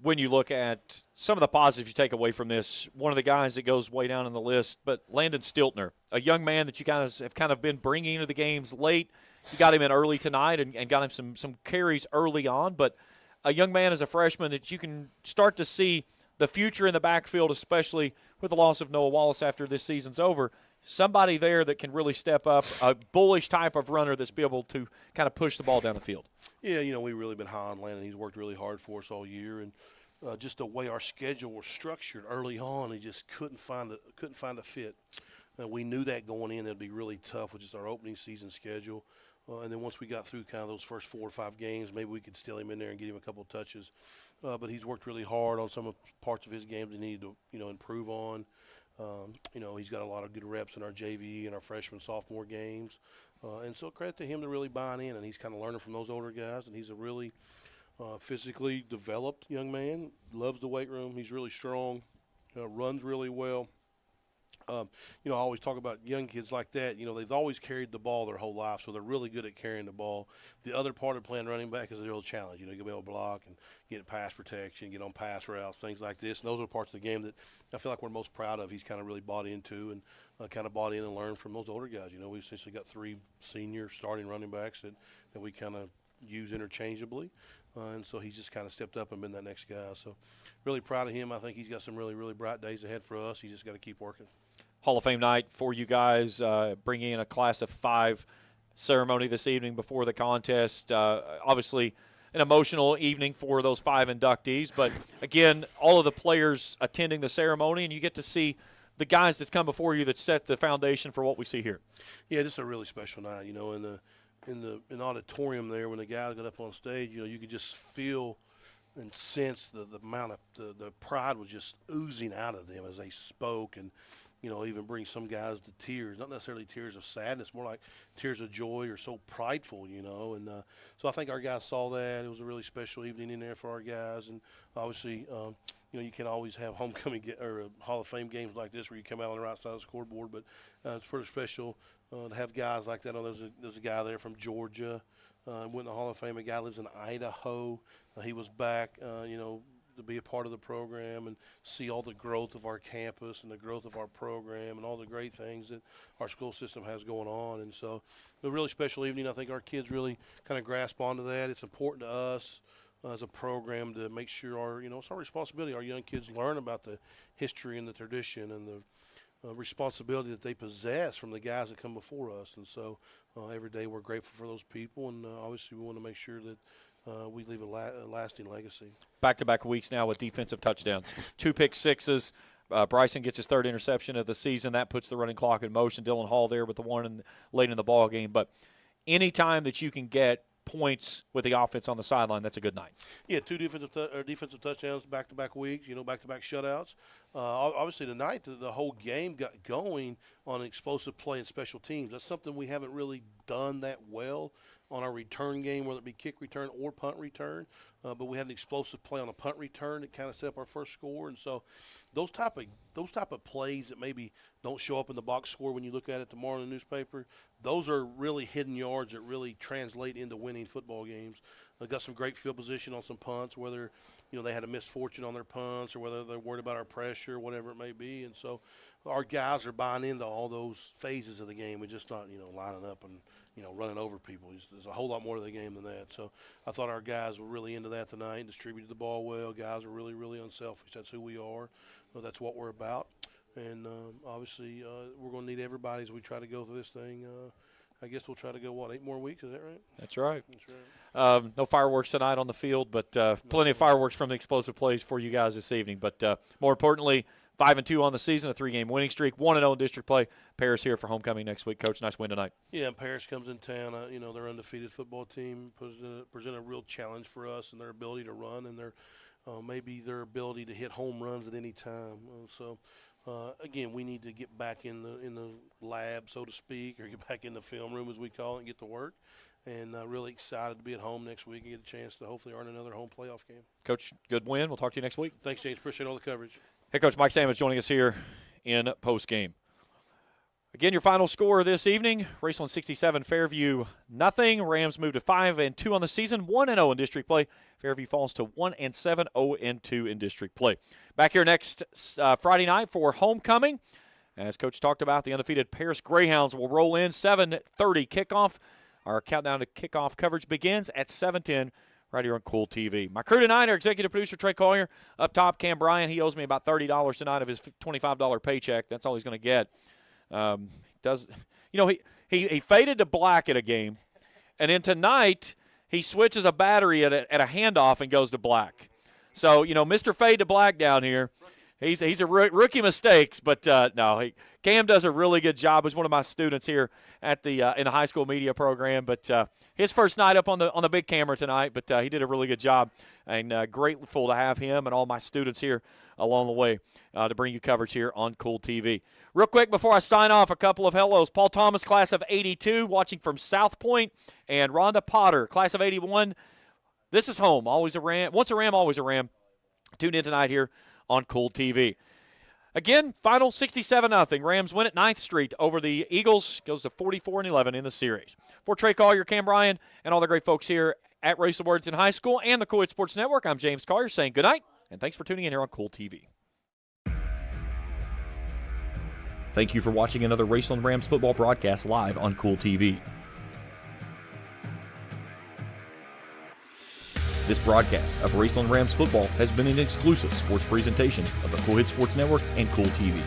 Speaker 2: When you look at some of the positives you take away from this, one of the guys that goes way down on the list, but Landon Stiltner, a young man that you guys have kind of been bringing into the games late. You got him in early tonight and got him some carries early on, but a young man as a freshman that you can start to see the future in the backfield, especially with the loss of Noah Wallace after this season's over. Somebody there that can really step up, a bullish type of runner that's be able to kind of push the ball down the field.
Speaker 22: Yeah, we've really been high on Landon. He's worked really hard for us all year, and just the way our schedule was structured early on, he just couldn't find a fit. We knew that going in, it'd be really tough with just our opening season schedule. And then once we got through kind of those first 4 or 5 games, maybe we could steal him in there and get him a couple of touches. But he's worked really hard on some of parts of his game that he needed to, improve on. He's got a lot of good reps in our JV and our freshman, sophomore games. And so credit to him to really buying in, and he's kind of learning from those older guys. And he's a really physically developed young man, loves the weight room. He's really strong, runs really well. I always talk about young kids like that. They've always carried the ball their whole life, so they're really good at carrying the ball. The other part of playing running back is the real challenge. You got to be able to block and get pass protection, get on pass routes, things like this. And those are parts of the game that I feel like we're most proud of. He's kind of really bought into and kind of bought in and learned from those older guys. We essentially got 3 senior starting running backs that we kind of use interchangeably. And so he's just kind of stepped up and been that next guy. So really proud of him. I think he's got some really, really bright days ahead for us. He's just got to keep working.
Speaker 2: Hall of Fame night for you guys, bringing in a class of 5 ceremony this evening before the contest. Obviously, an emotional evening for those 5 inductees. But, again, all of the players attending the ceremony, and you get to see the guys that's come before you that set the foundation for what we see here.
Speaker 22: Yeah, just a really special night. In the auditorium there, when the guys got up on stage, you could just feel and sense the amount of the pride was just oozing out of them as they spoke, and even bring some guys to tears, not necessarily tears of sadness, more like tears of joy or so prideful, and so I think our guys saw that. It was a really special evening in there for our guys, and obviously you can always have homecoming or Hall of Fame games like this where you come out on the right side of the scoreboard, but it's pretty special to have guys like that. There's a guy there from Georgia, went in the Hall of Fame. A guy lives in Idaho. He was back, to be a part of the program and see all the growth of our campus and the growth of our program and all the great things that our school system has going on. And so a really special evening. I think our kids really kind of grasp onto that. It's important to us as a program to make sure it's our responsibility. Our young kids learn about the history and the tradition and the responsibility that they possess from the guys that come before us. And so every day we're grateful for those people, and obviously we want to make sure that we leave a lasting legacy.
Speaker 2: Back-to-back weeks now with defensive touchdowns. 2 pick sixes. Bryson gets his 3rd interception of the season. That puts the running clock in motion. Dylan Hall there with the one late in the ball game. But any time that you can get points with the offense on the sideline, that's a good night.
Speaker 22: Yeah, 2 defensive touchdowns back-to-back weeks, back-to-back shutouts. Obviously tonight the whole game got going on explosive play and special teams. That's something we haven't really done that well on our return game, whether it be kick return or punt return. But we had an explosive play on a punt return that kind of set up our first score. And so those type of plays that maybe don't show up in the box score when you look at it tomorrow in the newspaper, those are really hidden yards that really translate into winning football games. got some great field position on some punts, whether they had a misfortune on their punts or whether they're worried about our pressure, whatever it may be. And so our guys are buying into all those phases of the game. We're just not lining up and running over people. There's a whole lot more to the game than that. So I thought our guys were really into that tonight and distributed the ball well. Guys are really, really unselfish. That's who we are. That's what we're about. And obviously we're going to need everybody as we try to go through this thing. I guess we'll try to go, 8 more weeks? Is that right?
Speaker 2: That's right.
Speaker 22: That's right.
Speaker 2: No fireworks tonight on the field, but plenty of fireworks from the explosive plays for you guys this evening. But more importantly, 5-2 on the season, a 3-game winning streak, 1-0 in district play. Paris here for homecoming next week. Coach, nice win tonight.
Speaker 22: Yeah, and Paris comes in town. Their undefeated football team present a real challenge for us in their ability to run and maybe their ability to hit home runs at any time. Again, we need to get back in the lab, so to speak, or get back in the film room, as we call it, and get to work. And really excited to be at home next week and get a chance to hopefully earn another home playoff game.
Speaker 2: Coach, good win. We'll talk to you next week.
Speaker 22: Thanks, James. Appreciate all the coverage.
Speaker 2: Hey, Coach Mike Sammons joining us here in postgame. Again, your final score this evening, Raceland 67, Fairview nothing. Rams move to 5-2 on the season, 1-0 in district play. Fairview falls to 1-7, 0-2 in district play. Back here next Friday night for homecoming. As Coach talked about, the undefeated Paris Greyhounds will roll in, 7:30 kickoff. Our countdown to kickoff coverage begins at 7:10 right here on Kool TV. My crew tonight, our executive producer, Trey Collier. Up top, Cam Bryan. He owes me about $30 tonight of his $25 paycheck. That's all he's going to get. He faded to black at a game, and then tonight he switches a battery at a handoff and goes to black. So, Mr. Fade to Black down here, he's a rookie mistakes, but no, Cam does a really good job. He's one of my students here at in the high school media program, but his first night up on the big camera tonight, but he did a really good job, and grateful to have him and all my students here along the way to bring you coverage here on Kool TV. Real quick before I sign off, a couple of hellos. Paul Thomas, class of 82, watching from South Point, and Rhonda Potter, class of 81. This is home. Always a Ram. Once a Ram, always a Ram. Tune in tonight here on Kool TV. Again, final 67-0. Rams win at 9th Street over the Eagles. Goes to 44-11 in the series. For Trey Collier, Cam Bryan, and all the great folks here at Raceland Worthington High School and the Kool Sports Network, I'm James Collier saying good night, and thanks for tuning in here on Kool TV. Thank you for watching another Raceland Rams football broadcast live on Kool TV. This broadcast of Raceland Rams football has been an exclusive sports presentation of the Kool Sports Network and Kool TV.